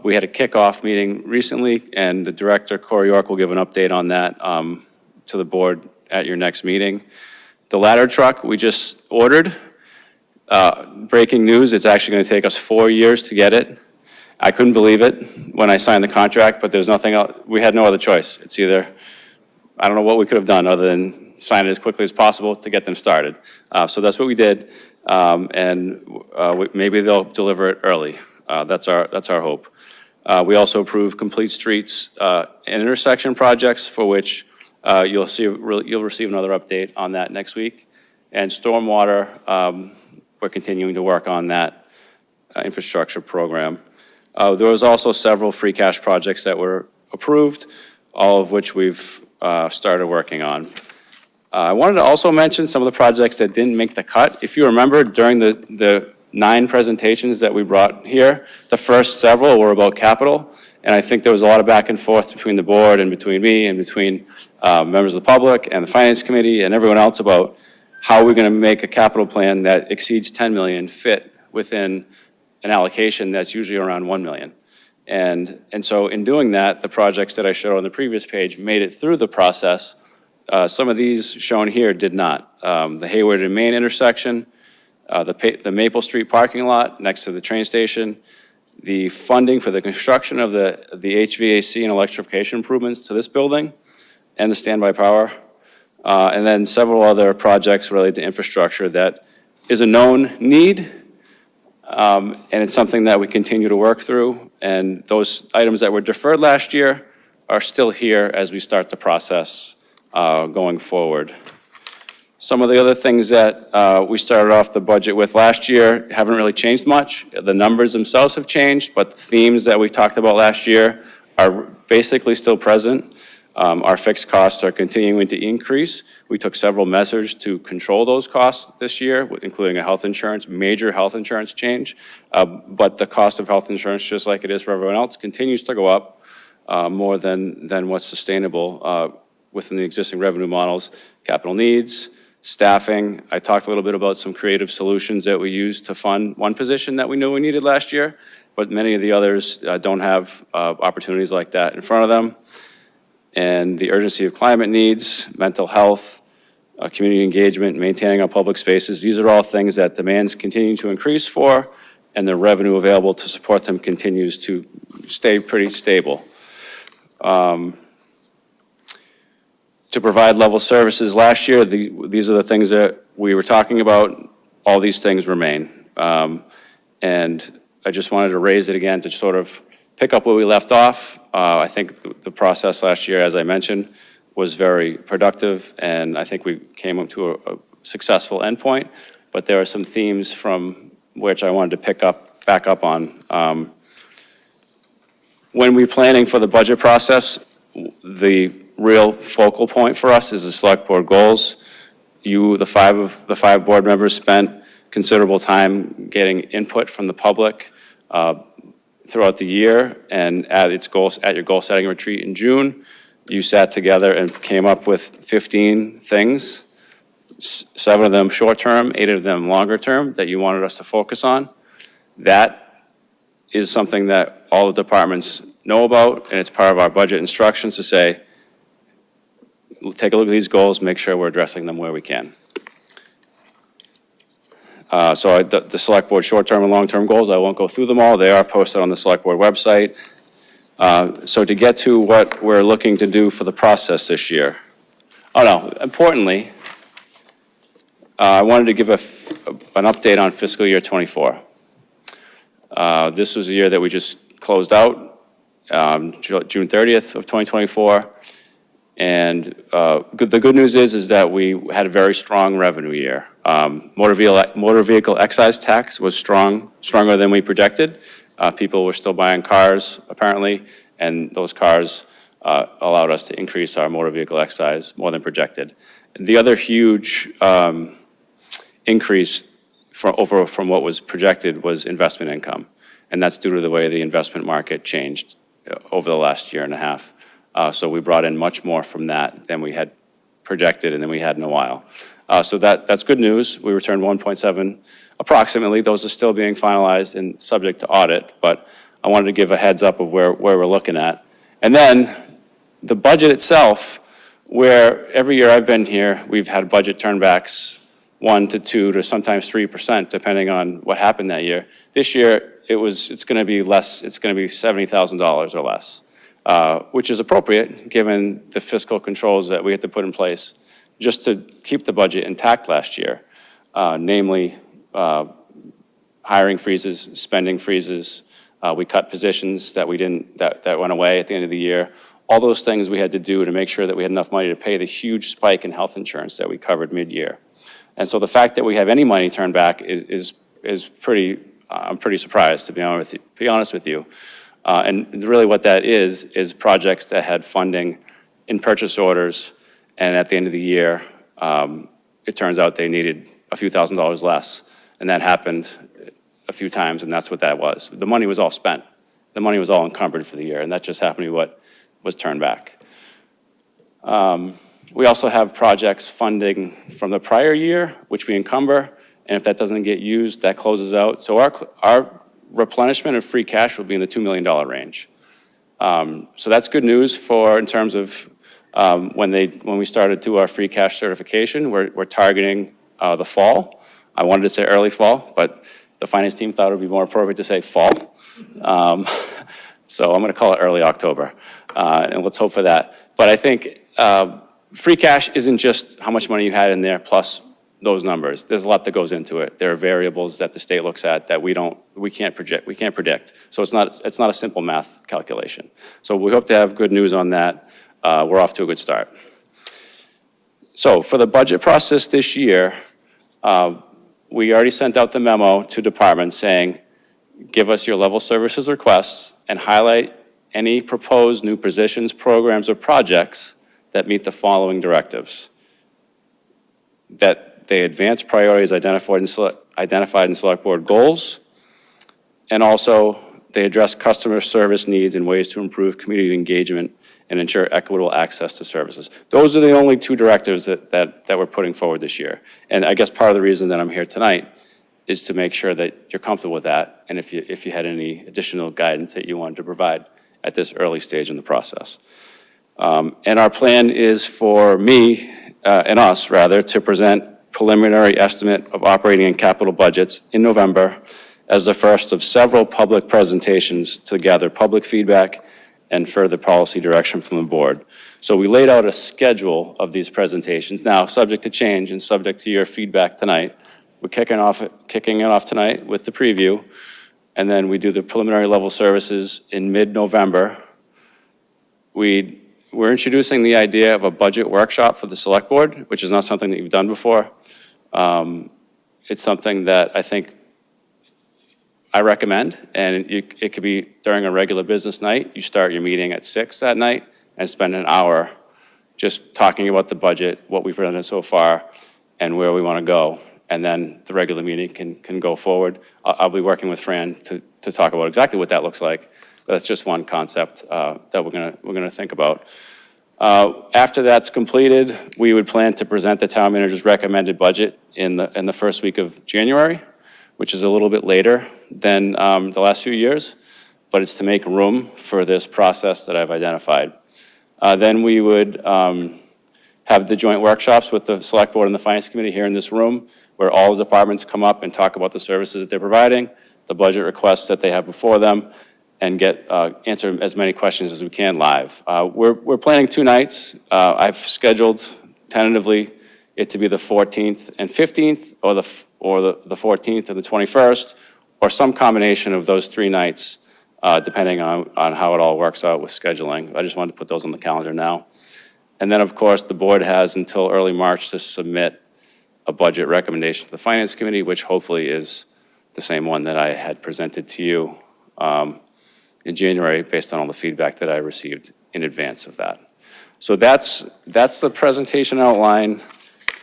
we had a kickoff meeting recently, and the director, Corey York, will give an update on that to the board at your next meeting. The ladder truck we just ordered. Breaking news, it's actually going to take us 4 years to get it. I couldn't believe it when I signed the contract, but there was nothing else. We had no other choice. It's either, I don't know what we could have done other than sign it as quickly as possible to get them started. So that's what we did, and maybe they'll deliver it early. That's our hope. We also approved complete streets and intersection projects for which you'll receive another update on that next week. And stormwater, we're continuing to work on that infrastructure program. There was also several free cash projects that were approved, all of which we've started working on. I wanted to also mention some of the projects that didn't make the cut. If you remember, during the 9 presentations that we brought here, the first several were about capital, and I think there was a lot of back and forth between the board and between me and between members of the public and the finance committee and everyone else about how we're going to make a capital plan that exceeds 10 million fit within an allocation that's usually around 1 million. And so in doing that, the projects that I showed on the previous page made it through the process. Some of these shown here did not. The Hayward and Main intersection, the Maple Street parking lot next to the train station, the funding for the construction of the HVAC and electrification improvements to this building, and the standby power, and then several other projects related to infrastructure that is a known need, and it's something that we continue to work through, and those items that were deferred last year are still here as we start the process going forward. Some of the other things that we started off the budget with last year haven't really changed much. The numbers themselves have changed, but the themes that we talked about last year are basically still present. Our fixed costs are continuing to increase. We took several measures to control those costs this year, including a major health insurance change. But the cost of health insurance, just like it is for everyone else, continues to go up more than what's sustainable within the existing revenue models. Capital needs, staffing. I talked a little bit about some creative solutions that we used to fund one position that we knew we needed last year, but many of the others don't have opportunities like that in front of them. And the urgency of climate needs, mental health, community engagement, maintaining our public spaces. These are all things that demands continue to increase for, and the revenue available to support them continues to stay pretty stable. To provide level services last year, these are the things that we were talking about. All these things remain. And I just wanted to raise it again to sort of pick up where we left off. I think the process last year, as I mentioned, was very productive, and I think we came up to a successful endpoint. but there are some themes from which I wanted to back up on. When we're planning for the budget process, the real focal point for us is the select board goals. The five board members spent considerable time getting input from the public throughout the year, and at your goal setting retreat in June, you sat together and came up with 15 things, 7 of them short-term, 8 of them longer-term, that you wanted us to focus on. That is something that all the departments know about, and it's part of our budget instructions to say, take a look at these goals, make sure we're addressing them where we can. The select board short-term and long-term goals, I won't go through them all. They are posted on the select board website. So to get to what we're looking to do for the process this year. Importantly, I wanted to give an update on fiscal year ~24. This was a year that we just closed out, June 30th of 2024. And the good news is that we had a very strong revenue year. Motor vehicle excise tax was stronger than we projected. People were still buying cars, apparently, and those cars allowed us to increase our motor vehicle excise more than projected. The other huge increase from what was projected was investment income, and that's due to the way the investment market changed over the last year and a half. So we brought in much more from that than we had projected and than we had in a while. So that's good news. We returned 1.7 approximately. Those are still being finalized and subject to audit, but I wanted to give a heads up of where we're looking at. And then the budget itself, where every year I've been here, we've had budget turnbacks 1 to 2 to sometimes 3%, depending on what happened that year. This year, it's going to be less. It's going to be $70,000 or less, which is appropriate given the fiscal controls that we had to put in place just to keep the budget intact last year, namely hiring freezes, spending freezes. We cut positions that went away at the end of the year. All those things we had to do to make sure that we had enough money to pay the huge spike in health insurance that we covered mid-year. And so the fact that we have any money turned back is pretty. I'm pretty surprised, to be honest with you. And really what that is projects that had funding in purchase orders, and at the end of the year, it turns out they needed a few $1,000s less, and that happened a few times, and that's what that was. The money was all spent. The money was all encumbered for the year, and that just happened to be what was turned back. We also have projects funding from the prior year, which we encumber, and if that doesn't get used, that closes out. So our replenishment of free cash will be in the $2 million range. So that's good news in terms of when we started to our free cash certification. We're targeting the fall. I wanted to say early fall, but the finance team thought it would be more appropriate to say fall. So I'm going to call it early October, and let's hope for that. But I think free cash isn't just how much money you had in there plus those numbers. There's a lot that goes into it. There are variables that the state looks at that we can't predict. So it's not a simple math calculation. So we hope to have good news on that. We're off to a good start. So for the budget process this year, we already sent out the memo to departments saying, give us your level services requests and highlight any proposed new positions, programs, or projects that meet the following directives. That they advance priorities identified in select board goals, and also they address customer service needs and ways to improve community engagement and ensure equitable access to services. Those are the only 2 directives that we're putting forward this year. And I guess part of the reason that I'm here tonight is to make sure that you're comfortable with that, and if you had any additional guidance that you wanted to provide at this early stage in the process. And our plan is for me, and us rather, to present preliminary estimate of operating and capital budgets in November as the first of several public presentations to gather public feedback and further policy direction from the board. So we laid out a schedule of these presentations. Now, subject to change and subject to your feedback tonight, we're kicking it off tonight with the preview, and then we do the preliminary level services in mid-November. We're introducing the idea of a budget workshop for the select board, which is not something that you've done before. it's something that I think I recommend, and it could be during a regular business night. You start your meeting at 6 that night and spend an hour just talking about the budget, what we've presented so far, and where we want to go. And then the regular meeting can go forward. I'll be working with Fran to talk about exactly what that looks like. That's just one concept that we're gonna think about. After that's completed, we would plan to present the town manager's recommended budget in the first week of January, which is a little bit later than the last few years, but it's to make room for this process that I've identified. Then we would have the joint workshops with the Select Board and the Finance Committee here in this room, where all the departments come up and talk about the services that they're providing, the budget requests that they have before them, and answer as many questions as we can live. We're planning 2 nights. I've scheduled tentatively it to be the 14th and 15th, or the 14th and the 21st, or some combination of those 3 nights, depending on how it all works out with scheduling. I just wanted to put those on the calendar now. And then, of course, the board has until early March to submit a budget recommendation to the Finance Committee, which hopefully is the same one that I had presented to you in January, based on all the feedback that I received in advance of that. So that's the presentation outline,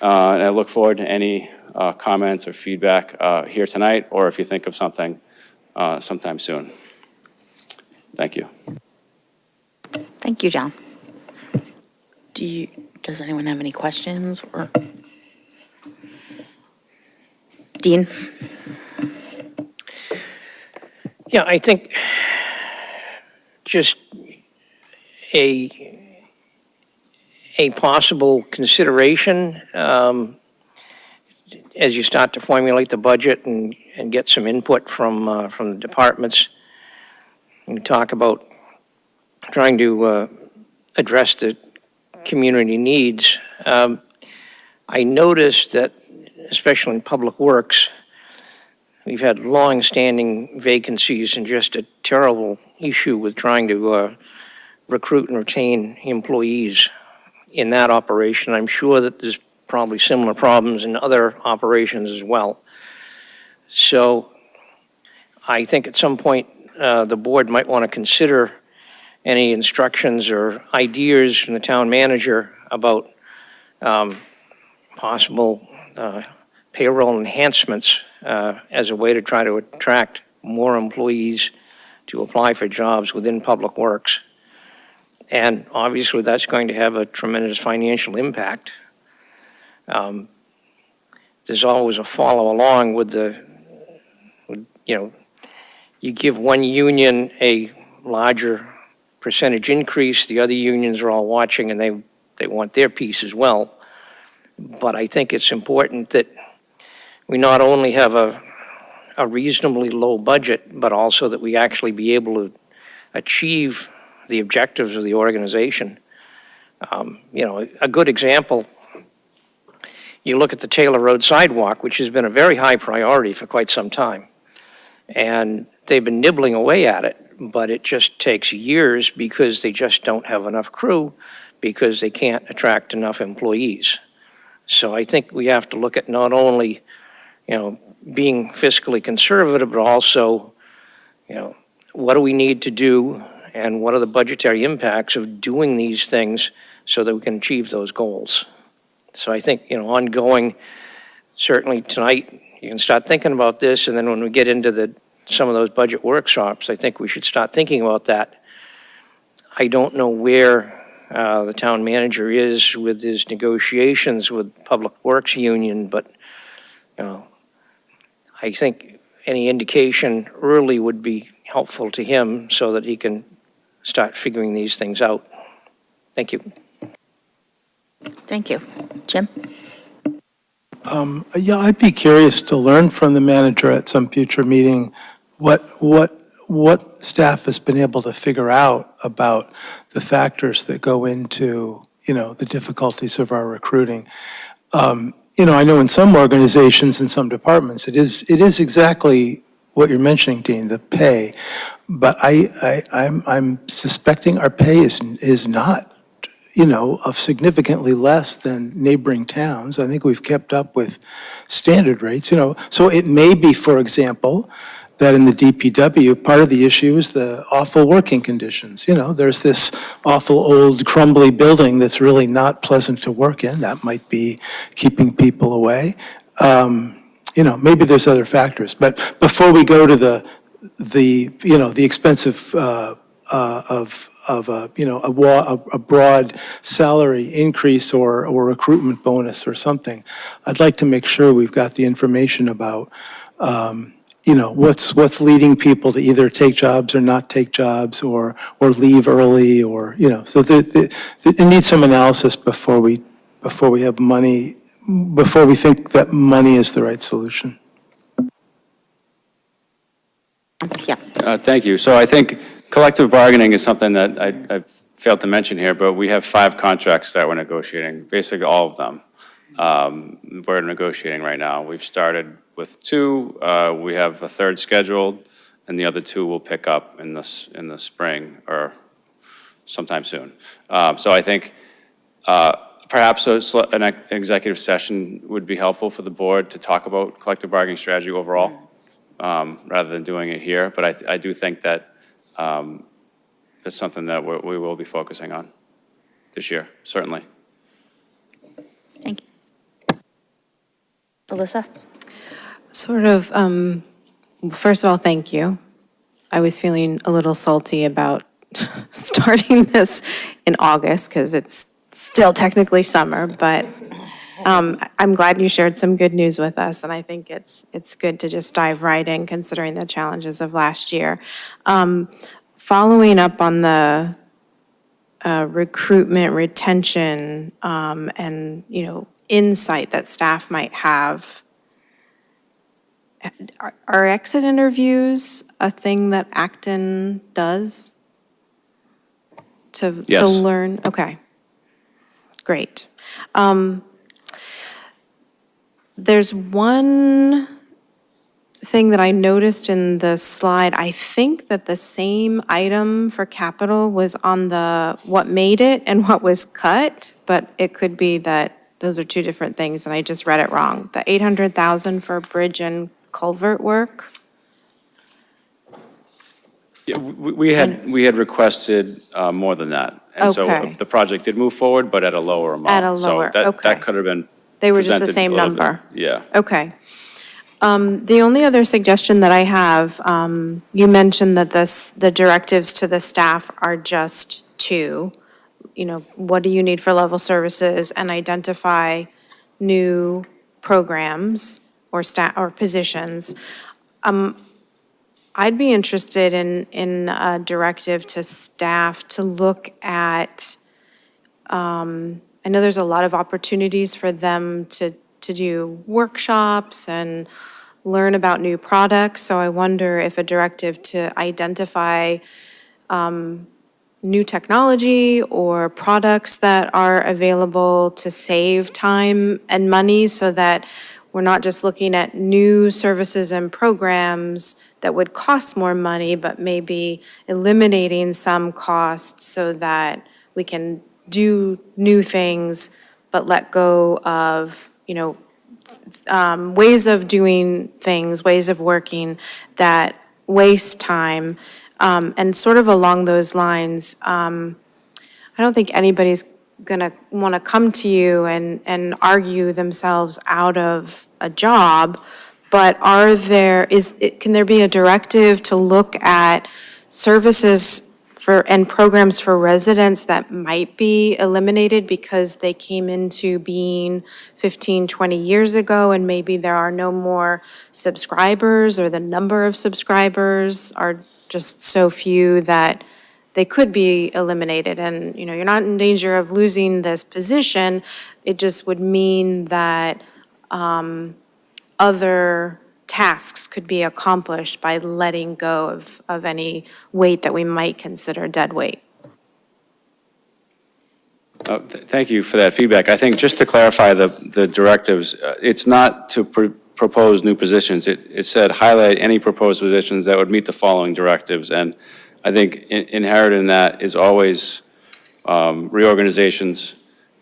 and I look forward to any comments or feedback here tonight, or if you think of something sometime soon. Thank you. Thank you, John. Does anyone have any questions or? Dean? Yeah, I think just a possible consideration as you start to formulate the budget and get some input from the departments. We talk about trying to address the community needs. I noticed that, especially in Public Works, we've had long-standing vacancies and just a terrible issue with trying to recruit and retain employees in that operation. I'm sure that there's probably similar problems in other operations as well. So I think at some point the board might want to consider any instructions or ideas from the town manager about possible payroll enhancements as a way to try to attract more employees to apply for jobs within Public Works. And obviously, that's going to have a tremendous financial impact. There's always a follow along with you give one union a larger percentage increase, the other unions are all watching and they want their piece as well. But I think it's important that we not only have a reasonably low budget, but also that we actually be able to achieve the objectives of the organization. A good example, you look at the Taylor Road sidewalk, which has been a very high priority for quite some time. And they've been nibbling away at it, but it just takes years because they just don't have enough crew, because they can't attract enough employees. So I think we have to look at not only, being fiscally conservative, but also, what do we need to do and what are the budgetary impacts of doing these things so that we can achieve those goals. So I think, ongoing, certainly tonight, you can start thinking about this, and then when we get into some of those budget workshops, I think we should start thinking about that. I don't know where the town manager is with his negotiations with Public Works Union, but I think any indication early would be helpful to him so that he can start figuring these things out. Thank you. Thank you. Jim? Yeah, I'd be curious to learn from the manager at some future meeting what staff has been able to figure out about the factors that go into, the difficulties of our recruiting. I know in some organizations and some departments, it is exactly what you're mentioning, Dean, the pay. But I'm suspecting our pay is not, of significantly less than neighboring towns. I think we've kept up with standard rates, So it may be, for example, that in the DPW, part of the issue is the awful working conditions. There's this awful old crumbly building that's really not pleasant to work in. That might be keeping people away. Maybe there's other factors. But before we go to the expensive of a broad salary increase or recruitment bonus or something, I'd like to make sure we've got the information about what's leading people to either take jobs or not take jobs or leave early so it needs some analysis before we have money, before we think that money is the right solution. Thank you. So I think collective bargaining is something that I've failed to mention here, but we have 5 contracts that we're negotiating, basically all of them. We're negotiating right now. We've started with 2. We have a third scheduled, and the other 2 will pick up in the spring or sometime soon. So I think perhaps an executive session would be helpful for the board to talk about collective bargaining strategy overall, rather than doing it here. But I do think that that's something that we will be focusing on this year, certainly. Thank you. Alyssa? First of all, thank you. I was feeling a little salty about starting this in August because it's still technically summer, but I'm glad you shared some good news with us, and I think it's good to just dive right in considering the challenges of last year. Following up on the recruitment, retention, and, insight that staff might have, are exit interviews a thing that Acton does to learn? Okay, great. There's one thing that I noticed in the slide. I think that the same item for capital was on the what made it and what was cut, but it could be that those are 2 different things and I just read it wrong. The 800,000 for bridge and culvert work. Yeah, we had requested more than that. And so the project did move forward, but at a lower amount. At a lower, so that could have been They were just the presented same a little number? bit. Yeah. Okay. The only other suggestion that I have, you mentioned that the directives to the staff are just 2. What do you need for level services, and identify new programs or or positions. I'd be interested in a directive to staff to look at, I know there's a lot of opportunities for them to do workshops and learn about new products, so I wonder if a directive to identify new technology or products that are available to save time and money so that we're not just looking at new services and programs that would cost more money, but maybe eliminating some costs so that we can do new things, but let go of, ways of doing things, ways of working that waste time. And sort of along those lines, I don't think anybody's gonna wanna come to you and argue themselves out of a job, but can there be a directive to look at services and programs for residents that might be eliminated because they came into being 15, 20 years ago and maybe there are no more subscribers or the number of subscribers are just so few that they could be eliminated and, you're not in danger of losing this position. It just would mean that other tasks could be accomplished by letting go of any weight that we might consider dead weight. Thank you for that feedback. I think just to clarify the directives, it's not to propose new positions. It said highlight any proposed positions that would meet the following directives. And I think inherent in that is always reorganizations,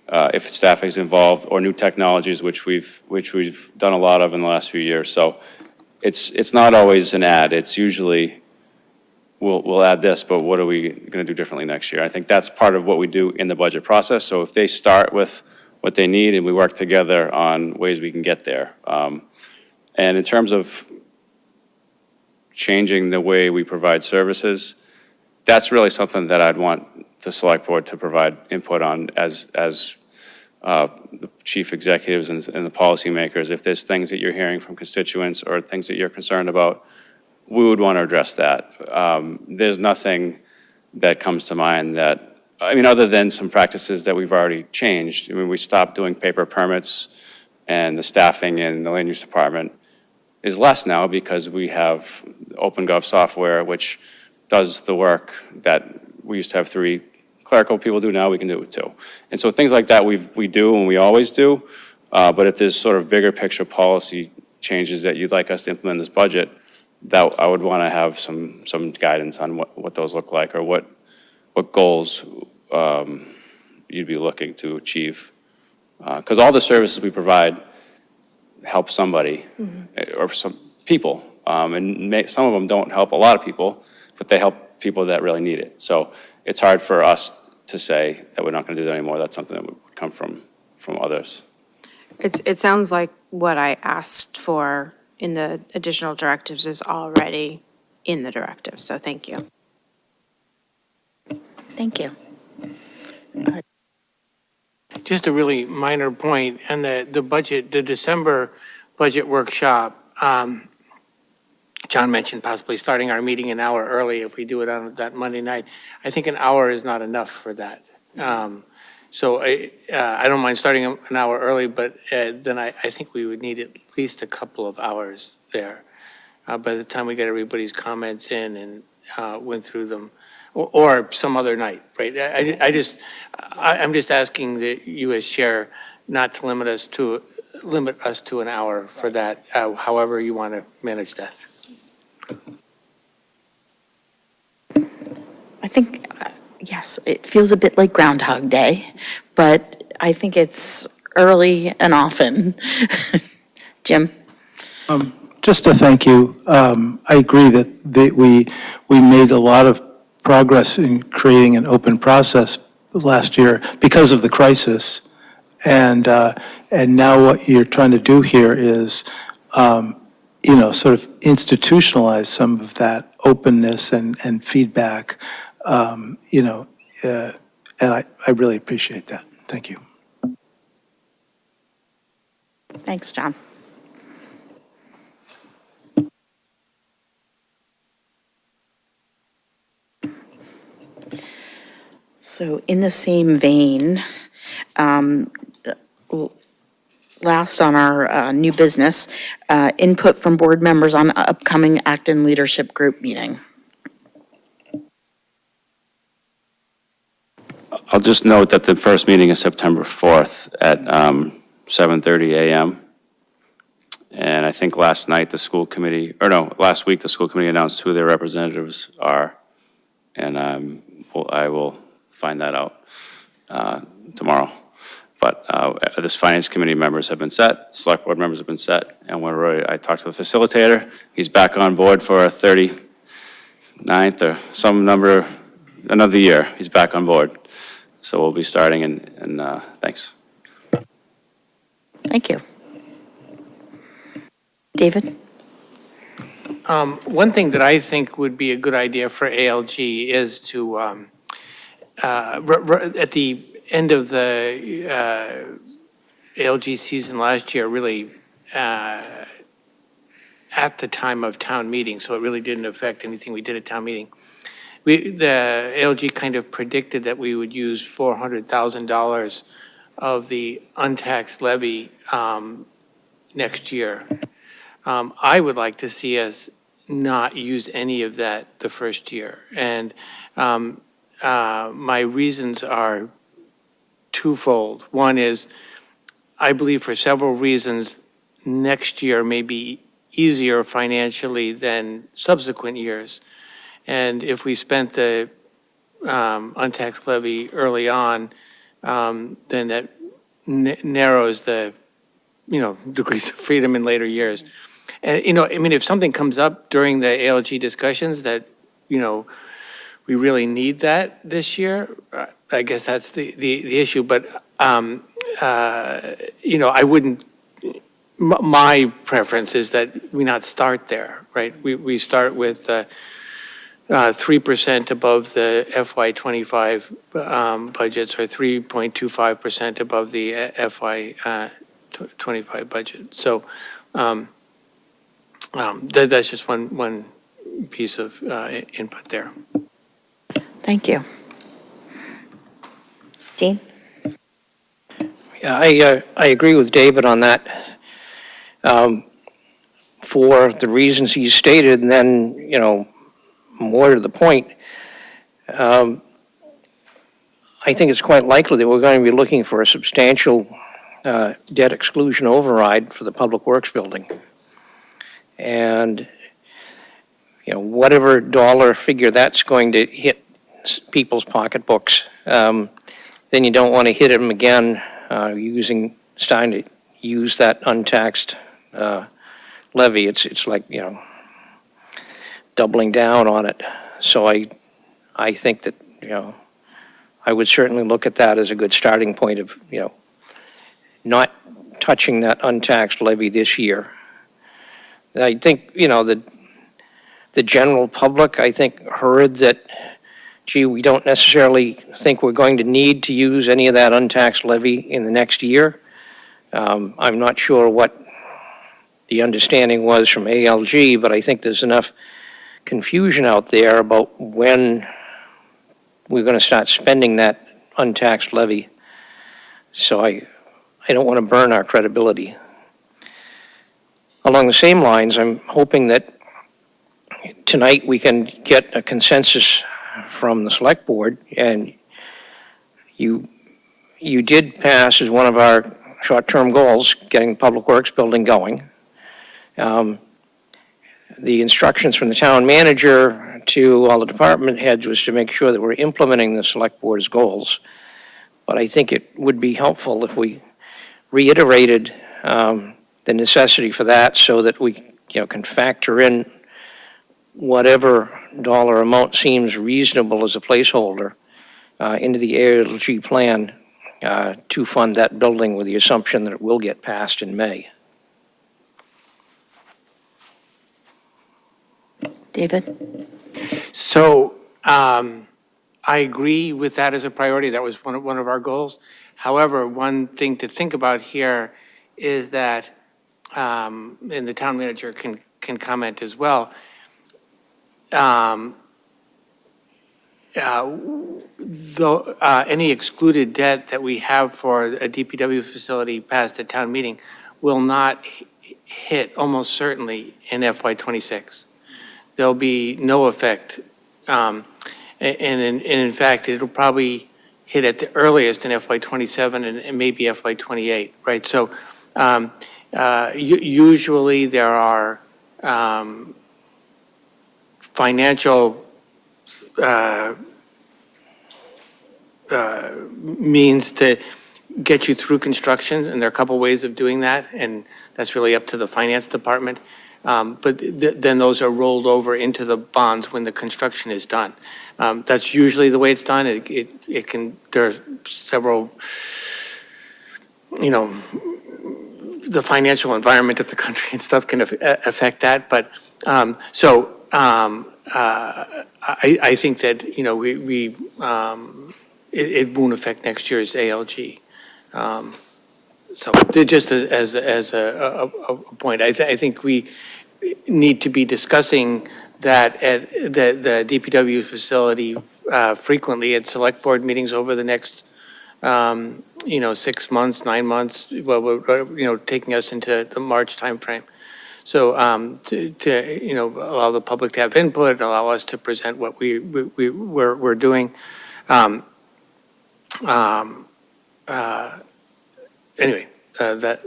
if staffing is involved, or new technologies, which we've done a lot of in the last few years. So it's not always an add. It's usually, we'll add this, but what are we going to do differently next year? I think that's part of what we do in the budget process. So if they start with what they need and we work together on ways we can get there. And in terms of changing the way we provide services, that's really something that I'd want the select board to provide input on as the chief executives and the policymakers. If there's things that you're hearing from constituents or things that you're concerned about, we would want to address that. There's nothing that comes to mind that, I mean, other than some practices that we've already changed. I mean, we stopped doing paper permits, and the staffing in the land use department is less now because we have OpenGov software, which does the work that we used to have 3 clerical people do. Now we can do it with 2. And so things like that we do and we always do. But if there's sort of bigger picture policy changes that you'd like us to implement in this budget, that I would want to have some guidance on what those look like, or what goals you'd be looking to achieve. Because all the services we provide help somebody, or some people. And some of them don't help a lot of people, but they help people that really need it. So it's hard for us to say that we're not going to do that anymore. That's something that would come from others. It sounds like what I asked for in the additional directives is already in the directive, so thank you. Thank you. Just a really minor point, and the budget, the December budget workshop, John mentioned possibly starting our meeting an hour early if we do it on that Monday night. I think an hour is not enough for that. So I don't mind starting an hour early, but then I think we would need at least a couple of hours there by the time we get everybody's comments in and went through them, or some other night, right? I'm just asking you as chair not to limit us to an hour for that, however you want to manage that. I think, yes, it feels a bit like Groundhog Day, but I think it's early and often. Jim? Just to thank you. I agree that we made a lot of progress in creating an open process last year because of the crisis. And now what you're trying to do here is, sort of institutionalize some of that openness and feedback, and I really appreciate that. Thank you. Thanks, John. So in the same vein, last on our new business, input from board members on upcoming Acton Leadership Group meeting. I'll just note that the first meeting is September 4th at 7:30 a.m. And I think last week the school committee announced who their representatives are. And I will find that out tomorrow. But this finance committee members have been set, select board members have been set, and we're ready. I talked to the facilitator. He's back on board for a 39th or some number, another year. He's back on board. So we'll be starting, and thanks. Thank you. David? One thing that I think would be a good idea for ALG is to, at the end of the ALG season last year, really at the time of town meeting, so it really didn't affect anything we did at town meeting. The ALG kind of predicted that we would use $400,000 of the untaxed levy next year. I would like to see us not use any of that the first year. And my reasons are twofold. One is, I believe for several reasons, next year may be easier financially than subsequent years. And if we spent the untaxed levy early on, then that narrows the, degrees of freedom in later years. And, I mean, if something comes up during the ALG discussions that, we really need that this year, I guess that's the issue. But, I wouldn't, my preference is that we not start there, right? We start with 3% above the FY '25 budgets, or 3.25% above the FY '25 budget. So that's just one piece of input there. Thank you. Dean? Yeah, I agree with David on that. For the reasons he stated, and then, more to the point, I think it's quite likely that we're going to be looking for a substantial debt exclusion override for the Public Works building. And, whatever dollar figure that's going to hit people's pocketbooks, then you don't want to hit them again starting to use that untaxed levy. It's like, doubling down on it. So I think that, I would certainly look at that as a good starting point of, not touching that untaxed levy this year. I think, the general public, I think, heard that, gee, we don't necessarily think we're going to need to use any of that untaxed levy in the next year. I'm not sure what the understanding was from ALG, but I think there's enough confusion out there about when we're going to start spending that untaxed levy. So I don't want to burn our credibility. Along the same lines, I'm hoping that tonight we can get a consensus from the select board, and you did pass as one of our short-term goals, getting the Public Works building going. The instructions from the town manager to all the department heads was to make sure that we're implementing the select board's goals. But I think it would be helpful if we reiterated the necessity for that, so that we can factor in whatever dollar amount seems reasonable as a placeholder into the ALG plan to fund that building, with the assumption that it will get passed in May. David? So I agree with that as a priority. That was one of our goals. However, one thing to think about here is that, and the town manager can comment as well, any excluded debt that we have for a DPW facility past the town meeting will not hit almost certainly in FY '26. There'll be no effect. And in fact, it'll probably hit at the earliest in FY '27 and maybe FY '28, right? So usually there are financial means to get you through construction, and there are a couple ways of doing that, and that's really up to the finance department. But then those are rolled over into the bonds when the construction is done. That's usually the way it's done. It can, there are several, the financial environment of the country and stuff can affect that. But I think that, it won't affect next year's ALG. So just as a point, I think we need to be discussing that at the DPW facility frequently at select board meetings over the next 6 months, 9 months, taking us into the March timeframe. So to allow the public to have input, allow us to present what we're doing. Anyway, that.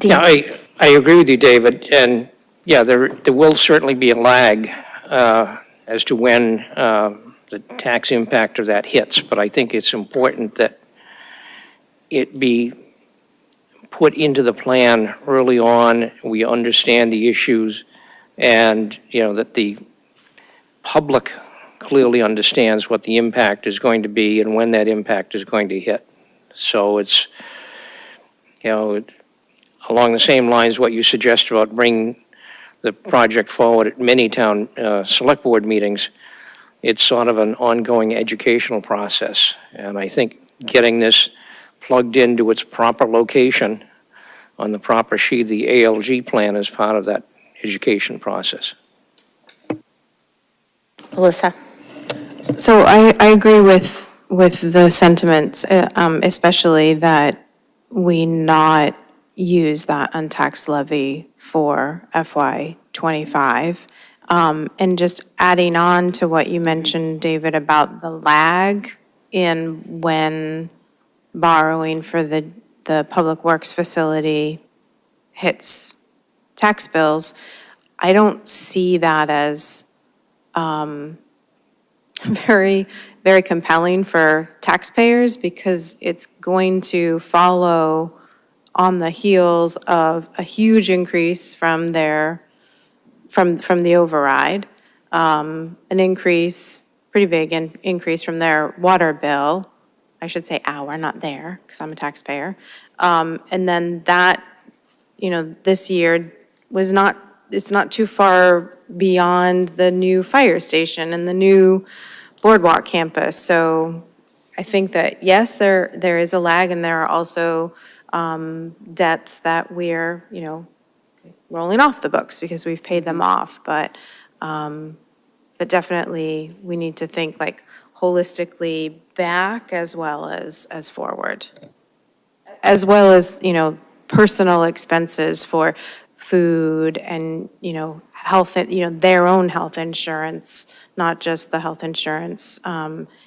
Yeah, I agree with you, David, and Yeah, there will certainly be a lag as to when the tax impact of that hits, but I think it's important that it be put into the plan early on, we understand the issues, and, that the public clearly understands what the impact is going to be and when that impact is going to hit. So it's, along the same lines what you suggest about bringing the project forward at many town select board meetings, it's sort of an ongoing educational process. And I think getting this plugged into its proper location on the proper sheet of the ALG plan is part of that education process. Alyssa? So I agree with the sentiments, especially that we not use that untaxed levy for FY '25. And just adding on to what you mentioned, David, about the lag in when borrowing for the Public Works facility hits tax bills, I don't see that as very, very compelling for taxpayers, because it's going to follow on the heels of a huge increase from the override, an increase, pretty big increase from their water bill. I should say our, not their, because I'm a taxpayer. And then that, this year it's not too far beyond the new fire station and the new boardwalk campus. So I think that, yes, there is a lag, and there are also debts that we're, rolling off the books because we've paid them off. But definitely we need to think like holistically back as well as forward. As well as, personal expenses for food and, health, their own health insurance, not just the health insurance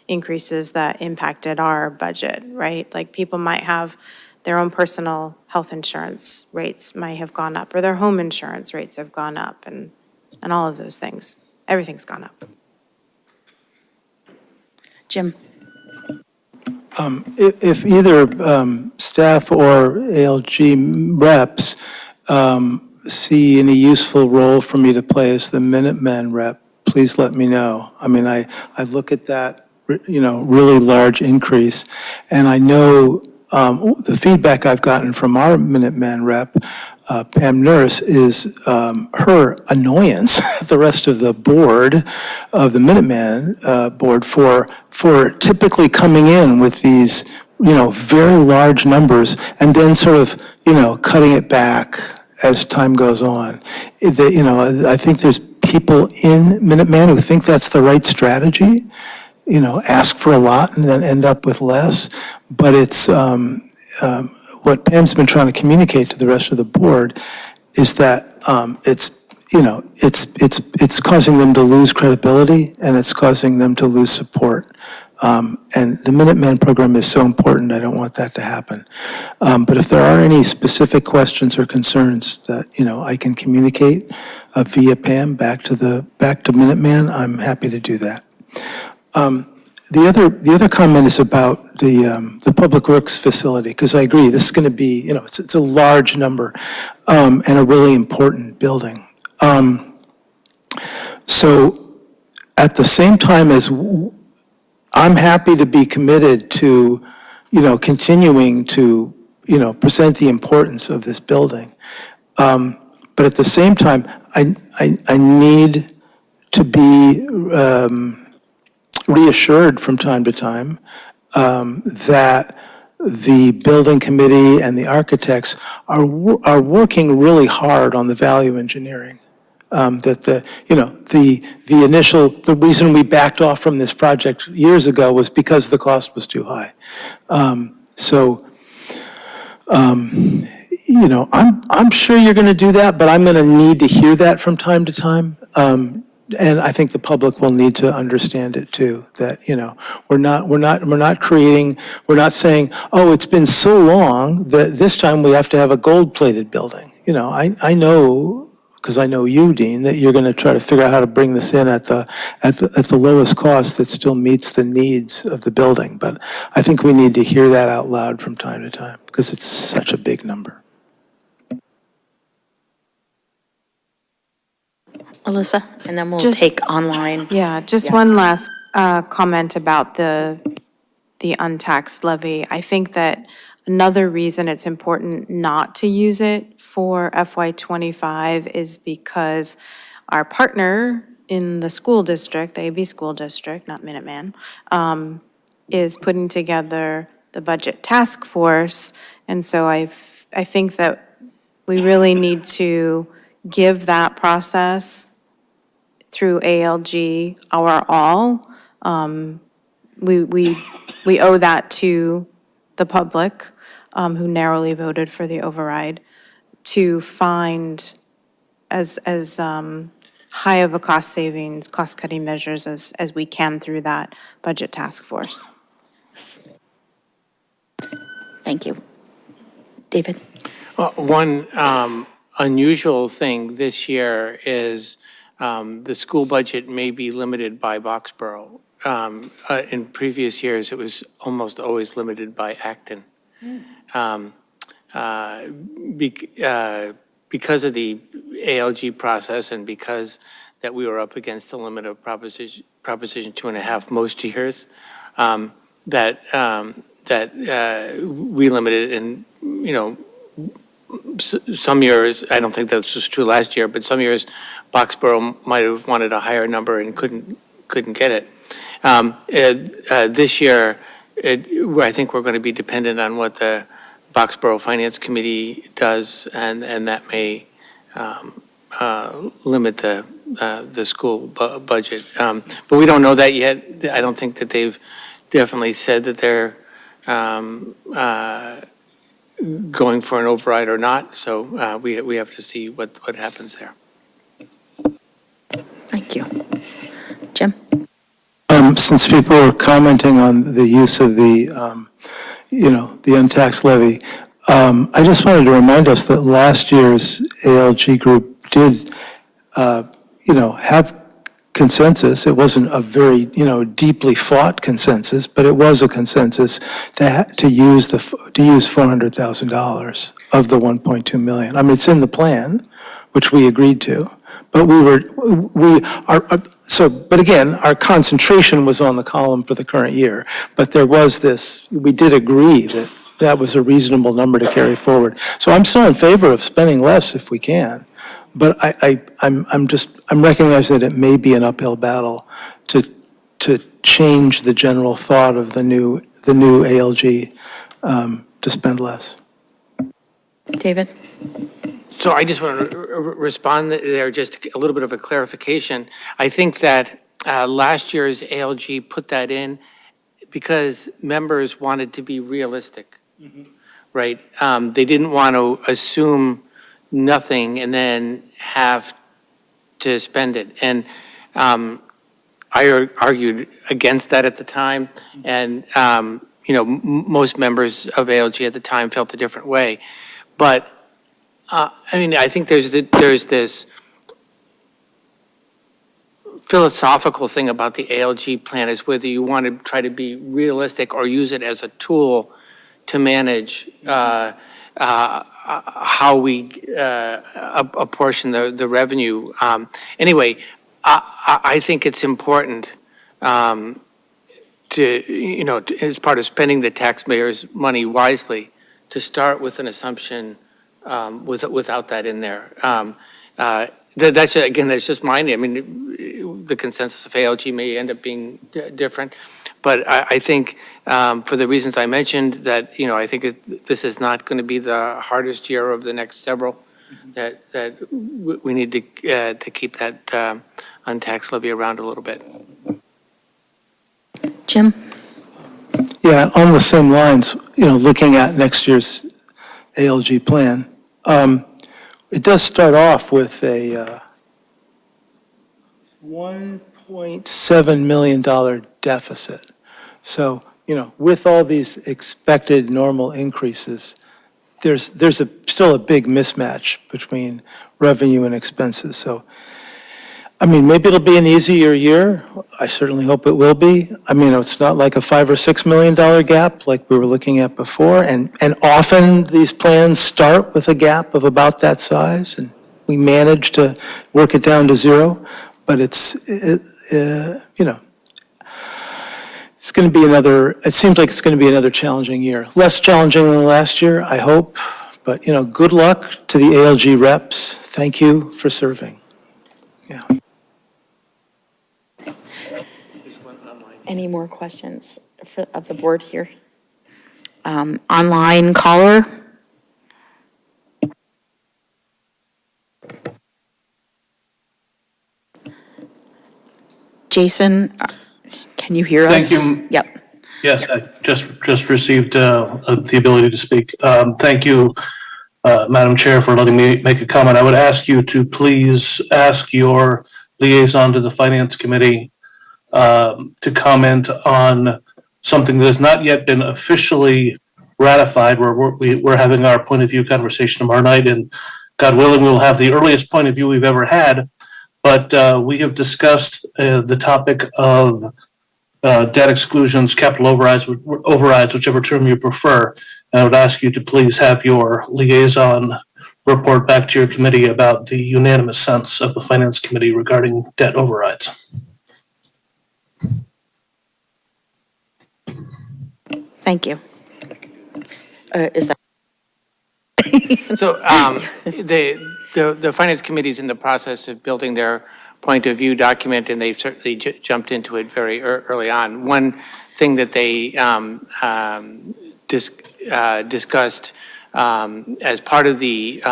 increases that impacted our budget, right? Like people might have their own personal health insurance rates might have gone up, or their home insurance rates have gone up, and all of those things. Everything's gone up. Jim? If either staff or ALG reps see any useful role for me to play as the Minuteman rep, please let me know. I mean, I look at that, really large increase, and I know the feedback I've gotten from our Minuteman rep, Pam Nurse, is her annoyance at the rest of the board, of the Minuteman board, for typically coming in with these, very large numbers and then sort of, cutting it back as time goes on. I think there's people in Minuteman who think that's the right strategy, ask for a lot and then end up with less. But it's what Pam's been trying to communicate to the rest of the board is that it's causing them to lose credibility, and it's causing them to lose support. And the Minuteman program is so important, I don't want that to happen. But if there are any specific questions or concerns that, I can communicate via Pam back to Minuteman, I'm happy to do that. The other comment is about the Public Works facility, because I agree, this is going to be, it's a large number and a really important building. So at the same time as I'm happy to be committed to, continuing to, present the importance of this building. But at the same time, I need to be reassured from time to time that the building committee and the architects are working really hard on the value engineering. That the reason we backed off from this project years ago was because the cost was too high. I'm sure you're going to do that, but I'm going to need to hear that from time to time. And I think the public will need to understand it too, that, we're not saying, oh, it's been so long that this time we have to have a gold-plated building. I know because I know you, Dean, that you're going to try to figure out how to bring this in at the lowest cost that still meets the needs of the building. But I think we need to hear that out loud from time to time, because it's such a big number. Alyssa, and then we'll Just- take online. Yeah, just one last comment about the untaxed levy. I think that another reason it's important not to use it for FY '25 is because our partner in the school district, the AB school district, not Minuteman, is putting together the budget task force. And so I think that we really need to give that process through ALG our all. We owe that to the public, who narrowly voted for the override, to find as high of a cost savings, cost-cutting measures as we can through that budget task force. Thank you. David? Well, one unusual thing this year is the school budget may be limited by Buckborough. In previous years, it was almost always limited by Acton. Because of the ALG process and because that we were up against the limit of Proposition 2.5 most years, that we limited it. And, you know, some years, I don't think that was true last year, but some years Buckborough might have wanted a higher number and couldn't get it. This year, I think we're going to be dependent on what the Buckborough Finance Committee does, and that may limit the school budget. But we don't know that yet. I don't think that they've definitely said that they're going for an override or not. So we have to see what happens there. Thank you. Jim? Since people were commenting on the use of the untaxed levy, I just wanted to remind us that last year's ALG group did, have consensus. It wasn't a very, deeply fought consensus, but it was a consensus to use $400,000 of the 1.2 million. I mean, it's in the plan, which we agreed to. But but again, our concentration was on the column for the current year. But there was we did agree that that was a reasonable number to carry forward. So I'm still in favor of spending less if we can. But I'm recognizing that it may be an uphill battle to change the general thought of the new ALG to spend less. David? So I just want to respond there, just a little bit of a clarification. I think that last year's ALG put that in because members wanted to be realistic, right? They didn't want to assume nothing and then have to spend it. And I argued against that at the time. And, most members of ALG at the time felt a different way. But I think there's this philosophical thing about the ALG plan is whether you want to try to be realistic or use it as a tool to manage how we apportion the revenue. Anyway, I think it's important to, as part of spending the taxpayers' money wisely, to start with an assumption without that in there. That's just mine. I mean, the consensus of ALG may end up being different, but I think for the reasons I mentioned, that I think this is not going to be the hardest year of the next several. That we need to keep that untaxed levy around a little bit. Jim? Yeah, on the same lines, looking at next year's ALG plan, it does start off with a $1.7 million deficit. So, with all these expected normal increases, there's still a big mismatch between revenue and expenses. So, I mean, maybe it'll be an easier year. I certainly hope it will be. I mean, it's not like a $5 or $6 million gap like we were looking at before. And often these plans start with a gap of about that size, and we manage to work it down to zero. But it's going to be it seems like it's going to be another challenging year. Less challenging than last year, I hope. But, good luck to the ALG reps. Thank you for serving. Yeah. Any more questions of the board here? Online caller? Jason, can you hear us? Thank you. Yep. Yes, I just received the ability to speak. Thank you, Madam Chair, for letting me make a comment. I would ask you to please ask your liaison to the Finance Committee to comment on something that has not yet been officially ratified. We're having our point of view conversation tomorrow night, and God willing, we'll have the earliest point of view we've ever had. But we have discussed the topic of debt exclusions, capital overrides, whichever term you prefer. And I would ask you to please have your liaison report back to your committee about the unanimous sense of the Finance Committee regarding debt overrides. Thank you. Is that? So the Finance Committee is in the process of building their point of view document, and they've certainly jumped into it very early on. One thing that they discussed as part of the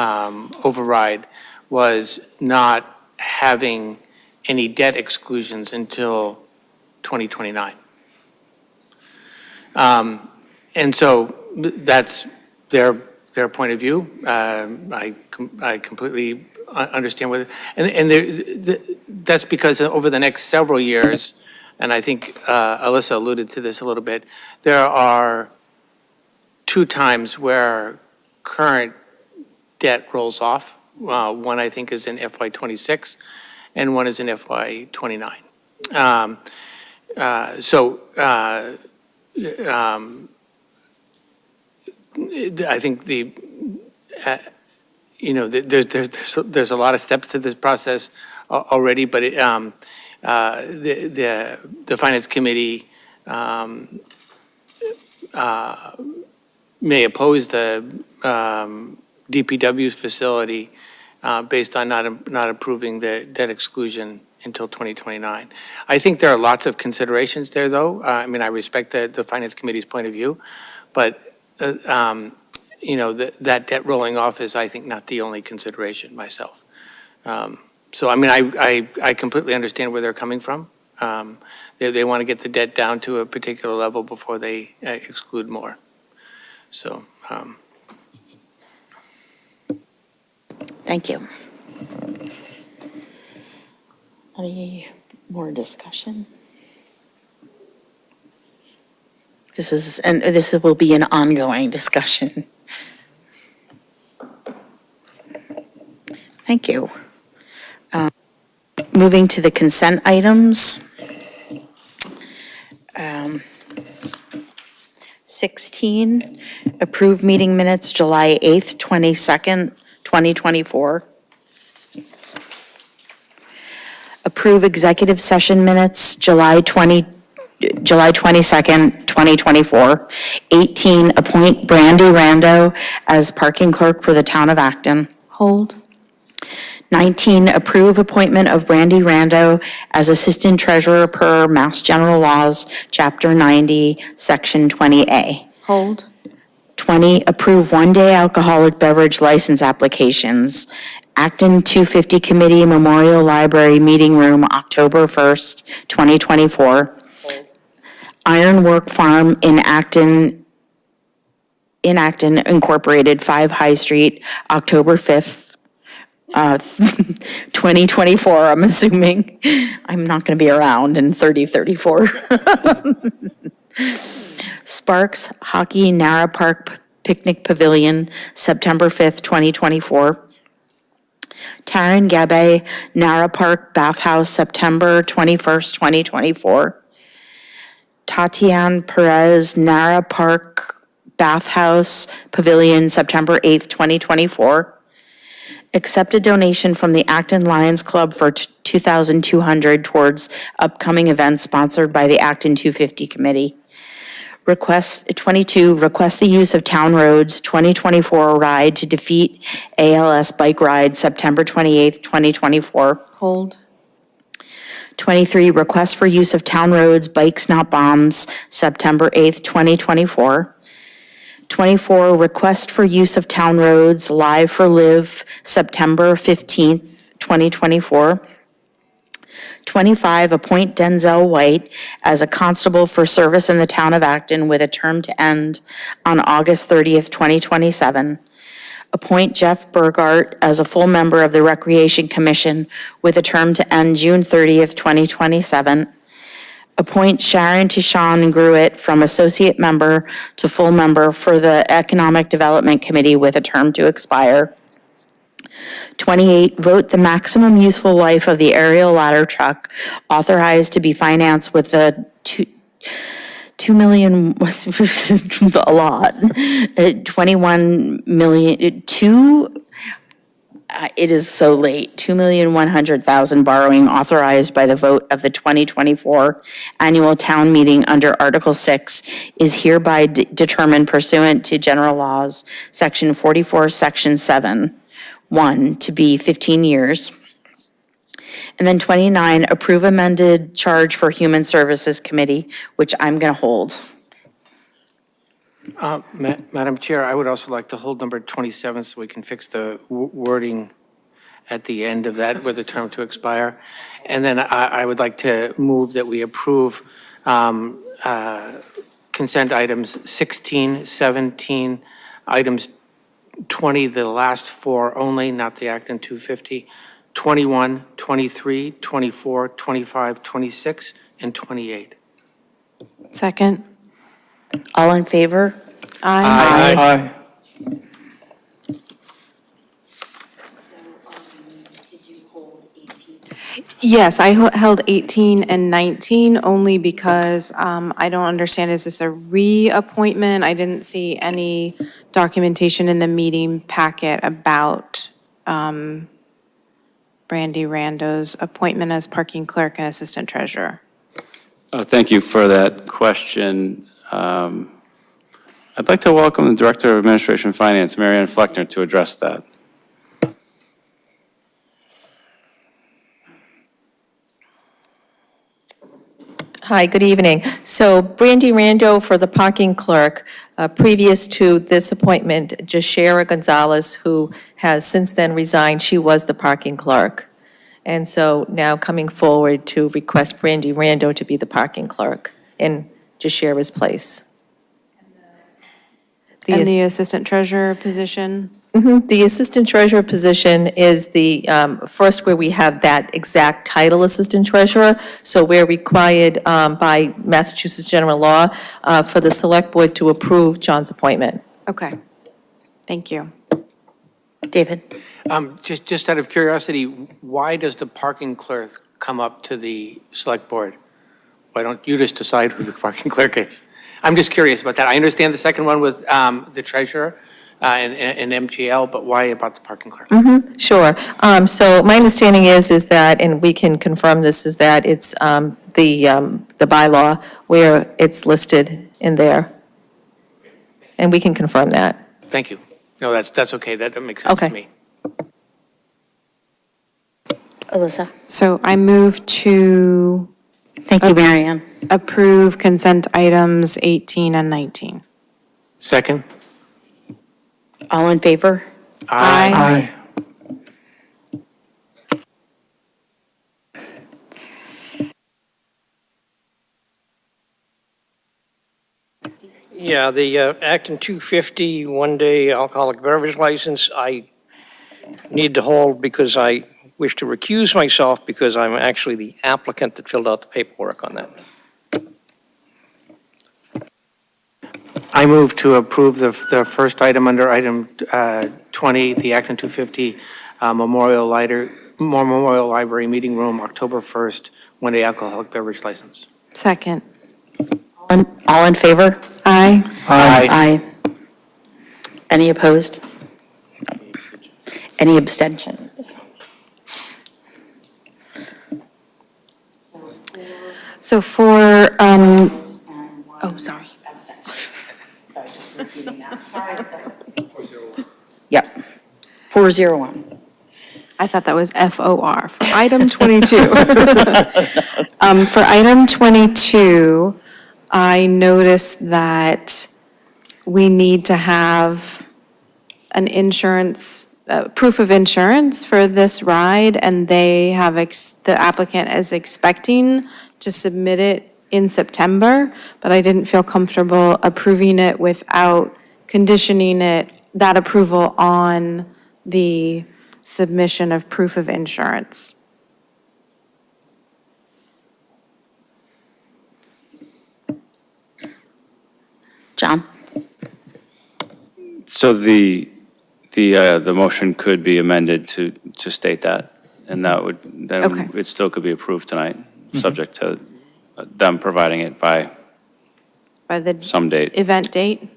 override was not having any debt exclusions until 2029. And so that's their point of view. I completely understand with it. And that's because over the next several years, and I think Alyssa alluded to this a little bit, there are 2 times where current debt rolls off. One I think is in FY26 and one is in FY29. I think there's a lot of steps to this process already, but the Finance Committee may oppose the DPW's facility based on not approving the debt exclusion until 2029. I think there are lots of considerations there, though. I mean, I respect the Finance Committee's point of view, but that debt rolling off is, I think, not the only consideration myself. So, I mean, I completely understand where they're coming from. They want to get the debt down to a particular level before they exclude more. So. Thank you. Any more discussion? This will be an ongoing discussion. Thank you. Moving to the consent items. 16, approve meeting minutes July 8th, 22nd, 2024. Approve executive session minutes July 22nd, 2024. 18, appoint Brandy Rando as parking clerk for the town of Acton. Hold. 19, approve appointment of Brandy Rando as assistant treasurer per Mass General Laws, Chapter 90, Section 20A. Hold. 20, approve one-day alcoholic beverage license applications. Acton 250 Committee Memorial Library Meeting Room, October 1st, 2024. Ironwork Farm in Acton Incorporated, 5 High Street, October 5th, 2024, I'm assuming. I'm not going to be around in 34. Sparks Hockey Nara Park Picnic Pavilion, September 5th, 2024. Taryn Gabe, Nara Park Bathhouse, September 21st, 2024. Tatiana Perez, Nara Park Bathhouse Pavilion, September 8th, 2024. Accept a donation from the Acton Lions Club for $2,200 towards upcoming events sponsored by the Acton 250 Committee. Request the use of town roads 2024 ride to defeat ALS bike ride, September 28th, 2024. Hold. 23, request for use of town roads, bikes not bombs, September 8th, 2024. 24, request for use of town roads, Live for Live, September 15th, 2024. 25, appoint Denzel White as a constable for service in the town of Acton with a term to end on August 30th, 2027. Appoint Jeff Burgart as a full member of the Recreation Commission with a term to end June 30th, 2027. Appoint Sharon Tishan Gruitt from associate member to full member for the Economic Development Committee with a term to expire. 28, vote the maximum useful life of the aerial ladder truck authorized to be financed with the 2 million, a lot, 21 million, it is so late, 2,100,000 borrowing authorized by the vote of the 2024 annual town meeting under Article 6 is hereby determined pursuant to general laws, Section 44, Section 7, 1, to be 15 years. And then 29, approve amended charge for Human Services Committee, which I'm going to hold. Madam Chair, I would also like to hold number 27 so we can fix the wording at the end of that with the term to expire. And then I would like to move that we approve consent items 16, 17, items 20, the last four only, not the Acton 250, 21, 23, 24, 25, 26, and 28. Second. All in favor? Aye. Aye. Yes, I held 18 and 19 only because I don't understand, is this a reappointment? I didn't see any documentation in the meeting packet about Brandy Rando's appointment as parking clerk and assistant treasurer. Thank you for that question. I'd like to welcome the Director of Administration and Finance, Mary Ann Fleckner, to address that. Hi, good evening. So Brandy Rando for the parking clerk. Previous to this appointment, Jashera Gonzalez, who has since then resigned, she was the parking clerk. And so now coming forward to request Brandy Rando to be the parking clerk in Jashera's place. And the assistant treasurer position? The assistant treasurer position is the first where we have that exact title, assistant treasurer. So we're required by Massachusetts general law for the select board to approve John's appointment. Okay. Thank you. David? Just out of curiosity, why does the parking clerk come up to the select board? Why don't you just decide who the parking clerk is? I'm just curious about that. I understand the second one with the treasurer and MGL, but why about the parking clerk? Sure. So my understanding is that, and we can confirm this, is that it's the bylaw where it's listed in there. And we can confirm that. Thank you. No, that's okay. That makes sense to me. Alyssa? So I move to Thank you, Mary Ann. approve consent items 18 and 19. Second? All in favor? Aye. Yeah, the Acton 250 one-day alcoholic beverage license, I need to hold because I wish to recuse myself because I'm actually the applicant that filled out the paperwork on that. I move to approve the first item under item 20, the Acton 250 Memorial Library Meeting Room, October 1st, one-day alcoholic beverage license. Second. All in favor? Aye. Aye. Any opposed? Any abstentions? So for, oh, sorry. Sorry, just repeating that. Sorry. Yep. 401. I thought that was FOR for item 22. For item 22, I noticed that we need to have an insurance, proof of insurance for this ride, and they have, the applicant is expecting to submit it in September, but I didn't feel comfortable approving it without conditioning it, that approval on the submission of proof of insurance. John? So the motion could be amended to state that, and that would, then Okay. it still could be approved tonight, subject to them providing it by By the some date. event date.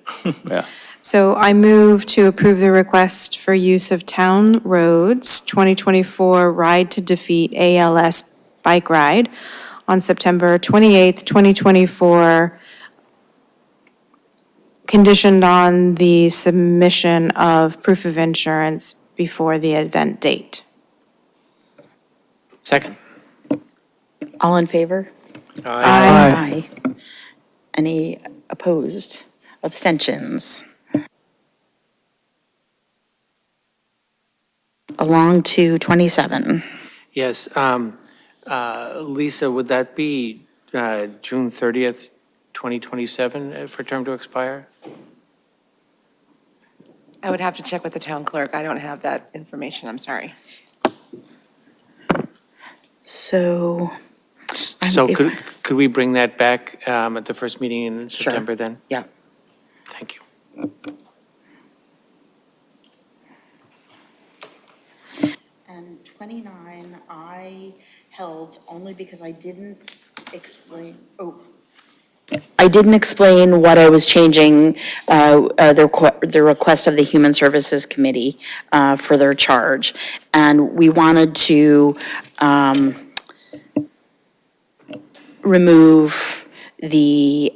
Yeah. So I move to approve the request for use of town roads, 2024 Ride to Defeat ALS bike ride on September 28th, 2024, conditioned on the submission of proof of insurance before the event date. Second. All in favor? Aye. Aye. Any opposed? Abstentions? Along to 27. Yes, Lisa, would that be June 30th, 2027 for term to expire? I would have to check with the town clerk. I don't have that information, I'm sorry. So. So if- could we bring that back at the first meeting in Sure. September then? Yeah. Thank you. And 29, I held only because I didn't explain, I didn't explain what I was changing, the request of the Human Services Committee for their charge. And we wanted to remove the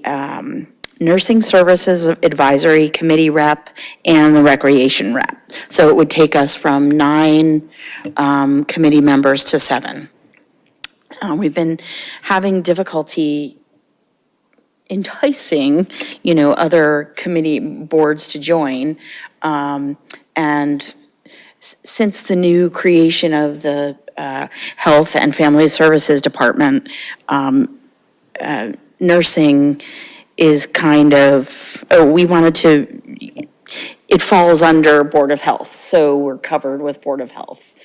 Nursing Services Advisory Committee rep and the Recreation rep. So it would take us from 9 committee members to 7. We've been having difficulty enticing, other committee boards to join. And since the new creation of the Health and Family Services Department, nursing is kind of, we wanted to, it falls under Board of Health, so we're covered with Board of Health.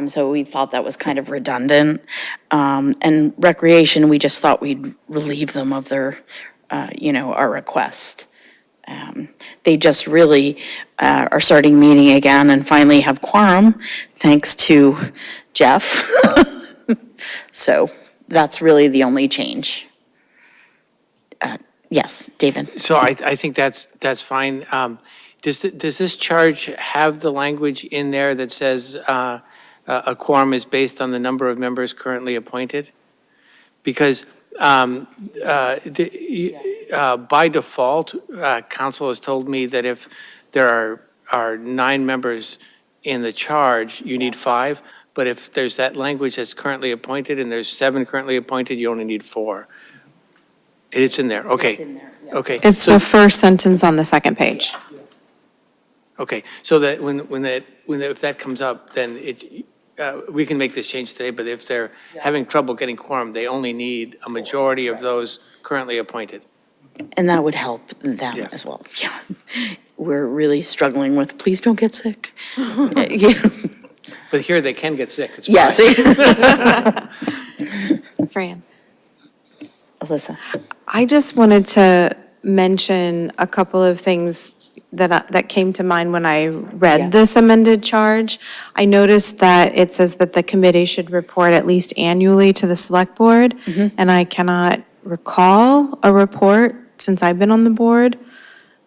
So we thought that was kind of redundant. And Recreation, we just thought we'd relieve them of their, our request. They just really are starting meeting again and finally have quorum, thanks to Jeff. So that's really the only change. Yes, David? So I think that's fine. Does this charge have the language in there that says a quorum is based on the number of members currently appointed? Because by default, council has told me that if there are 9 members in the charge, you need 5. But if there's that language that's currently appointed and there's 7 currently appointed, you only need 4. It's in there, okay. It's in there, yeah. Okay. It's so- the first sentence on the second page. Okay, so that if that comes up, then we can make this change today, but if they're having trouble getting quorum, they only need a majority of those currently appointed. And that would help them Yes. as well. Yeah. We're really struggling with, please don't get sick. Yeah. But here they can get sick, it's fine. Yes. Fran? Alyssa? I just wanted to mention a couple of things that came to mind when I read this amended charge. I noticed that it says that the committee should report at least annually to the select board, and I cannot recall a report since I've been on the board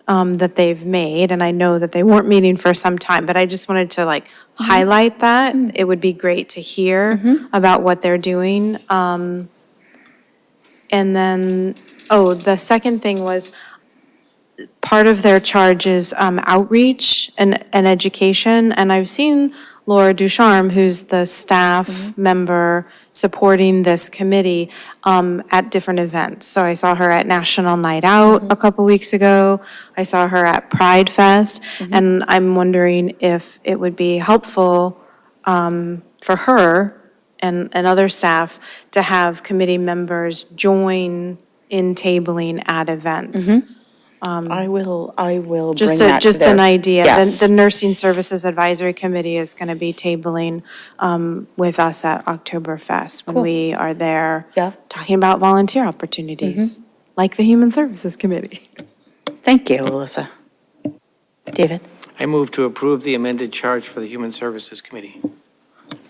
that they've made, and I know that they weren't meeting for some time, but I just wanted to like highlight that. It would be great to hear about what they're doing. And then, the second thing was, part of their charge is outreach and education, and I've seen Laura Ducharme, who's the staff member supporting this committee, at different events. So I saw her at National Night Out a couple weeks ago. I saw her at Pride Fest, and I'm wondering if it would be helpful for her and other staff to have committee members join in tabling at events. I will bring Just that to just their- an idea. Yes. The Nursing Services Advisory Committee is going to be tabling with us at Oktoberfest when we are there talking about volunteer opportunities, like the Human Services Committee. Thank you, Alyssa. David? I move to approve the amended charge for the Human Services Committee.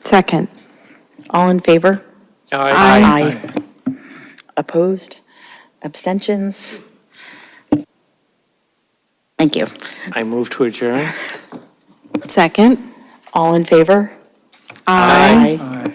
Second. All in favor? Aye. Opposed? Abstentions? Thank you. I move to adjourn. Second. All in favor? Aye. Aye.